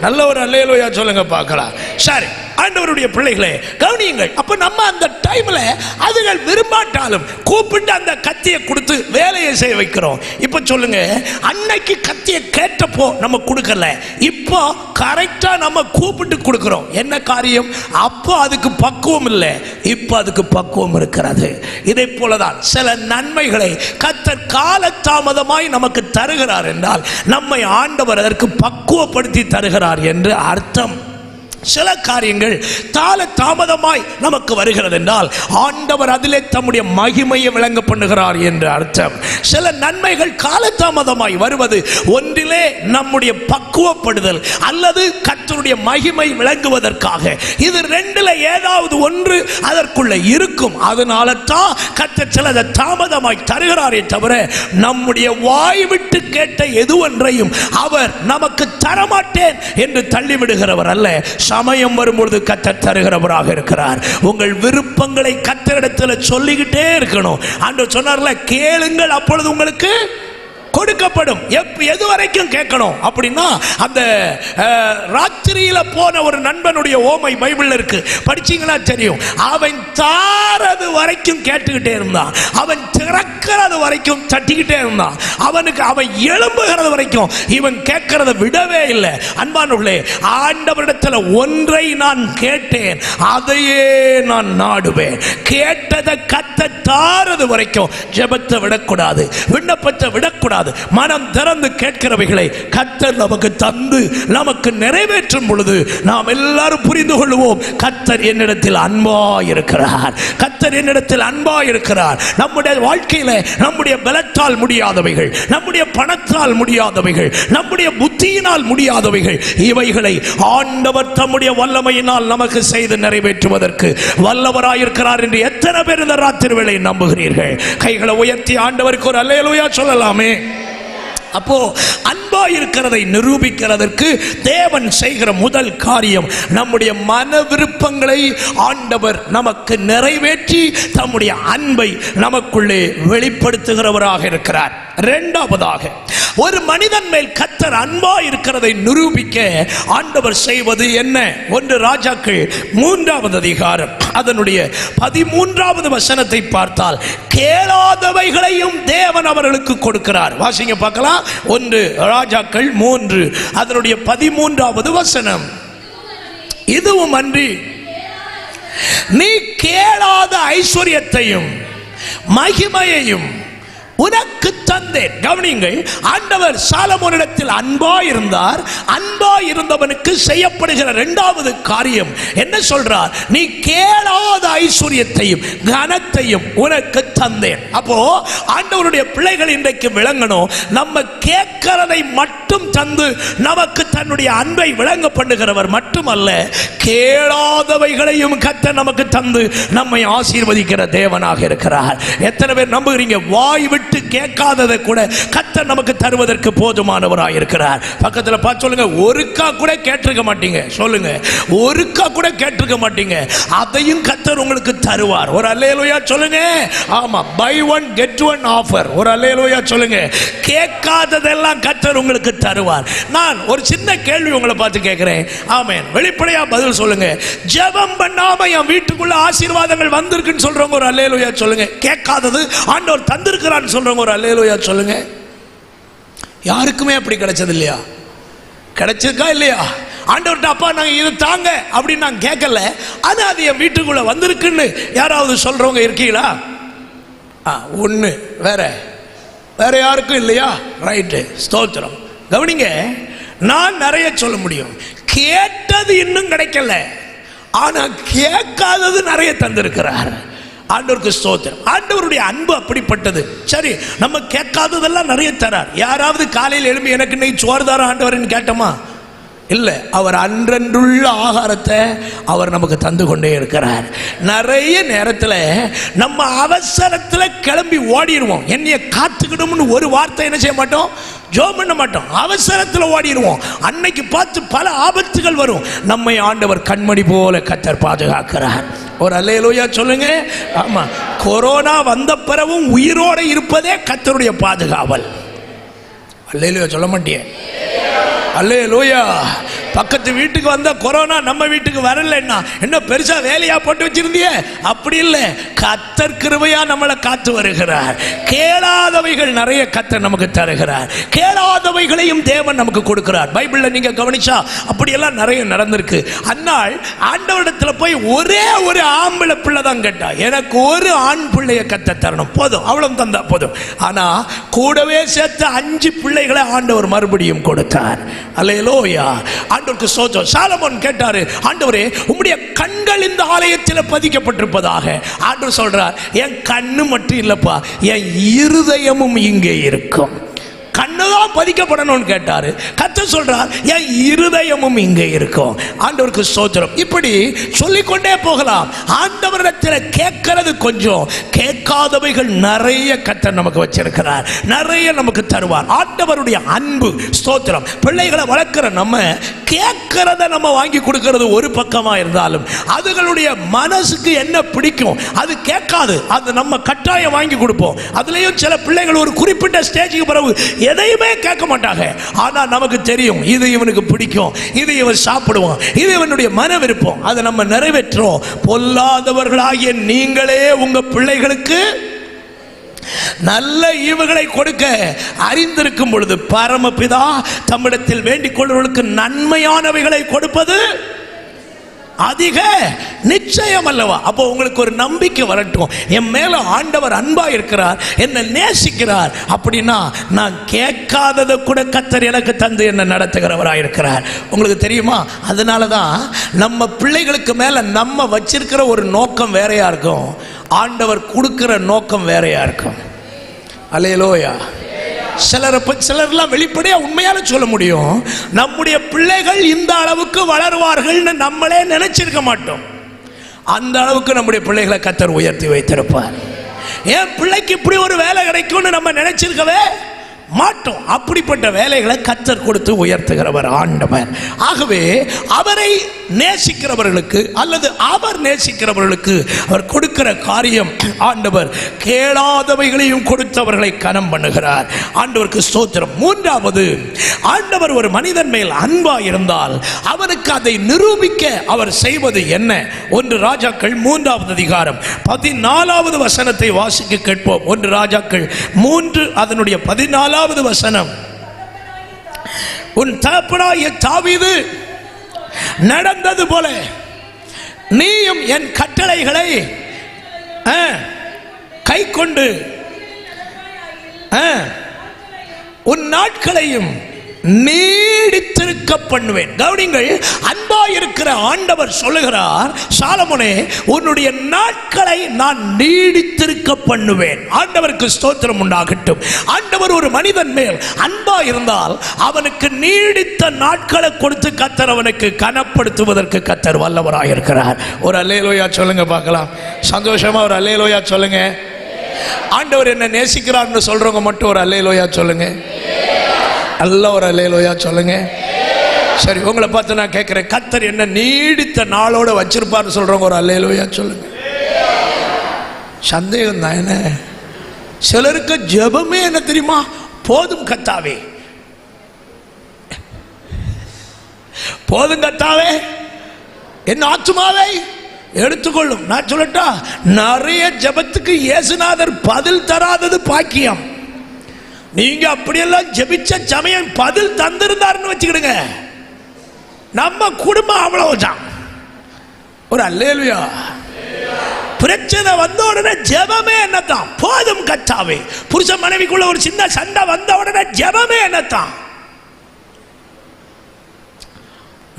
நல்ல ஒரு அல்லேலூயா சொல்லுங்க பார்க்கலாம். சரி, ஆண்டவருடைய பிள்ளைகளே கவனியுங்கள். அப்ப நம்ம அந்த டைம்ல அதுகள் விரும்பாட்டாலும் கூப்பிட்டு அந்த கத்தியை கொடுத்து வேலையை செய்ய வைக்கிறோம். இப்ப சொல்லுங்க, அன்னைக்கு கத்தியை கேட்டப்போ நம்ம கொடுக்கல, இப்போ கரெக்டா நம்ம கூப்பிட்டு கொடுக்கிறோம். என்ன காரியம்? அப்போ அதுக்கு பக்குவம் இல்லை, இப்போ அதுக்கு பக்குவம் இருக்கிறது. இதை போலதான் சில நன்மைகளை கர்த்தர் காலதாமதமாய் நமக்கு தருகிறார் என்றால் நம்மை ஆண்டவர் அதற்கு பக்குவப்படுத்தி தருகிறார் என்று அர்த்தம். சில காரியங்கள் கால தாமதமாய் நமக்கு வருகிறது என்றால் ஆண்டவர் அதிலே தம்முடைய மகிமையை விளங்க பண்ணுகிறார் என்று அர்த்தம். சில நன்மைகள் காலதாமதமாய் வருவது ஒன்றிலே நம்முடைய பக்குவப்படுதல் அல்லது கர்த்தருடைய மகிமை விளங்குவதற்காக. இது ரெண்டுல ஏதாவது ஒன்று அதற்குள்ள இருக்கும். அதனால தான் கர்த்தர் சிலதை தாமதமாய் தருகிறாரே தவிர நம்முடைய வாய் விட்டு கேட்ட எதுவொன்றையும் அவர் நமக்கு தரமாட்டேன் என்று தள்ளிவிடுகிறவர் அல்ல. சமயம் வரும்பொழுது கர்த்தர் தருகிறவராக இருக்கிறார். உங்கள் விருப்பங்களை கர்த்தரிடத்தில் சொல்லிக்கிட்டே இருக்கணும். ஆண்டவர் சொன்னார்ல, கேளுங்கள் அப்பொழுது உங்களுக்கு கொடுக்கப்படும். எது வரைக்கும் கேட்கணும் அப்படின்னா, அந்த ராத்திரியில போன ஒரு நண்பனுடைய ஓமை பைபிள்ல இருக்கு, படிச்சீங்களா தெரியும். அவன் தாரது வரைக்கும் கேட்டுக்கிட்டே இருந்தான், அவன் திறக்கிறது வரைக்கும் தட்டிக்கிட்டே இருந்தான், அவனுக்கு அவன் எழும்புகிறது வரைக்கும் இவன் கேட்கறத விடவே இல்லை. அன்பானவர்களே, ஆண்டவரிடத்தில் ஒன்றை நான் கேட்டேன், அதையே நான் நாடுவேன். கேட்டதை கத்த தாரது வரைக்கும் ஜெபத்தை விடக்கூடாது, விண்ணப்பத்தை விடக்கூடாது. மனம் திறந்து கேட்கிறவைகளை கர்த்தர் நமக்கு தந்து நமக்கு நிறைவேற்றும் பொழுது நாம் எல்லாரும் புரிந்து கொள்வோம், கர்த்தர் என்னிடத்தில் அன்பாய் இருக்கிறார். கர்த்தர் என்னிடத்தில் அன்பாய் இருக்கிறார். நம்முடைய வாழ்க்கையில நம்முடைய பலத்தால் முடியாதவைகள், நம்முடைய பணத்தால் முடியாதவைகள், நம்முடைய புத்தியினால் முடியாதவைகள், இவைகளை ஆண்டவர் தம்முடைய வல்லமையினால் நமக்கு செய்து நிறைவேற்றுவதற்கு வல்லவராயிருக்கிறார் என்று எத்தனை பேர் இந்த ராத்திரி வேளை நம்புகிறீர்கள்? கைகளை உயர்த்தி ஆண்டவருக்கு ஒரு அல்லேலூயா சொல்லலாமே. அப்போ அன்பா இருக்கிறதை நிரூபிக்கிறதற்கு தேவன் செய்கிற முதல் காரியம், நம்முடைய மன விருப்பங்களை ஆண்டவர் நமக்கு நிறைவேற்றி தம்முடைய அன்பை நமக்குள்ளே வெளிப்படுத்துகிறவராக இருக்கிறார். இரண்டாவதாக, ஒரு மனிதன் மேல் கர்த்தர் அன்பா இருக்கிறதை நிரூபிக்க ஆண்டவர் செய்வது என்ன? 1 ராஜாக்கள் 3வது அதிகாரம் அதனுடைய 13வது வசனத்தை பார்த்தால், கேளாதவைகளையும் தேவன் அவர்களுக்கு கொடுக்கிறார். வாசிங்க பார்க்கலாம். 1 ராஜாக்கள் 3 அதனுடைய 13வது வசனம். இதுவும் அன்றி நீ கேளாத ஐஸ்வர்யத்தையும் மகிமையையும் உனக்கு தந்தேன். கவனிங்கள், ஆண்டவர் சாலமோனிடத்தில் அன்பா இருந்தார். அன்பா இருந்தவனுக்கு செய்யப்படுகிற இரண்டாவது காரியம் என்ன சொல்றார்? நீ கேளாத ஐஸ்வர்யத்தையும் கனத்தையும் உனக்கு தந்தேன். அப்போ ஆண்டவருடைய பிள்ளைகள் இன்றைக்கு விளங்கணும், நம்ம கேட்கிறதை மட்டும் தந்து நமக்கு தன்னுடைய அன்பை விளங்க பண்ணுகிறவர் மட்டுமல்ல, கேளாதவைகளையும் கர்த்தர் நமக்கு தந்து நம்மை ஆசீர்வதிக்கிற தேவனாக இருக்கிறார். எத்தனை பேர் நம்புகிறீங்க? வாய் விட்டு கேட்காததை கூட கர்த்தர் நமக்கு தருவதற்கு போதுமானவராக இருக்கிறார். பக்கத்துல பார்த்து சொல்லுங்க, ஒருக்கா கூட கேட்டிருக்க மாட்டீங்க. சொல்லுங்க, ஒருக்கா கூட கேட்டிருக்க மாட்டீங்க, அதையும் கர்த்தர் உங்களுக்கு தருவார். ஒரு அல்லேலூயா சொல்லுங்க. ஆமா, buy one get one offer. ஒரு அல்லேலூயா சொல்லுங்க. கேட்காததெல்லாம் கர்த்தர் உங்களுக்கு தருவார். நான் ஒரு சின்ன கேள்வி உங்களை பார்த்து கேட்கிறேன். ஆமென், வெளிப்படையா பதில் சொல்லுங்க. ஜெபம் பண்ணாம என் வீட்டுக்குள்ள ஆசீர்வாதங்கள் வந்திருக்குன்னு சொல்றவங்க ஒரு அல்லேலூயா சொல்லுங்க. கேட்காதது ஆண்டவர் தந்திருக்கிறான்னு சொல்றவங்க ஒரு அல்லேலூயா சொல்லுங்க. யாருக்குமே அப்படி கிடைச்சது இல்லையா? கிடைச்சிருக்கா இல்லையா? ஆண்டவர்கிட்ட அப்பா நாங்கள் இது தாங்க அப்படின்னு நான் கேட்கல, ஆனால் அது என் வீட்டுக்குள்ள வந்திருக்குன்னு யாராவது சொல்றவங்க இருக்கீங்களா? ஒன்று வேற வேற யாருக்கும் இல்லையா? ரைட்டு, ஸ்தோத்திரம். கவனிங்க, நான் நிறைய சொல்ல முடியும். கேட்டது இன்னும் கிடைக்கல, ஆனா கேட்காதது நிறைய தந்திருக்கிறார். ஆண்டவருக்கு ஸ்தோத்திரம். ஆண்டவருடைய அன்பு அப்படிப்பட்டது. சரி, நம்ம கேட்காததெல்லாம் நிறைய தரார். யாராவது காலையில் எழுப்பி எனக்கு இன்னைக்கு சோறு தர ஆண்டவர்னு கேட்டோமா? இல்லை, அவர் அன்றன்றுள்ள ஆகாரத்தை அவர் நமக்கு தந்து கொண்டே இருக்கிறார். நிறைய நேரத்தில் நம்ம அவசரத்தில் கிளம்பி ஓடிடுவோம். என்னைய காத்துக்கிடும்னு ஒரு வார்த்தை என்ன செய்ய மாட்டோம், ஜெபம் பண்ண மாட்டோம். அவசரத்தில் ஓடிடுவோம். அன்னைக்கு பார்த்து பல ஆபத்துகள் வரும். நம்மை ஆண்டவர் கண்மணி போல கர்த்தர் பாதுகாக்கிறார். ஒரு அல்லேலூயா சொல்லுங்க. ஆமா, கொரோனா வந்த பிறகும் உயிரோட இருப்பதே கர்த்தருடைய பாதுகாவல். அல்லேலூயா சொல்ல மாட்டியே? அல்லேலூயா. பக்கத்து வீட்டுக்கு வந்த கொரோனா நம்ம வீட்டுக்கு வரலன்னா என்ன பெருசா வேலையா போட்டு வச்சிருந்திய? அப்படி இல்லை, கர்த்தர் கிருபையா நம்மளை காத்து வருகிறார். கேளாதவைகள் நிறைய கர்த்தர் நமக்கு தருகிறார். கேளாதவைகளையும் தேவன் நமக்கு கொடுக்கிறார். பைபிள்ல நீங்க கவனிச்சா அப்படியெல்லாம் நிறைய நடந்திருக்கு. அந்நாள் ஆண்டவரிடத்துல போய் ஒரே ஒரு ஆம்பளை பிள்ளை தான் கேட்டா, எனக்கு ஒரு ஆண் பிள்ளைய கர்த்தர் தரணும், போதும், அவ்வளவு தந்தா போதும். ஆனா கூடவே சேர்த்து 5 பிள்ளைகளை ஆண்டவர் மறுபடியும் கொடுத்தார். அல்லேலூயா. ஆண்டவருக்கு ஸ்தோத்திரம். சாலமோன் கேட்டாரு, ஆண்டவரே உம்முடைய கண்கள் இந்த ஆலயத்தில் பதிக்கப்பட்டிருப்பதாக. ஆண்டவர் சொல்றார், என் கண்ணு மட்டும் இல்லப்பா, என் இருதயமும் இங்கே இருக்கும். கண்ணுதான் பதிக்கப்படணும்னு கேட்டாரு. கர்த்தர் சொல்றார், என் இருதயமும் இங்கே இருக்கும். ஆண்டவருக்கு ஸ்தோத்திரம். இப்படி சொல்லிக்கொண்டே போகலாம். ஆண்டவரிடத்தில் கேட்கிறது கொஞ்சம், கேட்காதவைகள் நிறைய கர்த்தர் நமக்கு வச்சிருக்கிறார். நிறைய நமக்கு தருவார். ஆண்டவருடைய அன்பு, ஸ்தோத்திரம். பிள்ளைகளை வளர்க்கிற நம்ம கேட்கிறத நம்ம வாங்கி கொடுக்கிறது ஒரு பக்கமா இருந்தாலும், அதுகளுடைய மனசுக்கு என்ன பிடிக்கும் அது கேட்காது. அது நம்ம கட்டாயம் வாங்கி கொடுப்போம். அதுலயும் சில பிள்ளைகள் ஒரு குறிப்பிட்ட ஸ்டேஜுக்கு பிறகு எதையுமே கேட்க மாட்டாங்க. ஆனா நமக்கு தெரியும், இது இவனுக்கு பிடிக்கும், இது இவன் சாப்பிடுவான், இது இவனுடைய மன விருப்பம், அதை நம்ம நிறைவேற்றோம். பொல்லாதவர்களாகிய நீங்களே உங்க பிள்ளைகளுக்கு நல்ல ஈவுகளை கொடுக்க அறிந்திருக்கும் பொழுது பரமபிதா தம்மிடத்தில் வேண்டிக் கொள்வர்களுக்கு நன்மையானவைகளை கொடுப்பது அதிக நிச்சயம் அல்லவா? அப்போ உங்களுக்கு ஒரு நம்பிக்கை வரட்டும், என் மேல ஆண்டவர் அன்பா இருக்கிறார், என்னை நேசிக்கிறார் அப்படின்னா நான் கேட்காததை கூட கர்த்தர் எனக்கு தந்து என்ன நடத்துகிறவராக இருக்கிறார். உங்களுக்கு தெரியுமா? அதனால தான் நம்ம பிள்ளைகளுக்கு மேல நம்ம வச்சிருக்கிற ஒரு நோக்கம் வேறையா இருக்கும், ஆண்டவர் கொடுக்கிற நோக்கம் வேறையா இருக்கும். அல்லேலூயா. சிலர்லாம் வெளிப்படையா உண்மையால சொல்ல முடியும், நம்முடைய பிள்ளைகள் இந்த அளவுக்கு வளருவார்கள்னு நம்மளே நினைச்சிருக்க மாட்டோம். அந்த அளவுக்கு நம்முடைய பிள்ளைகளை கர்த்தர் உயர்த்தி வைத்திருப்பார். என் பிள்ளைக்கு இப்படி ஒரு வேலை கிடைக்கும்னு நம்ம நினைச்சிருக்கவே மாட்டோம். அப்படிப்பட்ட வேலைகளை கர்த்தர் கொடுத்து உயர்த்துகிறவர் ஆண்டவர். ஆகவே அவரை நேசிக்கிறவர்களுக்கு அல்லது அவர் நேசிக்கிறவர்களுக்கு அவர் கொடுக்கிற காரியம், ஆண்டவர் கேளாதவைகளையும் கொடுத்தவர்களை கனம் பண்ணுகிறார். ஆண்டவருக்கு ஸ்தோத்திரம். மூன்றாவது, ஆண்டவர் ஒரு மனிதன் மேல் அன்பா இருந்தால் அவனுக்கு அதை நிரூபிக்க அவர் செய்வது என்ன? 1 ராஜாக்கள் 3வது அதிகாரம் 14வது வசனத்தை வாசிக்க கேட்போம். 1 ராஜாக்கள் 3 அதனுடைய 14வது வசனம். உன் தகப்பனாகிய தாவீது நடந்தது போல நீயும் என் கட்டளைகளை கைக்கொண்டு உன் நாட்களையும் நீடித்திருக்க பண்ணுவேன். கவனிங்கள், அன்பா இருக்கிற ஆண்டவர் சொல்லுகிறார், சாலமோனே உன்னுடைய நாட்களை நான் நீடித்திருக்க பண்ணுவேன். ஆண்டவருக்கு ஸ்தோத்திரம் உண்டாகட்டும். ஆண்டவர் ஒரு மனிதன் மேல் அன்பா இருந்தால் அவனுக்கு நீடித்த நாட்களை கொடுத்து கர்த்தர் அவனுக்கு கனப்படுத்துவதற்கு கர்த்தர் வல்லவராக இருக்கிறார். ஒரு அல்லேலூயா சொல்லுங்க பார்க்கலாம். சந்தோஷமா ஒரு அல்லேலூயா சொல்லுங்க. ஆண்டவர் என்ன நேசிக்கிறார்னு சொல்றவங்க மட்டும் ஒரு அல்லேலூயா சொல்லுங்க. நல்ல ஒரு அல்லேலூயா சொல்லுங்க. சரி, உங்களை பார்த்து நான் கேட்கிறேன், கர்த்தர் என்ன நீடித்த நாளோட வச்சிருப்பார்னு சொல்றவங்க ஒரு அல்லேலூயா சொல்லுங்க. சந்தேகம் தான். என்ன சிலருக்கு ஜெபமே என்ன தெரியுமா? போதும் கர்த்தாவே, போதும் கர்த்தாவே, என் ஆத்துமாவை எடுத்துக்கொள்ளும். நான் சொல்லட்டா, நிறைய ஜெபத்துக்கு இயேசுநாதர் பதில் தராதது பாக்கியம். நீங்க அப்படியெல்லாம் ஜெபிச்ச சமயம் பதில் தந்திருந்தாருன்னு வச்சுக்கிடுங்க, நம்ம குடும்பம் அவ்வளவுதான். ஒரு அல்லேலூயா. பிரச்சனை வந்த உடனே ஜெபமே என்னத்தான்? போதும் கர்த்தாவே. புருஷ மனைவிக்குள்ள ஒரு சின்ன சண்டை வந்த உடனே ஜெபமே என்னத்தான்?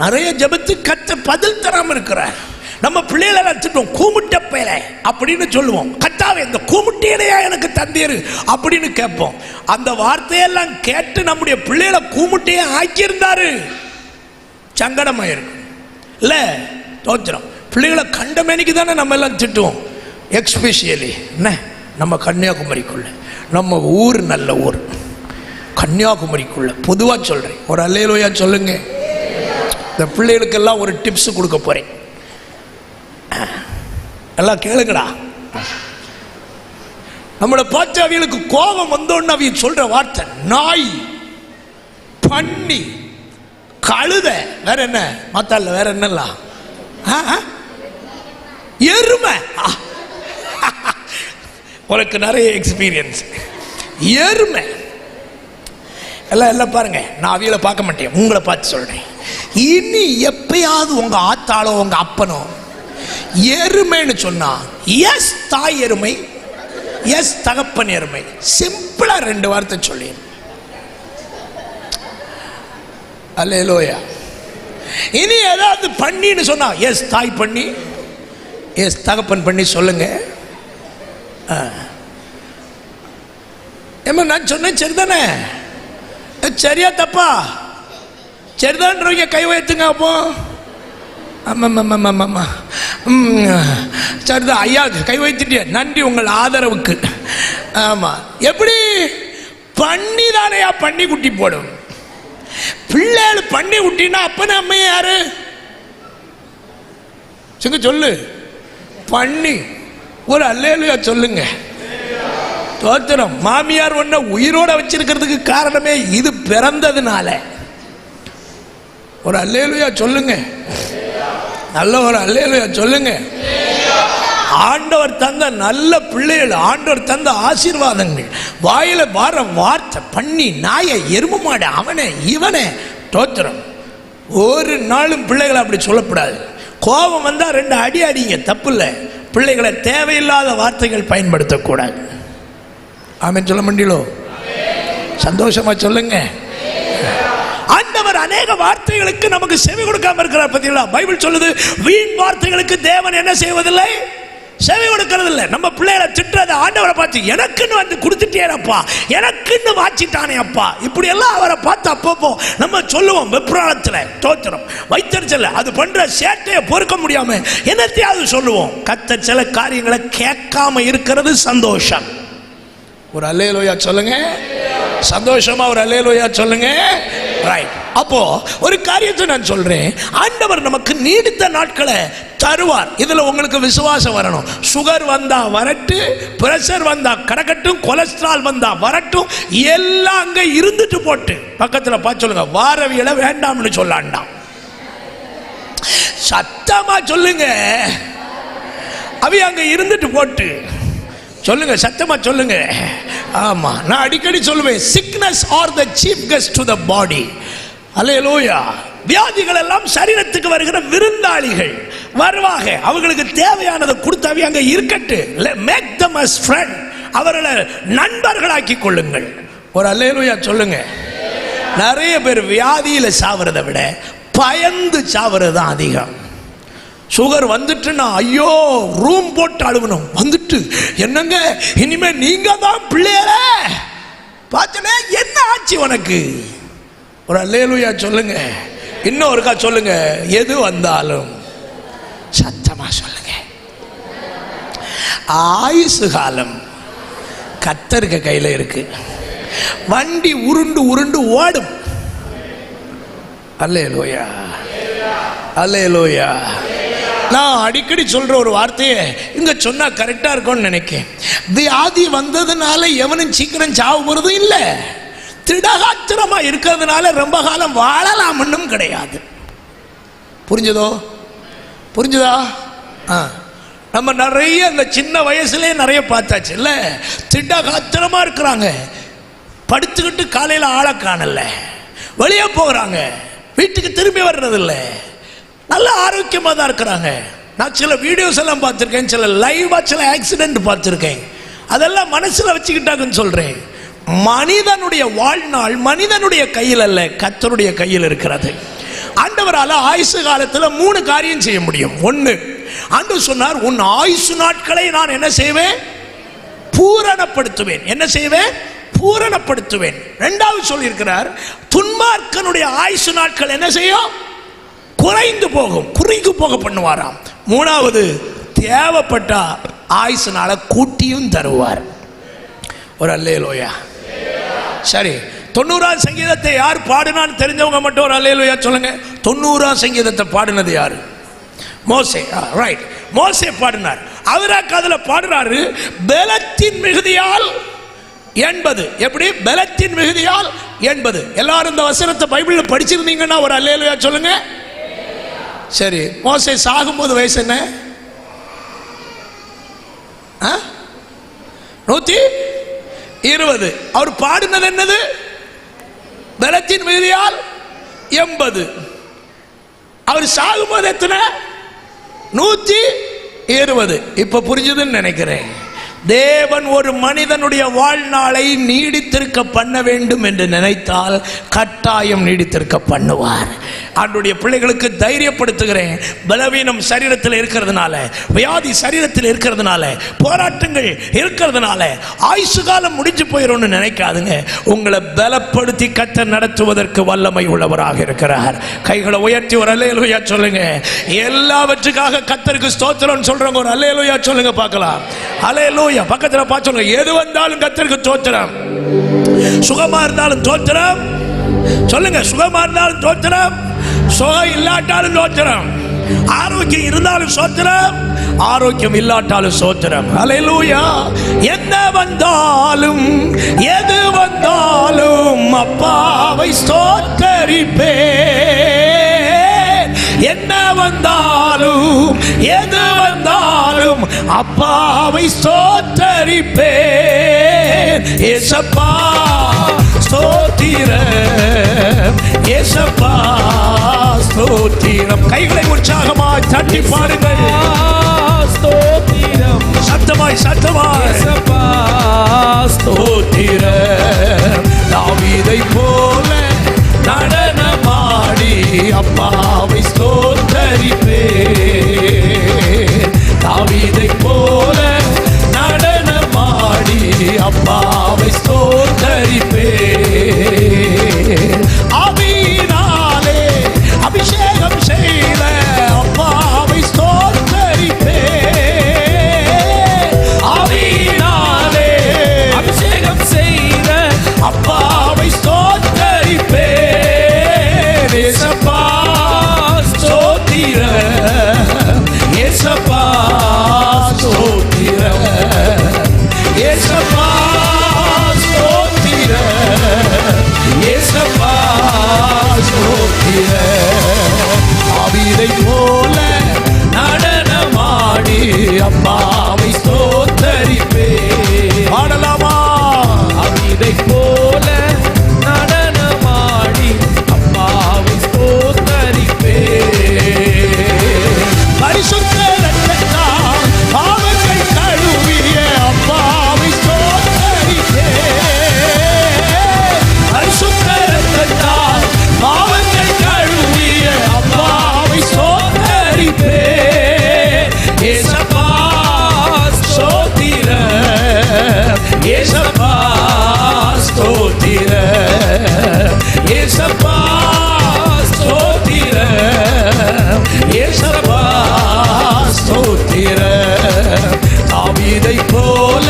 நிறைய ஜெபத்துக்கு கர்த்தர் பதில் தராம இருக்கிறார். நம்ம பிள்ளைகளை திட்டுவோம், கூமுட்ட பேலை அப்படின்னு சொல்லுவோம். கர்த்தாவே இந்த கூமுட்டையிலையா எனக்கு தந்தீரு அப்படின்னு கேட்போம். அந்த வார்த்தையெல்லாம் கேட்டு நம்முடைய பிள்ளைகளை கூமுட்டையை ஆக்கியிருந்தாரு, சங்கடமாயிருக்கும் இல்ல? தோத்திரம். பிள்ளைகளை கண்டமேனிக்கு தானே நம்ம எல்லாம் திட்டுவோம். எக்ஸ்பெஷலி என்ன நம்ம கன்னியாகுமரிக்குள்ள, நம்ம ஊர் நல்ல ஊர் கன்னியாகுமரிக்குள்ள பொதுவாக சொல்றேன். ஒரு அல்லேலூயா சொல்லுங்க. இந்த பிள்ளைகளுக்கெல்லாம் ஒரு டிப்ஸ் கொடுக்க போறேன், எல்லாம் கேளுங்கடா. நம்மளை பார்த்து அவங்களுக்கு கோபம் வந்தோன்னு அவங்க சொல்ற வார்த்தை நாய், பன்னி, கழுத, வேற என்ன மாத்தால, வேற என்னலாம், எருமை. உனக்கு நிறைய எக்ஸ்பீரியன்ஸ். எருமை எல்லாம் பாருங்க. நான் அவியலை பார்க்க மாட்டேன், உங்களை பார்த்து சொல்றேன். இனி எப்பயாவது உங்க ஆத்தாளோ உங்க அப்பனோ எருமைன்னு சொன்னா, எஸ் தாய் எருமை, எஸ் தகப்பன் எருமை, சிம்பிளா 2 வார்த்தை சொல்லி. அல்லேலூயா. இனி ஏதாவது பண்ணின்னு சொன்னா, எஸ் தாய் பண்ணி, எஸ் தகப்பன் பண்ணி சொல்லுங்க. ஏமா நான் சொன்னேன் சரிதானே? சரியா தப்பா? சரிதான்றவங்க கை வைத்துங்க. அப்போ ஆமாம் சரிதான் ஐயா, கை வைத்துட்டிய, நன்றி உங்கள் ஆதரவுக்கு. ஆமாம், எப்படி பண்ணி தானையா பண்ணி குட்டி போடும். பிள்ளைகள் பண்ணி குட்டினா அப்பன அம்மையா யாரு? சொல்லு. பண்ணி. ஒரு அல்லேலூயா சொல்லுங்க. தோத்திரம். மாமியார் ஒன்ன உயிரோட வச்சிருக்கிறதுக்கு காரணமே இது பிறந்ததுனால. ஒரு அல்லேலூயா சொல்லுங்க. நல்ல ஒரு அல்லேலூயா சொல்லுங்க. ஆண்டவர் தந்த நல்ல பிள்ளைகள், ஆண்டவர் தந்த ஆசீர்வாதங்கள், வாயில வார வார்த்தை, பண்ணி, நாயை, எருமை மாடு, அவனே இவனே. தோத்திரம். ஒரு நாளும் பிள்ளைகளை அப்படி சொல்லக்கூடாது. கோபம் வந்தா 2 அடி அடிங்க, தப்பு இல்லை. பிள்ளைகளை தேவையில்லாத வார்த்தைகள் பயன்படுத்தக்கூடாது. ஆமென் சொல்ல முடியலோ? சந்தோஷமா சொல்லுங்க. ஆண்டவர் அநேக வார்த்தைகளுக்கு நமக்கு செவி கொடுக்காம இருக்கிறார். பத்தியா பைபிள் சொல்லுது, வீண் வார்த்தைகளுக்கு தேவன் என்ன செய்வதில்லை? செவி கொடுக்கிறது இல்லை. நம்ம பிள்ளைகளை திட்டுறத ஆண்டவரை பார்த்து, எனக்குன்னு வந்து கொடுத்துட்டேனப்பா, எனக்குன்னு வாச்சிட்டானே அப்பா, இப்படி எல்லாம் அவரை பார்த்து அப்பப்போ நம்ம சொல்லுவோம். வெப்ராளத்தில் தோத்திரம் வைத்தறிச்சல் அது பண்ற சேட்டையை பொறுக்க முடியாம என்னத்தையாவது சொல்லுவோம். கர்த்தர் சில காரியங்களை கேட்காம இருக்கிறது சந்தோஷம். ஒரு அல்லேலூயா சொல்லுங்க. சந்தோஷமா ஒரு அல்லேலூயா சொல்லுங்க. ரைட். அப்போ ஒரு காரியத்தை நான் சொல்றேன், ஆண்டவர் நமக்கு நீடித்த நாட்களை தருவார். இதுல உங்களுக்கு விசுவாசம் வரணும். சுகர் வந்தா வரட்டு, பிரஷர் வந்தா கடக்கட்டும், கொலஸ்ட்ரால் வந்தா வரட்டும், எல்லாம் அங்க இருந்துட்டு போட்டு பக்கத்துல பார்த்து சொல்லுங்க, வாரவியலை வேண்டாம்னு சொல்லாண்டாம். சத்தமா சொல்லுங்க, அவி அங்க இருந்துட்டு போட்டு சொல்லுங்க, சத்தமா சொல்லுங்க. ஆமா, நான் அடிக்கடி சொல்லுவேன், sickness are the chief guest to the body. அல்லேலூயா. வியாதிகள் எல்லாம் சரீரத்துக்கு வருகிற விருந்தாளிகள் வருவாங்க. அவங்களுக்கு தேவையானதை கொடுத்தாவே அங்க இருக்கட்டு. make them as friend. அவர்களை நண்பர்களாக்கி கொள்ளுங்கள். ஒரு அல்லேலூயா சொல்லுங்க. நிறைய பேர் வியாதியில சாவறதை விட பயந்து சாவறது தான் அதிகம். சுகர் வந்துட்டுன்னா ஐயோ ரூம் போட்டு அழுவணும். வந்துட்டு என்னங்க இனிமே நீங்க தான் பிள்ளையர பார்த்தனே, என்ன ஆச்சு உனக்கு? ஒரு அல்லேலூயா சொல்லுங்க. இன்னொருக்கா சொல்லுங்க, எது வந்தாலும் சத்தமா சொல்லுங்க. ஆயுசு காலம் கர்த்தருக்கு கையில இருக்கு. வண்டி உருண்டு உருண்டு ஓடும். அல்லேலூயா, அல்லேலூயா. நான் அடிக்கடி சொல்ற ஒரு வார்த்தையை இங்க சொன்னா கரெக்டா இருக்கும்னு நினைக்கிறேன். வியாதி வந்ததுனால எவனும் சீக்கிரம் சாவு போறதும் இல்லை. திடகாத்திரமா இருக்கிறதுனால ரொம்ப காலம் வாழலாம்னும் கிடையாது. புரிஞ்சதோ? புரிஞ்சுதா? நம்ம நிறைய இந்த சின்ன வயசுலேயே நிறைய பார்த்தாச்சு இல்ல. திடகாத்திரமா இருக்கிறாங்க, படுத்துக்கிட்டு காலையில் ஆளை காணல, வெளியே போகிறாங்க, வீட்டுக்கு திரும்பி வர்றதில்லை, நல்ல ஆரோக்கியமாக தான் இருக்கிறாங்க. நான் சில வீடியோஸ் எல்லாம் பார்த்துருக்கேன், சில லைவா சில ஆக்சிடென்ட் பார்த்துருக்கேன். அதெல்லாம் மனசில் வச்சுக்கிட்டாங்கன்னு சொல்கிறேன். மனிதனுடைய வாழ்நாள் மனிதனுடைய கையில் அல்ல, கர்த்தருடைய கையில் இருக்கிறது. ஆண்டவரால் ஆயுசு காலத்தில் 3 காரியம் செய்ய முடியும். 1, ஆண்டவர் சொன்னார், உன் ஆயுசு நாட்களை நான் என்ன செய்வேன்? பூரணப்படுத்துவேன். என்ன செய்வேன்? பூரணப்படுத்துவேன். 2வது சொல்லியிருக்கிறார், துன்மார்க்கனுடைய ஆயுசு நாட்கள் என்ன செய்யும்? குறைந்து போகும், குறுகி போக பண்ணுவாராம். 3வது, தேவைப்பட்ட ஆயுசுனால கூட்டியும் தருவார். ஒரு அல்லேலூயா. சரி, 90ஆம் சங்கீதத்தை யார் பாடினான்னு தெரிஞ்சவங்க மட்டும் ஒரு அல்லேலூயா சொல்லுங்க. 90ஆம் சங்கீதத்தை பாடினது யாரு? மோசே. ரைட், மோசே பாடினார். அவராக்கு அதுல பாடுறாரு, பலத்தின் மிகுதியால் 80. எப்படி? பலத்தின் மிகுதியால் 80. எல்லாரும் இந்த வசனத்தை பைபிள்ல படிச்சிருந்தீங்கன்னா ஒரு அல்லேலூயா சொல்லுங்க. சரி, மோசே சாகும்போது வயசு என்ன? 120. அவர் பாடினது என்னது? பலத்தின் மிகுதியால் 80. அவர் சாகும்போது எத்தனை? 120. இப்ப புரிஞ்சதுன்னு நினைக்கிறேன். தேவன் ஒரு மனிதனுடைய வாழ்நாளை நீடித்திருக்க பண்ண வேண்டும் என்று நினைத்தால் கட்டாயம் நீடித்திருக்க பண்ணுவார். ஆண்டவருடைய பிள்ளைகளுக்கு தைரியப்படுத்துகிறேன். பலவீனம் சரீரத்தில் இருக்கிறதுனால, வியாதி சரீரத்தில் இருக்கிறதுனால, போராட்டங்கள் இருக்கிறதுனால ஆயுசு காலம் முடிஞ்சு போயிடும்னு நினைக்காதுங்க. உங்களை பலப்படுத்தி கர்த்தர் நடத்துவதற்கு வல்லமை உள்ளவராக இருக்கிறார். கைகளை உயர்த்தி ஒரு அல்லேலூயா சொல்லுங்க. எல்லாவற்றுக்காக கர்த்தருக்கு ஸ்தோத்திரம் சொல்றவங்க ஒரு அல்லேலூயா சொல்லுங்க பார்க்கலாம். அல்லேலூயா. பக்கத்துல பார்த்து சொல்லுங்க, எது வந்தாலும் கர்த்தருக்கு ஸ்தோத்திரம். சுகமா இருந்தாலும் ஸ்தோத்திரம் சொல்லுங்க. சுகமா இருந்தாலும் ஸ்தோத்திரம், சுகம் இல்லாட்டாலும் ஸ்தோத்திரம், ஆரோக்கியம் இருந்தாலும் ஸ்தோத்திரம், ஆரோக்கியம் இல்லாட்டாலும் ஸ்தோத்திரம். அல்லேலூயா. என்ன வந்தாலும் எது வந்தாலும் அப்பாவை ஸ்தோத்தரிப்பேன். என்ன வந்தாலும் எது வந்தாலும் அப்பாவை ஸ்தோத்தரிப்பேன். ஏசப்பா ஸ்தோத்திரம், ஏசப்பா ஸ்தோத்திரம். கைகளை உற்சாகமாய் தட்டி பாடுங்கள். ஸ்தோத்திரம். சத்தமாய் ஸ்தோத்திரம். தாவீதை போல நடனமாடி அப்பாவை ஸ்தோத்தரிப்பேன். தாவீதை போல நடனமாடி அப்பாவை ஸ்தோத்தரிப்பேன். ஆவியினாலே அபிஷேகம் செய்த அப்பாவை ஸ்தோத்தரிப்பேன். ஆவியினாலே அபிஷேகம் செய்த அப்பாவை ஸ்தோத்தரிப்பேன். ஏசப்பா ஸ்தோத்திரம். ஏசப்பா ஸ்தோத்திரம். ஏசப்பா ஸ்தோத்திரம். ஏசப்பா ஸ்தோத்திரம். ஆவிதை போல நடனமாடி அப்பாவை ஸ்தோத்தரிப்பேன். பாடலாமா? ஆவிதை போல நடனமாடி அப்பாவை ஸ்தோத்தரிப்பேன். பரிசுத்த இரத்தத்தால் பாவங்கள் கழுவிய அப்பாவை ஸ்தோத்தரிப்பேன். பரிசுத்த இரத்தத்தால் பாவங்கள் கழுவிய அப்பாவை ஸ்தோத்தரிப்பேன். ஏசப்பா ஸ்தோத்திரம். ஏசப்பா ஸ்தோத்திரம். ஏசப்பா ஸ்தோத்திரம். ஏசப்பா ஸ்தோத்திரம். தாவீதை போல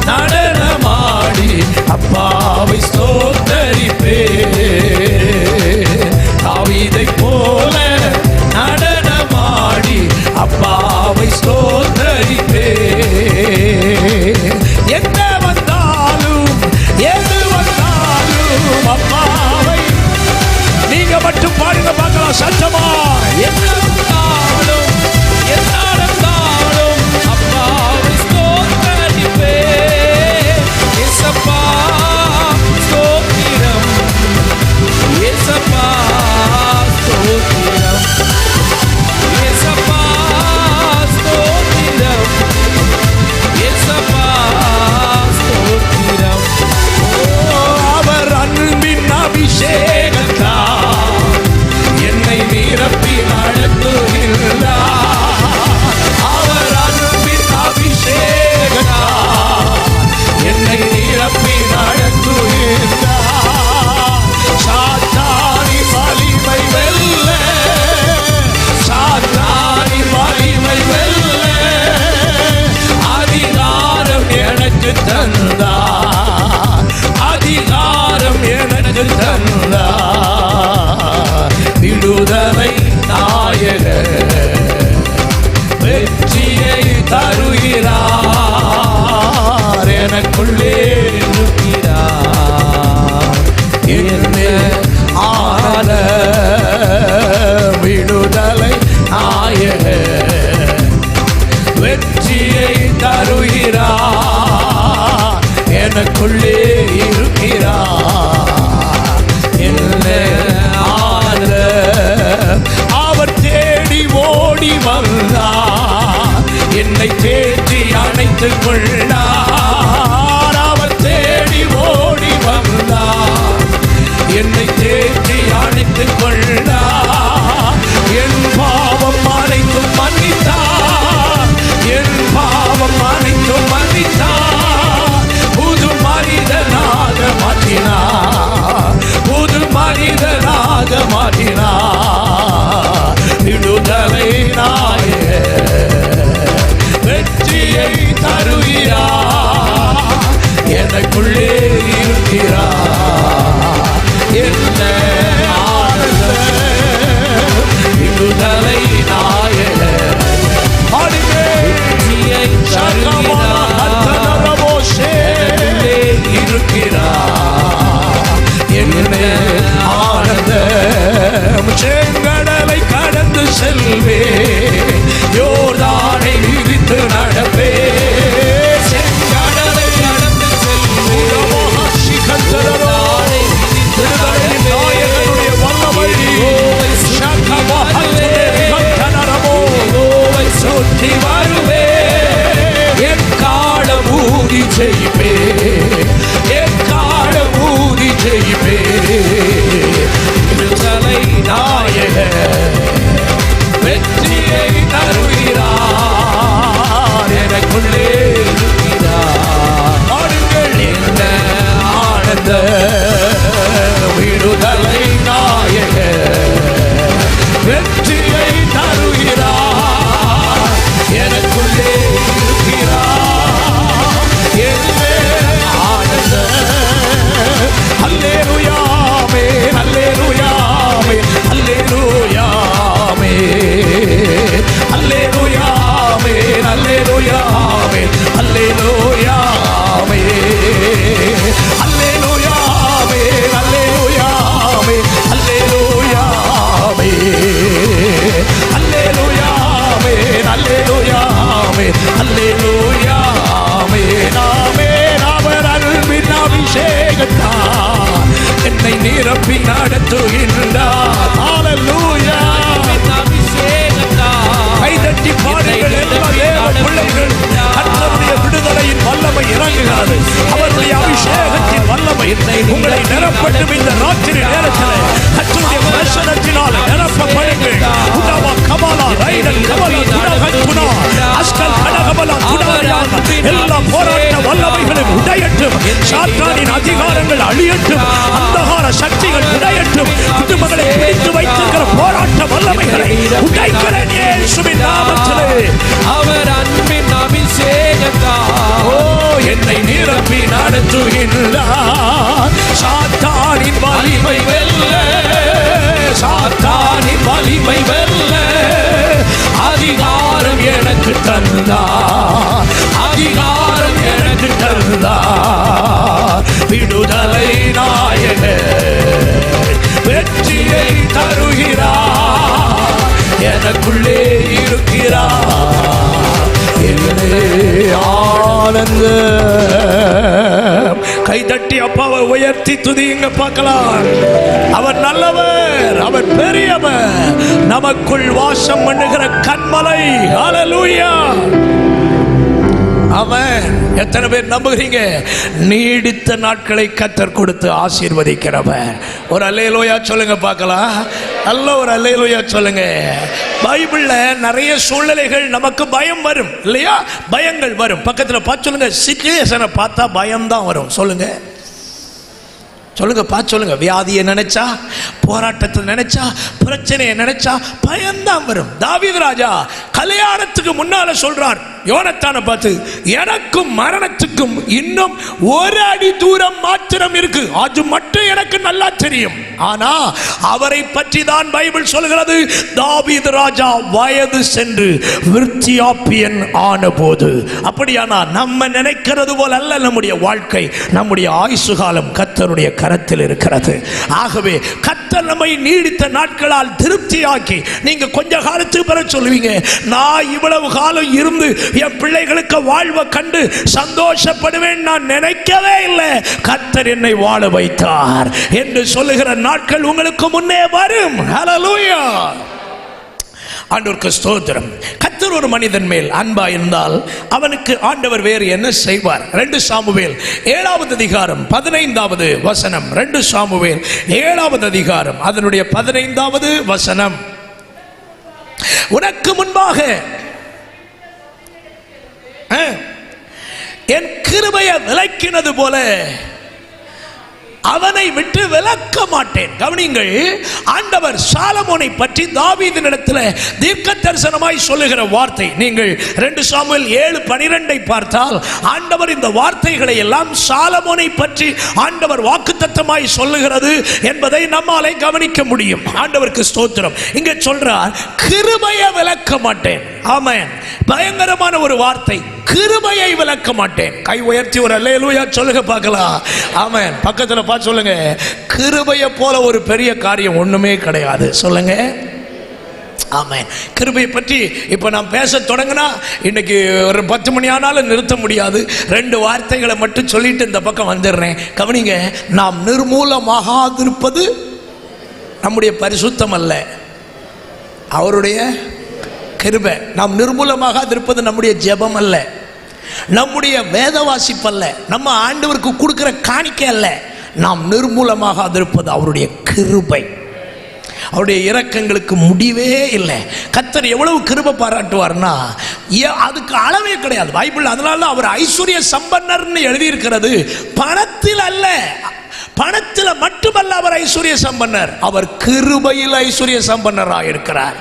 நடனமாடி அப்பாவை ஸ்தோத்தரிப்பேன். தாவீதை போல நடனமாடி அப்பாவை ஸ்தோத்தரிப்பேன். என்ன வந்தாலும் எது வந்தாலும் அப்பாவை நீங்க மட்டும் பாடுங்க பார்க்கலாம் சத்தமா. என்ன வந்தாலும் என்ன நடந்தாலும் அப்பாவை ஸ்தோத்தரிப்பேன். ஏசப்பா ஸ்தோத்திரம். ஏசப்பா ஸ்தோத்திரம். ஏசப்பா ஸ்தோத்திரம். ஏசப்பா ஸ்தோத்திரம். அவர் அன்பின் அபிஷேகத்தால் என்னை நிரப்பி நடத்துகிறார். அவர் அன்பின் அபிஷேகத்தால் என்னை நிரப்பி நடத்துகிறார். சாத்தானி வலிமை வெல்ல, சாத்தானி வலிமை வெல்ல அதிகாரம் எனக்கு தந்தார். அதிகாரம் எனக்கு தந்தார். விடுதலை நாயகர் வெற்றியை தருகிறார். எனக்குள்ளே இருக்கிறார். என்ன ஆன விடுதலை நாயகர் வெற்றியை தருகிறார். எனக்குள்ளே இருக்கிறார். என்ன ஆன அவர் தேடி ஓடி வந்தார். என்னை தேடி அணைத்துக் கொண்டார். அவர் தேடி ஓடி வந்தார். என்னை தேடி அணைத்துக் கொண்டார். என் பாவம் அனைத்தும் மன்னித்தார். என் பாவம் அனைத்தும் மன்னித்தார். புது மனிதனாக மாற்றினார். புது மனிதனாக மாற்றினார். விடுதலை நாயகர் வெற்றியை தருகிறார். எனக்குள்ளே இருக்கிறார். என்ன ஆனந்தம். விடுதலை நாயகர் வெற்றியை தருகிறார். இருக்கிறார். என்ன ஆனந்தம். செங்கடலை கடந்து செல்வேன். யோர்தானை விரித்து நடப்பேன். செங்கடலை கடந்து செல்வேன். ஊதி ஜெயிப்பே, எக்காலம் ஊதி ஜெயிப்பே. விடுதலை நாயக வெற்றியை தருகிறார், எனக்குள்ளே இருக்கிறார். ஆடுங்கள் என்ன ஆனந்த விடுதலை நாயக வெற்றியை தருகிறார், எனக்குள்ளே இருக்கிறார். என்ன ஆனந்த அல்லேலூயா ஆமென், அல்லேலூயா ஆமென், அல்லேலூயா ஆமென், அல்லேலூயா ஆமென், அல்லேலூயா ஆமென், அல்லேலூயா ஆமென், அல்லேலூயா ஆமென், அல்லேலூயா ஆமென், அல்லேலூயா ஆமென், அல்லேலூயா ஆமென், அல்லேலூயா ஆமென், அல்லேலூயா ஆமென், ஆமென். அவர் அன்பின் அபிஷேகத்தால் என்னை நிரப்பி நடத்துகின்றார். ஹல்லேலூயா. கைதட்டி பாடுங்கள் எல்லா தேவ பிள்ளைகள். கர்த்தருடைய விடுதலையின் வல்லமை இறங்குகிறது. அவருடைய அபிஷேகத்தின் வல்லமை உங்களை நிரப்பட்டும். இந்த ராத்திரி நேரத்தில் கர்த்தருடைய பிரசன்னத்தினால் நிரப்பப்படுங்கள். உடவா கமலா ரைடல் கமலா குணகத்துனா அஸ்கல் கனகமலா குணாரியான எல்லா போராட்ட வல்லமைகளும் உடையட்டும். சாத்தானின் அதிகாரங்கள் அழியட்டும். அந்தகார சக்திகள் உடையட்டும். குடும்பங்களை பிடித்து வைத்திருக்கிற போராட்ட வல்லமைகளை உடைக்கிறேன் இயேசுவின் நாமத்திலே. அவர் அன்பின் அபிஷேகத்தால் ஓ என்னை நிரப்பி நடத்துகின்றார். சாத்தானின் வலிமை வெல்ல, சாத்தானின் வலிமை வெல்ல அதிகாரம் எனக்கு தந்தார், அதிகாரம் எனக்கு தந்தார். விடுதலை நாயக வெற்றியை தருகிறார், எனக்குள்ளே இருக்கிறார். என்னே ஆனந்த. கைதட்டி அப்பாவை உயர்த்தி துதியுங்க பார்க்கலாம். அவர் நல்லவர், அவர் பெரியவர், நமக்குள் வாசம் பண்ணுகிற கன்மலை. ஹல்லேலூயா. அவன் எத்தனை பேர் நம்புகிறீங்க? நீடித்த நாட்களை கர்த்தர் கொடுத்து ஆசீர்வதிக்கிறவர். ஒரு அல்லேலூயா சொல்லுங்க பார்க்கலாம். நல்ல ஒரு அல்லேலூயா சொல்லுங்க. பைபிள்ல நிறைய சூழ்நிலைகள் நமக்கு பயம் வரும் இல்லையா? பயங்கள் வரும். பக்கத்தில் பார்த்து சொல்லுங்க, சிச்சுவேஷனை பார்த்தா பயம்தான் வரும். சொல்லுங்க சொல்லுங்க பார்த்து சொல்லுங்க. வியாதியை நினைச்சா, போராட்டத்தை நினைச்சா, பிரச்சனையை நினைச்சா பயம்தான் வரும். தாவீது ராஜா கல்யாணத்துக்கு முன்னால சொல்றார் யோனத்தானை பார்த்து, எனக்கும் மரணத்துக்கும் இன்னும் ஒரு அடி தூரம் மாத்திரம் இருக்கு, அது மட்டும் எனக்கு நல்லா தெரியும். ஆனா அவரை பற்றி தான் பைபிள் சொல்கிறது, தாவீது ராஜா வயது சென்று விருத்தியாப்பியன் ஆன போது. அப்படியானா நம்ம நினைக்கிறது போல அல்ல நம்முடைய வாழ்க்கை. நம்முடைய ஆயுசு காலம் கர்த்தருடைய கரத்தில் இருக்கிறது. ஆகவே கர்த்தர் நம்மை நீடித்த நாட்களால் திருப்தியாக்கி, நீங்க கொஞ்ச காலத்துக்கு பிறகு சொல்லுவீங்க, நான் இவ்வளவு காலம் இருந்து என் பிள்ளைகளுக்கு வாழ்வை கண்டு சந்தோஷப்படுவேன் நான் நினைக்கவே இல்லை, கர்த்தர் என்னை வாழ வைத்தார் என்று சொல்லுகிற நாட்கள் உங்களுக்கு முன்னே வரும். ஹல்லேலூயா. ஆண்டவருக்கு ஸ்தோத்திரம். கர்த்தர் ஒரு மனிதன் மேல் அன்பா இருந்தால் அவனுக்கு ஆண்டவர் வேறு என்ன செய்வார்? 2 சாமுவேல் 7வது அதிகாரம் 15வது வசனம். 2 சாமுவேல் 7வது அதிகாரம் அதனுடைய 15வது வசனம். உனக்கு முன்பாக என் கிருபையை விலக்கினது போல அவனை விட்டு விலக்க மாட்டேன். கவனிங்கள், ஆண்டவர் சாலமோனை பற்றி தாவீதினிடத்தில் தீர்க்க தரிசனமாய் சொல்லுகிற வார்த்தை. நீங்கள் 2 சாமுவேல் 7:12 பார்த்தால் ஆண்டவர் இந்த வார்த்தைகளை எல்லாம் சாலமோனை பற்றி ஆண்டவர் வாக்குத்தத்தமாய் சொல்லுகிறது என்பதை நம்மாலே கவனிக்க முடியும். ஆண்டவருக்கு ஸ்தோத்திரம். இங்கே சொல்றார், கிருபையை விலக்க மாட்டேன். ஆமென். பயங்கரமான ஒரு வார்த்தை, கிருபையை விலக்க மாட்டேன். கை உயர்த்தி ஒரு அல்லேலூயா சொல்லுங்க பார்க்கலாம். ஆமென். பக்கத்தில் பார்த்து சொல்லுங்க, கிருபையை போல ஒரு பெரிய காரியம் ஒண்ணுமே கிடையாது. சொல்லுங்க. ஆமென். கிருபையை பற்றி இப்போ நான் பேச தொடங்கினா இன்னைக்கு ஒரு 10 மணி ஆனாலும் நிறுத்த முடியாது. 2 வார்த்தைகளை மட்டும் சொல்லிட்டு இந்த பக்கம் வந்துடுறேன். கவனிங்க, நாம் நிர்மூலமாகாதிருப்பது நம்முடைய பரிசுத்தம் அல்ல, அவருடைய கிருபை. நாம் நிர்மூலமாகாதிருப்பது நம்முடைய ஜெபம் அல்ல, நம்முடைய வேத வாசிப்பல்ல, நம்ம ஆண்டவருக்கு கொடுக்கிற காணிக்கை அல்ல, நாம் நிர்மூலமாக இருப்பது அவருடைய கிருபை. அவருடைய இரக்கங்களுக்கு முடிவே இல்லை. கர்த்தர் எவ்வளவு கிருபை பாராட்டுவார்னா அதுக்கு அளவே கிடையாது பைபிள். அதனால அவர் ஐஸ்வர்ய சம்பன்னர்னு எழுதியிருக்கிறது பணத்தில் அல்ல, பணத்தில் மட்டுமல்ல அவர் ஐஸ்வர்ய சம்பன்னர், அவர் கிருபையில் ஐஸ்வர்ய சம்பன்னராக இருக்கிறார்.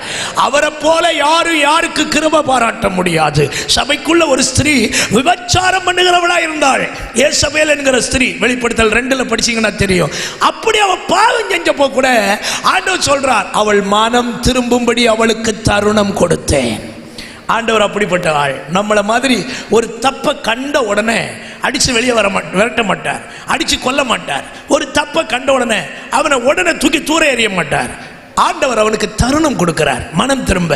அவரை போல யாருக்கு கிருபை பாராட்ட முடியாது. சபைக்குள்ள ஒரு ஸ்திரீ விபச்சாரம் பண்ணுகிறவளா இருந்தாள், ஏசபேல் என்கிற ஸ்திரீ. வெளிப்படுத்தல் 2 படிச்சீங்கன்னா தெரியும். அப்படி அவள் பாவம் செஞ்சப்போ கூட ஆண்டவர் சொல்றார், அவள் மனம் திரும்பும்படி அவளுக்கு தருணம் கொடுத்தேன். ஆண்டவர் அப்படிப்பட்ட ஆள். நம்மளை மாதிரி ஒரு தப்பை கண்ட உடனே அடிச்சு வெளியே விரட்ட மாட்டார், அடிச்சு கொல்ல மாட்டார். ஒரு தப்பை கண்ட உடனே அவனை உடனே தூக்கி தூர எறிய மாட்டார். ஆண்டவர் அவனுக்கு தருணம் கொடுக்கிறார் மனம் திரும்ப.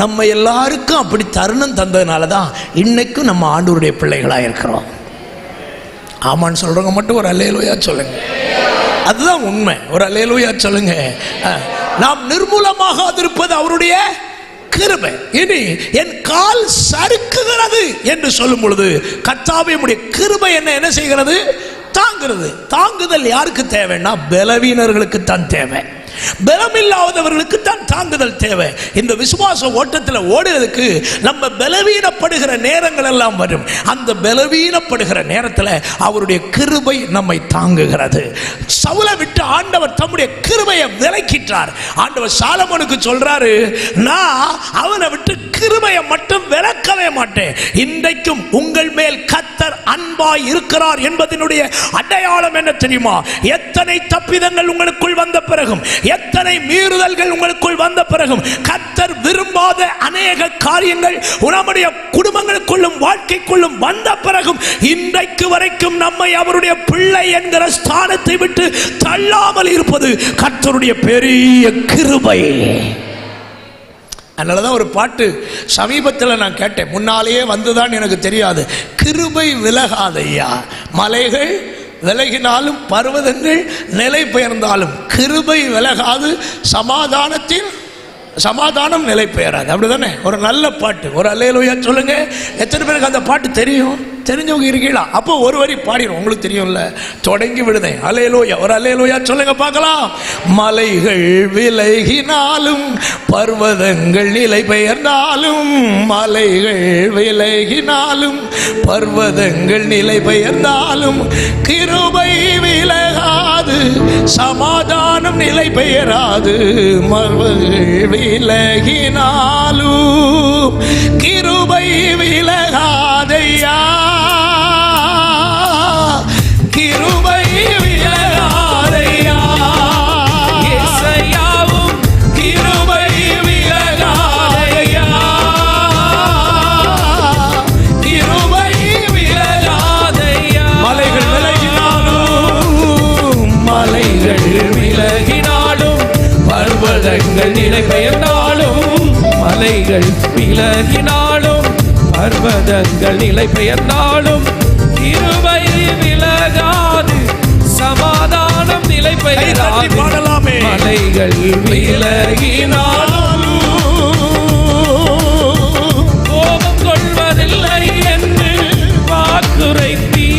நம்ம எல்லாருக்கும் அப்படி தருணம் தந்ததுனால தான் இன்னைக்கும் நம்ம ஆண்டவருடைய பிள்ளைகளாக இருக்கிறோம். ஆமான்னு சொல்றவங்க மட்டும் ஒரு அல்லேலூயா சொல்லுங்க. அதுதான் உண்மை. ஒரு அல்லேலூயா சொல்லுங்க. நாம் நிர்மூலமாக இருப்பது அவருடைய கிருபை. இனி என் கால் சறுக்குகிறது என்று சொல்லும் பொழுது கர்த்தாவே உம்முடைய கிருபை என்ன செய்கிறது? தாங்குகிறது. தாங்குதல் யாருக்கு தேவைன்னா பலவீனர்களுக்கு தான் தேவை, பலமில்லாதவர்களுக்கு தான் தாங்குதல் தேவை. இந்த விசுவாச ஓட்டத்தில் ஓடுறதுக்கு நம்ம பலவீனப்படுகிற நேரங்கள் எல்லாம் வரும். அந்த பலவீனப்படுகிற நேரத்தில் அவருடைய கிருபை நம்மை தாங்குகிறது. சவுலை விட்டு ஆண்டவர் தம்முடைய கிருபையை விலக்கிட்டார். ஆண்டவர் சாலமோனுக்கு சொல்றாரு, நான் அவனை விட்டு கிருபையை மட்டும் விலக்கவே மாட்டேன். இன்றைக்கும் உங்கள் மேல் கர்த்தர் அன்பாய் இருக்கிறார் என்பதனுடைய அடையாளம் என்ன தெரியுமா? எத்தனை தப்பிதங்கள் உங்களுக்குள் வந்த பிறகும், எத்தனை மீறுதல்கள் உங்களுக்குள் வந்த பிறகும், கர்த்தர் விரும்பாத அநேக காரியங்கள் நம்முடைய குடும்பங்களுக்குள்ளும் வாழ்க்கைக்குள்ளும் வந்த பிறகும் இன்றைக்கு வரைக்கும் நம்மை அவருடைய பிள்ளை என்கிற ஸ்தானத்தை விட்டு தள்ளாமல் இருப்பது கர்த்தருடைய பெரிய கிருபை. அதனாலதான் ஒரு பாட்டு சமீபத்தில் நான் கேட்டேன், முன்னாலேயே வந்துதான் எனக்கு தெரியாது. கிருபை விலகாதையா, மலைகள் விலகினாலும் பர்வதங்கள் நிலை பெயர்ந்தாலும் கிருபை விலகாது, சமாதானம் நிலை பெயராது. அப்படிதானே? ஒரு நல்ல பாட்டு. ஒரு அல்லேலூயா சொல்லுங்க. எத்தனை பேருக்கு அந்த பாட்டு தெரியும்? தெரிஞ்சவங்க இருக்கீங்களா? அப்போ ஒரு வரி பாடிடும், உங்களுக்கு தெரியும்ல. தொடங்கி விடுதேன். அல்லேலூயா. ஒரு அல்லேலூயா சொல்லுங்க பார்க்கலாம். மலைகள் விலகினாலும் பர்வதங்கள் நிலை பெயர்ந்தாலும், மலைகள் விலகினாலும் பர்வதங்கள் நிலை பெயர்ந்தாலும் கிருபை விலகாது, சமாதானம் நிலை பெயராது. மர்வங்கள் விலகினாலும் கிருபை விலகாதையா, கிருபை விலகாதையா. இயேசுவும் கிருபை விலகாதையா, கிருபை விலகாதையா. மலைகள் விலகினாலும், மலைகள் விலகினாலும் பர்வதங்கள் நிலை பெயர்ந்தாலும், மலைகள் விலகினாலும் பர்வதங்கள் நிலை பெயர்ந்தாலும் கிருபை விலகாது, சமாதானம் நிலை பெயராது. மலைகள் விலகினாலும் கோபம் கொள்வதில்லை என்று வாக்குரைத்தீ,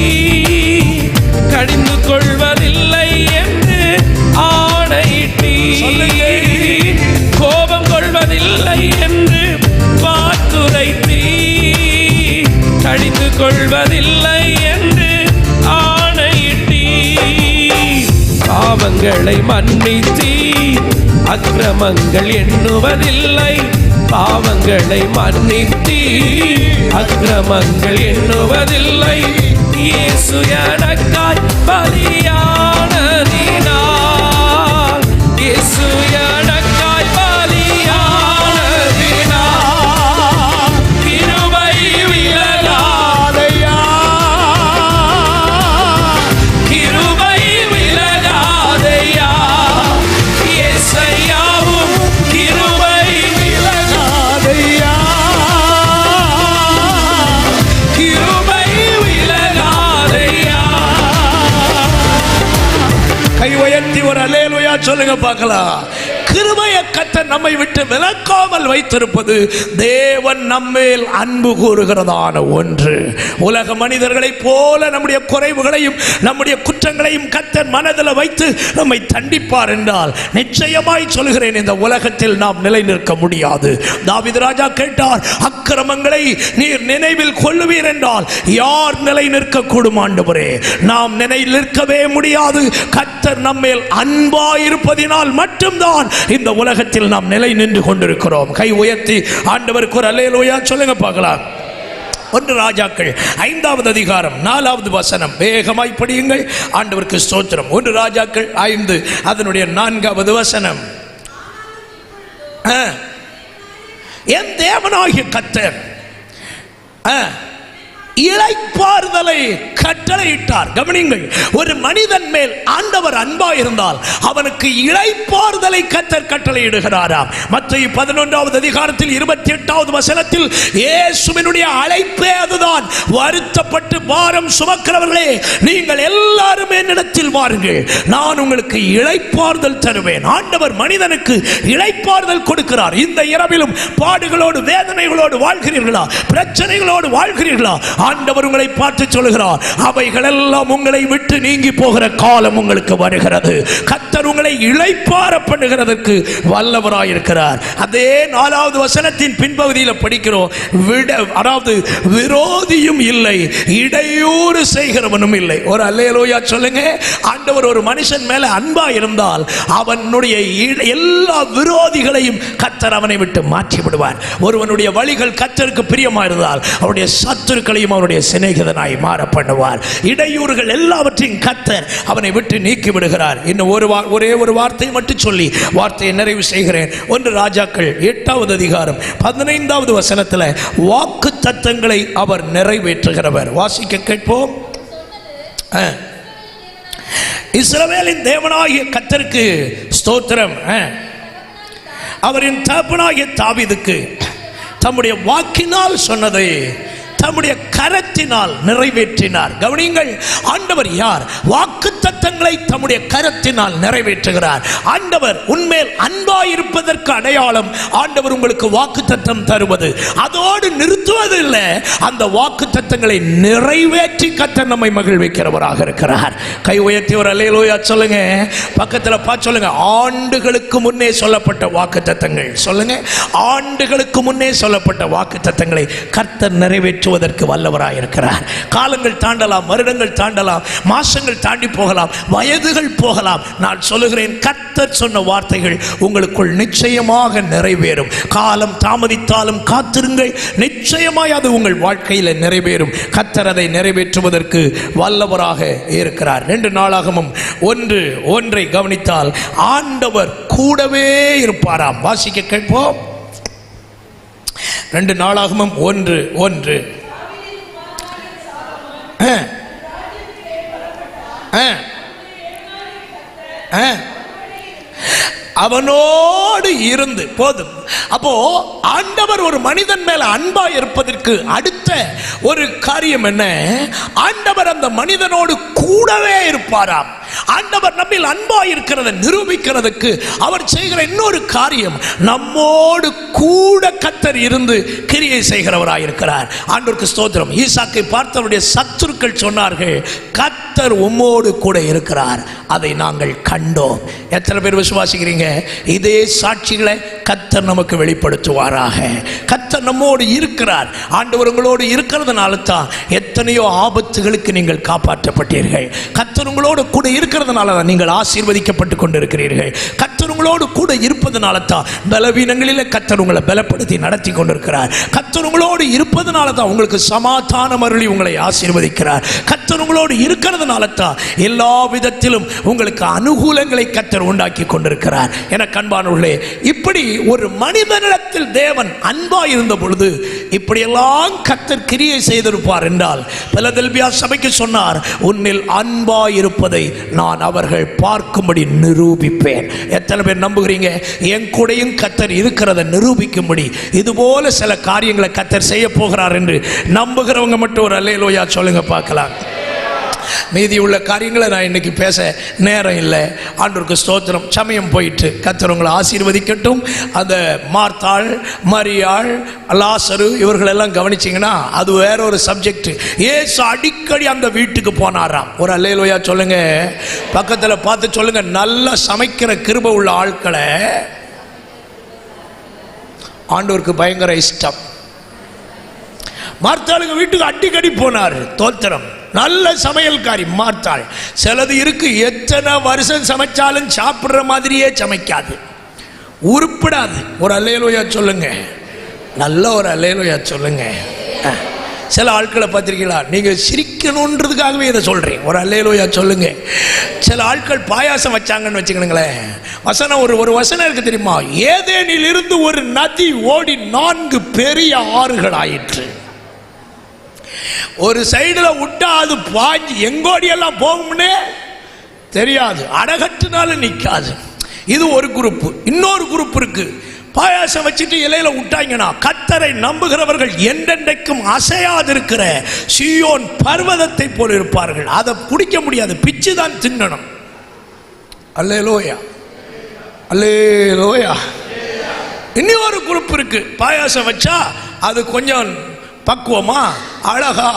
கடிந்து கொள்வதில்லை என்று ஆணையிட்டீ. கோபம் கொள்வதில்லை என்று வாக்குரைத்தீ, கடிந்து கொள்வதில்லை என்று ஆணையிட்டீ. பாவங்களை மன்னித்தீ, அக்கிரமங்கள் எண்ணுவதில்லை. பாவங்களை மன்னித்தீ, அக்கிரமங்கள் எண்ணுவதில்லை. இயேசு எனக்காய் பலியானதினால், இயேசு எனக்காய் பலியானதினால் கிருபை விலகாதையா, கிருபை விலகாதையா. இயேசையாவும் கிருபை விலகாதையா, கிருபை விலகாதையா. கை உயர்த்தி ஒரு அல்லேலூயா சொல்லுங்க பார்க்கலாம். கிருபையை கர்த்தர் நம்மை விட்டு விலக்காமல் வைத்திருப்பது தேவன் நம்மேல் அன்பு கூறுகிறதான ஒன்று. உலக மனிதர்களைப் போல நம்முடைய குறைவுகளையும் நம்முடைய குற்றங்களையும் கர்த்தர் மனதில் வைத்து நம்மை தண்டிப்பார் என்றால் நிச்சயமாய் சொல்கிறேன், இந்த உலகத்தில் நாம் நிலை நிற்க முடியாது. தாவீது ராஜா கேட்டார், அக்கிரமங்களை நீர் நினைவில் கொள்ளுவீர் என்றால் யார் நிலை நிற்க கூடும் ஆண்டவரே? நாம் நிலை நிற்கவே முடியாது. கர்த்தர் நம்மேல் அன்பாயிருப்பதினால் மட்டும்தான் இந்த உலகத்தில் நாம் நிலை நின்று கொண்டிருக்கிறோம். கை உயர்த்தி ஆண்டவருக்கு ஒரு அல்லேலூயா சொல்லுங்க பார்க்கலாம். 1 ராஜாக்கள் 5வது அதிகாரம் 4வது வசனம். வேகமாய் படியுங்கள். ஆண்டவருக்கு ஸ்தோத்திரம். 1 ராஜாக்கள் 5 அதனுடைய 4வது வசனம். என் தேவனாகிய கர்த்தர் இளைப்பாறுதலை கட்டளையிட்டார். கவனிங்கள், ஒரு மனிதன் மேல் ஆண்டவர் அன்பா இருந்தால் அவனுக்கு இளைப்பாறுதலை கர்த்தர் கட்டளையிடுகிறாராம். மத்தேயு 11வது அதிகாரத்தில் 28வது வசனத்தில் இயேசுவினுடைய அழைப்பே அதுதான். வருத்தப்பட்டு பாரம் சுமக்கிறவர்களே, நீங்கள் எல்லாரும் என்னிடத்தில் வாருங்கள், நான் உங்களுக்கு இளைப்பாறுதல் தருவேன். ஆண்டவர் மனிதனுக்கு இளைப்பாறுதல் கொடுக்கிறார். இந்த இரவிலும் பாடுகளோடு வேதனைகளோடு வாழ்கிறீர்களா? பிரச்சனைகளோடு வாழ்கிறீர்களா? ஆண்டவர் உங்களை பார்த்து சொல்கிறார், அவைகள் எல்லாம் உங்களை விட்டு நீங்கி போகிற காலம் உங்களுக்கு வருகிறது. கர்த்தர் உங்களை இளைப்பாற பண்ணுகிறதற்கு வல்லவராயிருக்கிறார். அதே 4வது வசனத்தின் பின்பகுதியில் படிக்கிறோம், அதாவது விரோதியும் இல்லை, இடையூறு செய்கிறவனும் இல்லை. ஒரு அல்லேலூயா சொல்லுங்க. ஆண்டவர் ஒரு மனுஷன் மேல அன்பா இருந்தால் அவனுடைய எல்லா விரோதிகளையும் கர்த்தர் அவனை விட்டு மாற்றி விடுவார். ஒருவனுடைய வழிகள் கர்த்தருக்கு பிரியமா இருந்தால் அவருடைய சத்துருக்களையும் அவருடைய சிநேகிதனாய் மாற பண்ணுவார். இடையூறுகள் எல்லாவற்றையும் கர்த்தர் அவனை விட்டு நீக்கி விடுகிறார். இன்னும் ஒரே ஒரு வார்த்தை மட்டும் சொல்லி வார்த்தையை நிறைவு செய்கிறேன். 1 ராஜாக்கள் 8வது அதிகாரம் 15வது வசனத்தில் வாக்கு தத்தங்களை அவர் நிறைவேற்றுகிறவர். வாசிக்க கேட்போம். இஸ்ரவேலின் தேவனாகிய கர்த்தருக்கு ஸ்தோத்திரம். அவரின் தகப்பனாகிய தாவீதுக்கு தம்முடைய வாக்கினால் சொன்னதை தம்முடைய கரத்தினால் நிறைவேற்றினார். கவனிங்கள், ஆண்டவர் யார்? வாக்குத்தத்தங்களை தம்முடைய கரத்தினால் நிறைவேற்றுகிறார். ஆண்டவர் உன்மேல் அன்பாயிருப்பதற்கு அடையாளம் ஆண்டவர் உங்களுக்கு வாக்குத்தத்தம் தருவது. அதோடு நிறுத்துவது இல்லை, அந்த வாக்குத்தத்தங்களை நிறைவேற்றி கர்த்தர் நம்மை மகிழ்விக்கிறவராக இருக்கிறார். கை உயர்த்தி ஒரு அல்லேலூயா சொல்லுங்க. பக்கத்தில் பார்த்து சொல்லுங்க, ஆண்டுகளுக்கு முன்னே சொல்லப்பட்ட வாக்குத்தத்தங்கள். சொல்லுங்க, ஆண்டுகளுக்கு முன்னே சொல்லப்பட்ட வாக்குத்தத்தங்களை கர்த்தர் நிறைவேற்றுவதற்கு வல்லவராயிருக்கிறார். காலங்கள் தாண்டலாம், வருடங்கள் தாண்டலாம், மாசங்கள் தாண்டி போகலாம், வயதுகள் போகலாம். நான் சொல்லுகிறேன், கர்த்தர் சொன்ன வார்த்தைகள் உங்களுக்குள் நிச்சயமாக நிறைவேறும். காலம் தாமதித்தாலும் காத்திருங்கள், நிச்சயமாய் அது உங்கள் வாழ்க்கையில் நிறைவேறும். கர்த்தர் அதை நிறைவேற்றுவதற்கு வல்லவராக இருக்கிறார். 2 நாளாகமும் 1:1 கவனித்தால் ஆண்டவர் கூடவே இருப்பாராம். வாசிக்க கேட்போம். 2 நாளாகமும் 1:1. அவனோடு இருந்து போதும். அப்போ ஆண்டவர் ஒரு மனிதன் மேல அன்பா இருப்பதற்கு அடுத்த ஒரு காரியம் என்ன? ஆண்டவர் அந்த மனிதனோடு கூடவே இருப்பாராம். ஆண்டவர் நம்மில் அன்பா இருக்கிறதை நிரூபிக்கிறதுக்கு அவர் செய்கிற இன்னொரு காரியம், நம்மோடு கூட கர்த்தர் இருந்து கிரியை செய்கிறவராயிருக்கிறார். ஆண்டவருக்கு ஸ்தோத்திரம். ஈசாக்கை பார்த்தவருடைய சத்துருக்கள் சொன்னார்கள், கர்த்தர் உம்மோடு கூட இருக்கிறார், அதை நாங்கள் கண்டோம். எத்தனை பேர் விசுவாசிக்கிறீங்க? இதே சாட்சிகளை கர்த்தர் நமக்கு வெளிப்படுத்துவாராக. கர்த்தர் நம்மோடு இருக்கிறார். ஆண்டவர் உங்களோடு இருக்கிறதுனால தான் எத்தனையோ ஆபத்துகளுக்கு நீங்கள் காப்பாற்றப்பட்டீர்கள். கர்த்தர் உங்களோடு கூட இருக்கிறதுனால தான் நீங்கள் ஆசீர்வதிக்கப்பட்டு கொண்டிருக்கிறீர்கள். கர்த்தர் உங்களோடு கூட இருப்பதனால தான் பலவீனங்களில் கர்த்தர் உங்களை பலப்படுத்தி நடத்தி கொண்டிருக்கிறார். கர்த்தர் உங்களோடு இருப்பதனால தான் உங்களுக்கு சமாதானம் அருளி உங்களை ஆசீர்வதிக்கிறார். கர்த்தர் உங்களோடு இருக்கிறதுனால தான் எல்லா விதத்திலும் உங்களுக்கு அனுகூலங்களை கர்த்தர் உண்டாக்கி கொண்டிருக்கிறார். என கண்பானவர்களே, இப்படி ஒரு மனிதனிடத்தில் தேவன் அன்பா இருந்த பொழுது இப்படியெல்லாம் கர்த்தர் கிரியை செய்திருப்பார் என்றால், பிலதெல்பியா சபைக்கு சொன்னார், உன்னில் அன்பா இருப்பதை நான் அவர்கள் பார்க்கும்படி நிரூபிப்பேன். எத்தனை பேர் நம்புகிறீங்க? என் கூடையும் கர்த்தர் இருக்கிறத நிரூபிக்கும்படி இதுபோல சில காரியங்களை கர்த்தர் செய்ய போகிறார் என்று நம்புகிறவங்க மட்டும் ஒரு அல்லேலூயா சொல்லுங்க பார்க்கலாம். மீதி உள்ள காரியங்களை நான் இன்னைக்கு பேச நேரம் இல்லை. ஆண்டவருக்கு ஸ்தோத்திரம். சமயம் போயிட்டு கர்த்தர் உங்களை ஆசீர்வதிக்கட்டும். அந்த மார்த்தாள், மரியாள், லாசரு இவர்களெல்லாம் கவனிச்சிங்கன்னா அது வேற ஒரு சப்ஜெக்ட். இயேசு அடிக்கடி அந்த வீட்டுக்கு போனாராம். ஒரு அல்லேலூயா சொல்லுங்க. பக்கத்தில் பார்த்து சொல்லுங்க, நல்லா சமைக்கிற கிருபை உள்ள ஆட்களை ஆண்டவருக்கு பயங்கர இஷ்டம். மார்த்தாளுங்க வீட்டுக்கு அடிக்கடி போனார். தோத்திரம். நல்ல சமையல்காரி மார்த்தாள். சிலது இருக்கு, எத்தனை வருஷம் சமைச்சாலும் சாப்பிட்ற மாதிரியே சமைக்காது, உருப்படாது. ஒரு அல்லேலூயா சொல்லுங்க. நல்ல ஒரு அல்லேலூயா சொல்லுங்க. சில ஆட்களை பார்த்திருக்கீங்களா? நீங்கள் சிரிக்கணுன்றதுக்காகவே இதை சொல்கிறேன். ஒரு அல்லேலூயா சொல்லுங்க. சில ஆட்கள் பாயாசம் வச்சாங்கன்னு வச்சுக்கணுங்களேன், வசனம் ஒரு வசனம் இருக்கு தெரியுமா? ஏதேனில் இருந்து ஒரு நதி ஓடி 4 பெரிய ஆறுகள் ஆயிற்று. ஒரு சைடில் விட்டா அது பாஞ்சு எங்கோடியெல்லாம் போகும்னே தெரியாது, அடகட்டுனாலும் நிற்காது. இது ஒரு குரூப். இன்னொரு குரூப் இருக்கு, பாயாசம் வச்சுட்டு இலையில விட்டாங்கன்னா கர்த்தரை நம்புகிறவர்கள் என்றென்றைக்கும் அசையாதிருக்கிற சீயோன் பர்வதத்தை போல இருப்பார்கள். அதை குடிக்க முடியாது, பிச்சு தான் தின்னணும். அல்லேலூயா, அல்லேலூயா. இன்னொரு குரூப் இருக்கு, பாயாசம் வச்சா அது கொஞ்சம் பக்குவமா அழகா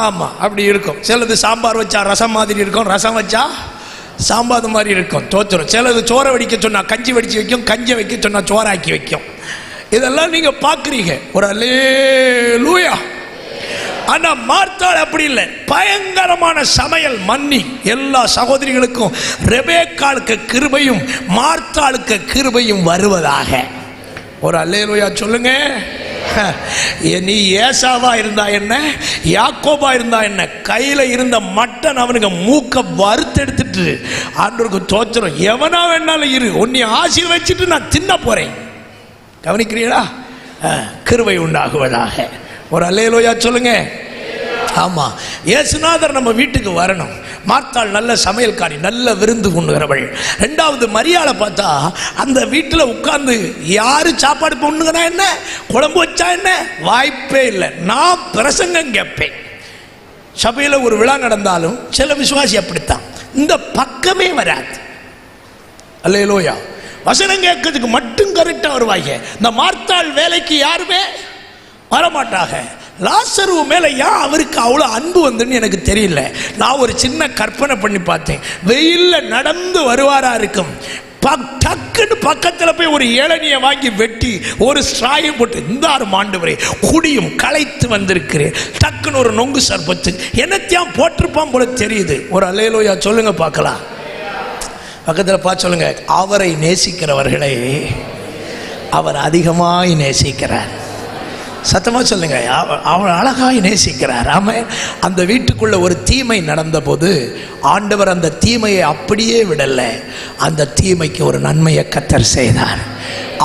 ஆமா அப்படி இருக்கும். சிலது சாம்பார் வச்சா ரசம் மாதிரி இருக்கும், ரசம் வச்சா சாம்பார் மாதிரி இருக்கும். தோத்திரம். சிலது சோறை வடிக்க சொன்னா கஞ்சி வடிச்சு வைக்கும், கஞ்சி வைக்க சொன்னா சோறாக்கி வைக்கும். இதெல்லாம் நீங்க பாக்குறீங்க. ஒரு அல்லேலூயா. ஆனா மார்த்தாள் அப்படி இல்லை, பயங்கரமான சமையல் மன்னி. எல்லா சகோதரிகளுக்கும் ரெபேக்காளுக்கு கிருபையும் மார்த்தாளுக்கு கிருபையும் வருவதாக. ஒரு அல்லேலூயா சொல்லுங்க. நீ ஏசாவா இருந்தா என்ன, யாக்கோபா இருந்தா என்ன, கையில இருந்த மட்டன் அவனுக்கு மூக்க வறுத்தெடுத்துட்டு ஆண்டவருக்கு தோத்திரம். எவனா வேணாலும் இரு, உன்னை ஆசீர்வதிச்சிட்டு நான் தின்ன போறேன். கவனிக்கிறீங்களா? கிருபை உண்டாகுவதாக. ஒரு அல்லேலூயா சொல்லுங்க. ஆமா, இயேசுநாதர் நம்ம வீட்டுக்கு வரணும். மார்த்தாள் நல்ல சமையல்காரி, நல்ல விருந்து கொண்டுகிறவள். ரெண்டாவது மரியாளை பார்த்தா அந்த வீட்டில் உட்கார்ந்து யாரு சாப்பாடு பொண்ணுங்கன்னா என்ன, குழம்பு வச்சா என்ன, வாய்ப்பே இல்லை. நான் பிரசங்கம் கேட்பேன். சபையில் ஒரு விழா நடந்தாலும் சில விசுவாசி அப்படித்தான், இந்த பக்கமே வராது. அல்லேலூயா. வசனம் கேட்கறதுக்கு மட்டும் கரெக்டாக வருவாங்க. இந்த மார்த்தாள் வேலைக்கு யாருமே வரமாட்டாங்க. லாசரு மேல ஏன் அவருக்கு அவ்வளோ அன்பு வந்துன்னு எனக்கு தெரியல. நான் ஒரு சின்ன கற்பனை பண்ணி பார்த்தேன். வெயில்ல நடந்து வருவாரா இருக்கும், டக்குன்னு பக்கத்தில் போய் ஒரு இளநியை வாங்கி வெட்டி ஒரு ஸ்ட்ராயை போட்டு, இந்த 6 ஆண்டவரே குடியும் களைத்து வந்திருக்கிறேன், டக்குன்னு ஒரு நொங்கு சர்பத்து என்னத்தையும் போட்டிருப்பான் போல தெரியுது. ஒரு அல்லேலூயா சொல்லுங்க பார்க்கலாம். பக்கத்தில் பார்த்து சொல்லுங்க, அவரை நேசிக்கிறவர்களை அவர் அதிகமாய் நேசிக்கிறார். சத்தமா சொல்லுங்க, அவர் அழகாய் நேசிக்கிறார். ஆமாம். அந்த வீட்டுக்குள்ள ஒரு தீமை நடந்த போது ஆண்டவர் அந்த தீமையை அப்படியே விடல, அந்த தீமைக்கு ஒரு நன்மையை கர்த்தர் செய்தார்.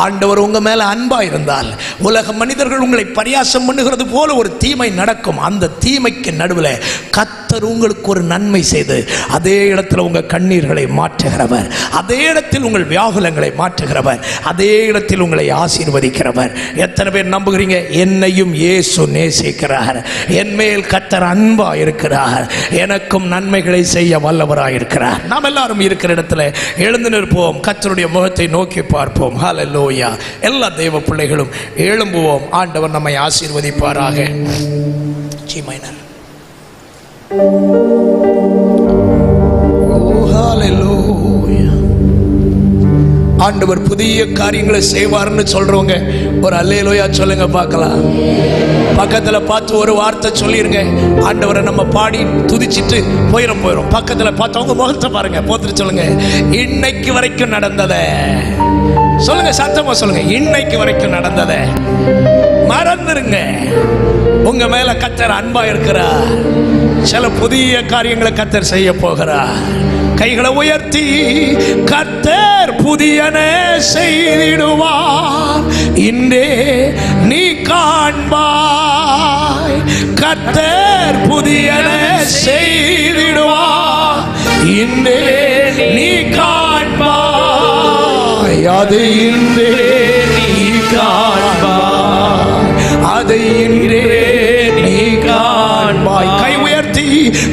ஆண்டவர் உங்க மேல அன்பா இருந்தால் உலக மனிதர்கள் உங்களை பரியாசம் பண்ணுகிறது போல ஒரு தீமை நடக்கும். அந்த தீமைக்கு நடுவில் கர்த்தர் உங்களுக்கு ஒரு நன்மை செய்து அதே இடத்துல உங்க கண்ணீர்களை மாற்றுகிறவர், அதே இடத்தில் உங்கள் வியாகுலங்களை மாற்றுகிறவர், அதே இடத்தில் உங்களை ஆசீர்வதிக்கிறவர். எத்தனை பேர் நம்புகிறீங்க? என்னையும் இயேசு நேசிக்கிறார், என் மேல் கர்த்தர் அன்பா இருக்கிறார், எனக்கும் நன்மைகளை செய்ய வல்லவராய் இருக்கிறார். நாம் எல்லாரும் இருக்கிற இடத்துல எழுந்து நிற்போம், கர்த்தருடைய முகத்தை நோக்கி பார்ப்போம். ஹல்லேலூயா. எல்லா தேவ பிள்ளைகளும் எழும்புவோம். ஆண்டவர் நம்மை ஆசீர்வதிப்பாராக. G minor. ஹல்லேலூயா. ஆண்டவர் புதிய காரியங்களை செய்வார்னு சொல்றவங்க ஒரு அல்லேலூயா சொல்லுங்க பார்க்கலாம். பக்கத்துல பார்த்து ஒரு வார்த்தை சொல்லிருங்க. ஆண்டவரை நம்ம பாடி துதிச்சிட்டு போயிடும். பக்கத்துல பார்த்தவங்க முகத்தை பாருங்க, போத்துட்டு சொல்லுங்க, இன்னைக்கு வரைக்கும் நடந்ததை சொல்லுங்க, சத்தமா சொல்லுங்க, இன்னைக்கு வரைக்கும் நடந்ததை மறந்துருங்க. உங்க மேல கர்த்தர் அன்பா இருக்கிறார். சில புதிய காரியங்களை கர்த்தர் செய்ய போகிறார். கைகளை உயர்த்தி, கர்த்தர் புதியன செய்திடுவார், இன்றே நீ காண்பாய். கர்த்தர் புதியன செய்திடுவார், இன்றே நீ காண்பாய். அது இன்றே நீ காண்பாய், அதை இன்றே நீ காண்பாய். கை உயர்த்தி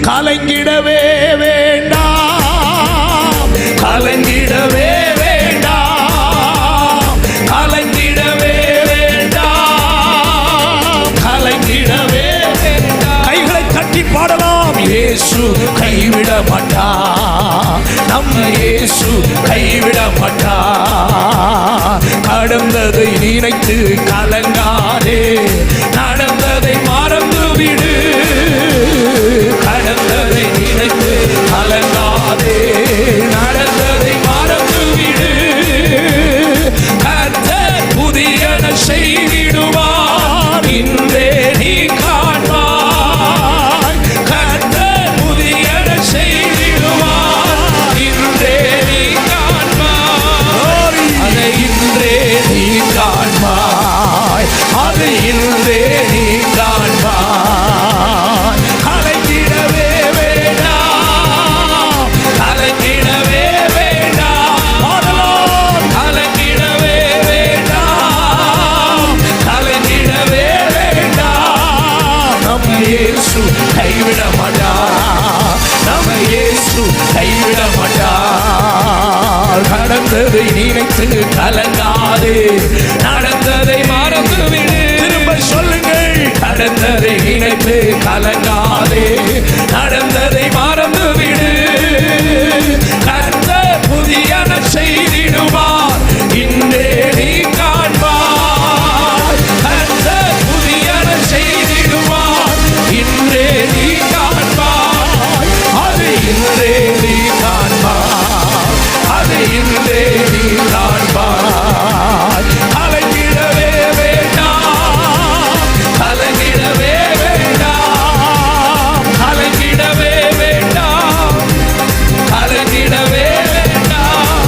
கலங்கிடவே வேண்டாம், கலங்கிடவே வேண்டாம், கலங்கிடவே வேண்டாம், கலங்கிடவே வேண்டாம். கைகளை தட்டி பாடலாம். இயேசு கைவிட மாட்டார், நம்ம இயேசு கைவிட மாட்டார். கடந்ததை நினைத்து கலங்காதே, நடந்ததை மறந்து விடு. கடந்ததை நினைத்து கலங்காதே, நடந்ததை மறந்து விடு. கர்த்தர் புதியன செய்திடுவார், இன்றே நீ காண்பாய். கர்த்தர் புதியன செய்திடுவார், இன்றே நீ காண்பாய். அதை இன்றே நீ காண்பாய், அது இன்றே நீ காண்பாய். கலங்கிடவே வேண்டாம், கலங்கிடவே வேண்டாம், கலங்கிடவே வேண்டாம், கலங்கிடவே வேண்டாம். நம்ம இயேசு கைவிட மாட்டார், நம்ம இயேசு கைவிட மாட்டார். கடந்ததை நினைத்து கலங்காதே, நடந்ததை மறந்து விடு. திரும்ப சொல்லுங்கள். கடந்ததை நினைத்து கலங்காதே, நடந்ததை மறந்து விடு. கர்த்தர் புதியன செய்திடுவார், இன்றே நீ காண்பாய். கர்த்தர் புதியன செய்திடுவார், இன்றே நீ காண்பாய். அது இன்றே நீ காண்பாய், அது இன்றே நீ காண்பாய். கலங்கிடவே வேண்டாம், கலங்கிடவே வேண்டாம், கலங்கிடவே வேண்டாம், கலங்கிடவே வேண்டாம்.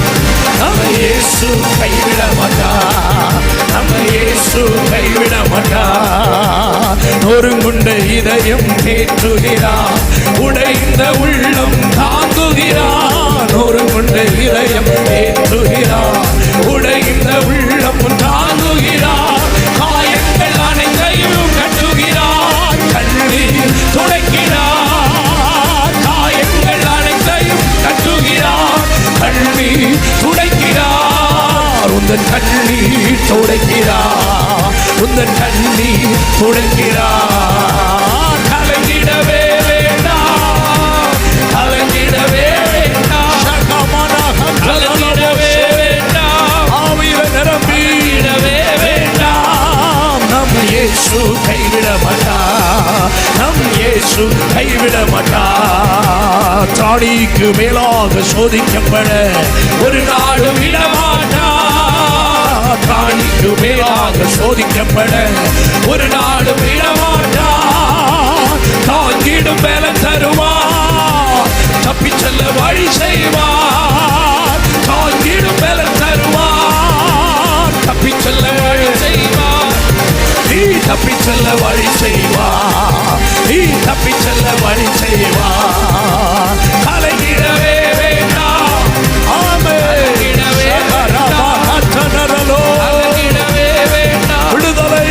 நம்ம இயேசு கைவிட மாட்டார், நம்ம இயேசு கைவிட மாட்டார். நொறுங்குண்ட இதயம் தேற்றுகிறார், உடைந்த உள்ளம் தாங்குகிறார். நொறுங்குண்ட இதயம் தேற்றுகிறார், உடைந்த உள்ளம் தாங்குகிறார். காயங்கள் அனைத்தையும் கட்டுகிறார், கண்ணீர் துடைக்கிறார். காயங்கள் அனைத்தையும் கட்டுகிறார், கண்ணீர் துடைக்கிறார். உந்தன் கண்ணீர் துடைக்கிறார், உந்தன் கண்ணீர் துடைக்கிறார். கலங்கிடவே வேண்டாம், கலங்கிடவே வேண்டாம், கலங்கிடவே வேண்டாம். ஆவியில நிரம்பிடவே வேண்டாம். நம் இயேசு கைவிட மாட்டார், நம் இயேசு கைவிட மாட்டார். தாடிக்கு மேலாக சோதிக்கப்பட ஒரு நாளும் விடமாட்டார். தாடிக்கு மேலாக சோதிக்கப்பட ஒரு நாளும் விடமாட்டார். தாங்கிடும் மேல தருவார், தப்பி செல்ல வழி செய்வார். தாங்கிடும் மேல தருவார், தப்பி செல்ல வழி செய்வார். நீ தப்பி செல்ல வழி செய்வார், நீ தப்பி செல்ல வழி செய்வார். கலங்கிடவே வேண்டாம். ஆமென். கலங்கிடவே வேண்டாம். விடுதலை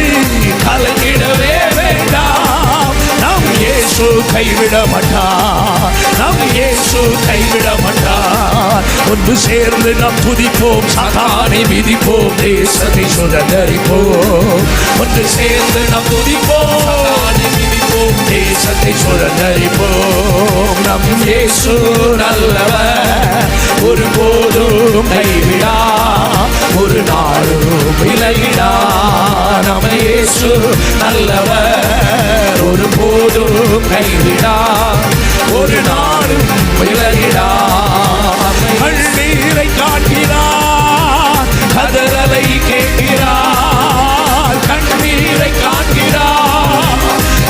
கலங்கிடவே வேண்டாம். நம் இயேசு கைவிட மாட்டார், நம் இயேசு கைவிட மாட்டார். ஒன்று சேர்ந்து நாம் துதிப்போம், சாத்தானை மிதிப்போம், தேசத்தை சுதந்தரிப்போம். ஒன்று சேர்ந்து நாம் துதிப்போம், சாத்தானை மிதிப்போம், தேசத்தை சுதந்தரிப்போம். நம் இயேசு நல்லவர், ஒருபோதும் கைவிடா, ஒரு நாளும் விலகிடா. நம் இயேசு நல்லவர், ஒருபோதும் கைவிடா, ஒரு நாளும் விலகிடா. கண்ணீரை காண்கிறார், கதறலை கேட்கிறார். கண்ணீரை காண்கிறார்,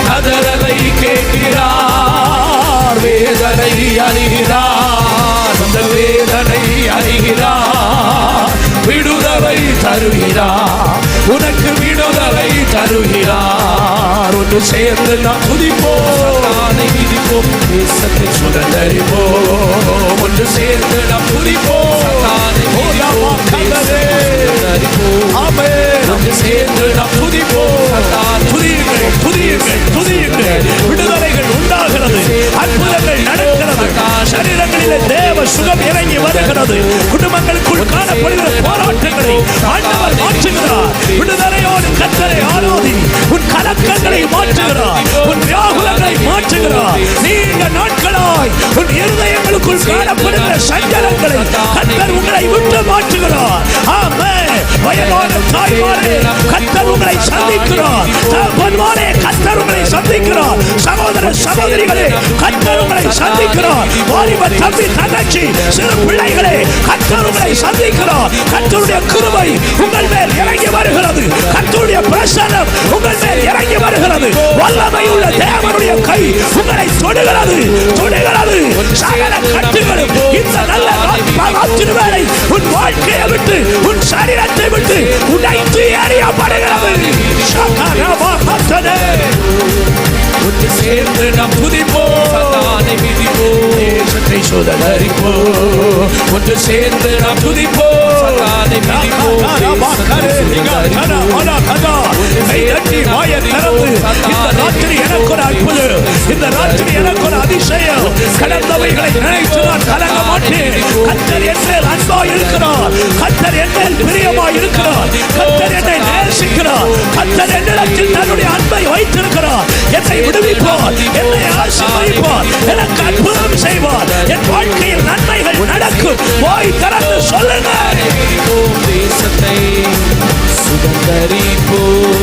கதறலை கேட்கிறார். வேதனை அறிகிறார், அந்த வேதனை அறிகிறார். விடுதலை தருகிறார், உனக்கு விடுதலை தருகிறார். ஒன்று சேர்ந்து நாம் துதிப்போம், விதிப்போம், தேசத்தை சுதந்தரிப்போம். ஒன்று சேர்ந்து நாம் துதிப்போம், ஒன்று சேர்ந்து நாம் துதிப்போம். துதியுங்கள், துதியுங்கள், துதியுங்கள். விடுதலைகள் உண்டாகிறது, வருகிறது, அற்புதங்கள் நடக்கிறது, சரீரங்களிலே தேவ சுகம் இறங்கி வருகிறது. குடும்பங்களுக்குள் காணப்படுகிற போராட்டங்களை ஆண்டவர் மாற்றுகிறார். விடுதலையோடு கர்த்தரை ஆராதி. உன் கலக்கங்களை மாற்றுகிறார், உன் வியாகுலங்களை மாற்றுகிறார். நீண்ட நாட்களாய் உன் இருதயங்களுக்குள் காணப்படுகிற சஞ்சலங்களை கர்த்தர் உங்களை விட்டு மாற்றுகிறார். ஆமென். வயதான தாய்மாரே, கர்த்தர் உங்களை சந்திக்கிறார். தகப்பன்மாரே, கர்த்தர் உங்களை சந்திக்கிறார். சகோதர சகோதரிகளே, கர்த்தர் உங்களை சந்திக்கிறார். வாலிப தம்பி தங்கச்சி சிறு பிள்ளைகளே, கர்த்தர் உங்களை சந்திக்கிறார். கர்த்தருடைய கிருபை உங்கள் மேல் இறங்கி வருகிறது. கர்த்தருடைய பிரசன்னம் உங்கள் மேல் இறங்கி வருகிறது. வல்லமை உள்ள தேவனுடைய கை உங்களை தொடுகிறது, தொடுகிறது. சகல கட்டுகளும் இந்த நல்ல ராத்திரி வேளை உன் வாழ்க்கையை விட்டு, உன் சரீரத்தை விட்டு உடைத்து எறியப்படுகிறது. ஒன்று சேர்ந்து நாம் துதிப்போம், சத்தானை மிதிப்போம், தேசத்தை சுதந்தரிப்போம். ஒன்று சேர்ந்து நாம் துதிப்போம், சத்தானை மிதிப்போம், இந்த ராத்திரி எனக்கு ஒரு அதிசயம். கடந்தவைகளை நினைத்து நான் கலங்க மாட்டேன். கர்த்தர் என் மேல் அன்பாய் இருக்கிறார். கர்த்தர் என் மேல் பிரியமாய் இருக்கிறார். கர்த்தர் என்னை நேசிக்கிறார். கர்த்தர் என்னிடத்தில் தன்னுடைய அன்பை வைத்திருக்கிறார். என்னை விடுவிப்பார், என்னை ஆசீர்வதிப்பார், எனக்கு அற்புதம் செய்வார். என் வாழ்க்கையில் நன்மைகள் நடக்கும். போய் திறந்து சொல்லுங்கள். தேசத்தை சுதந்தரிப்போம்.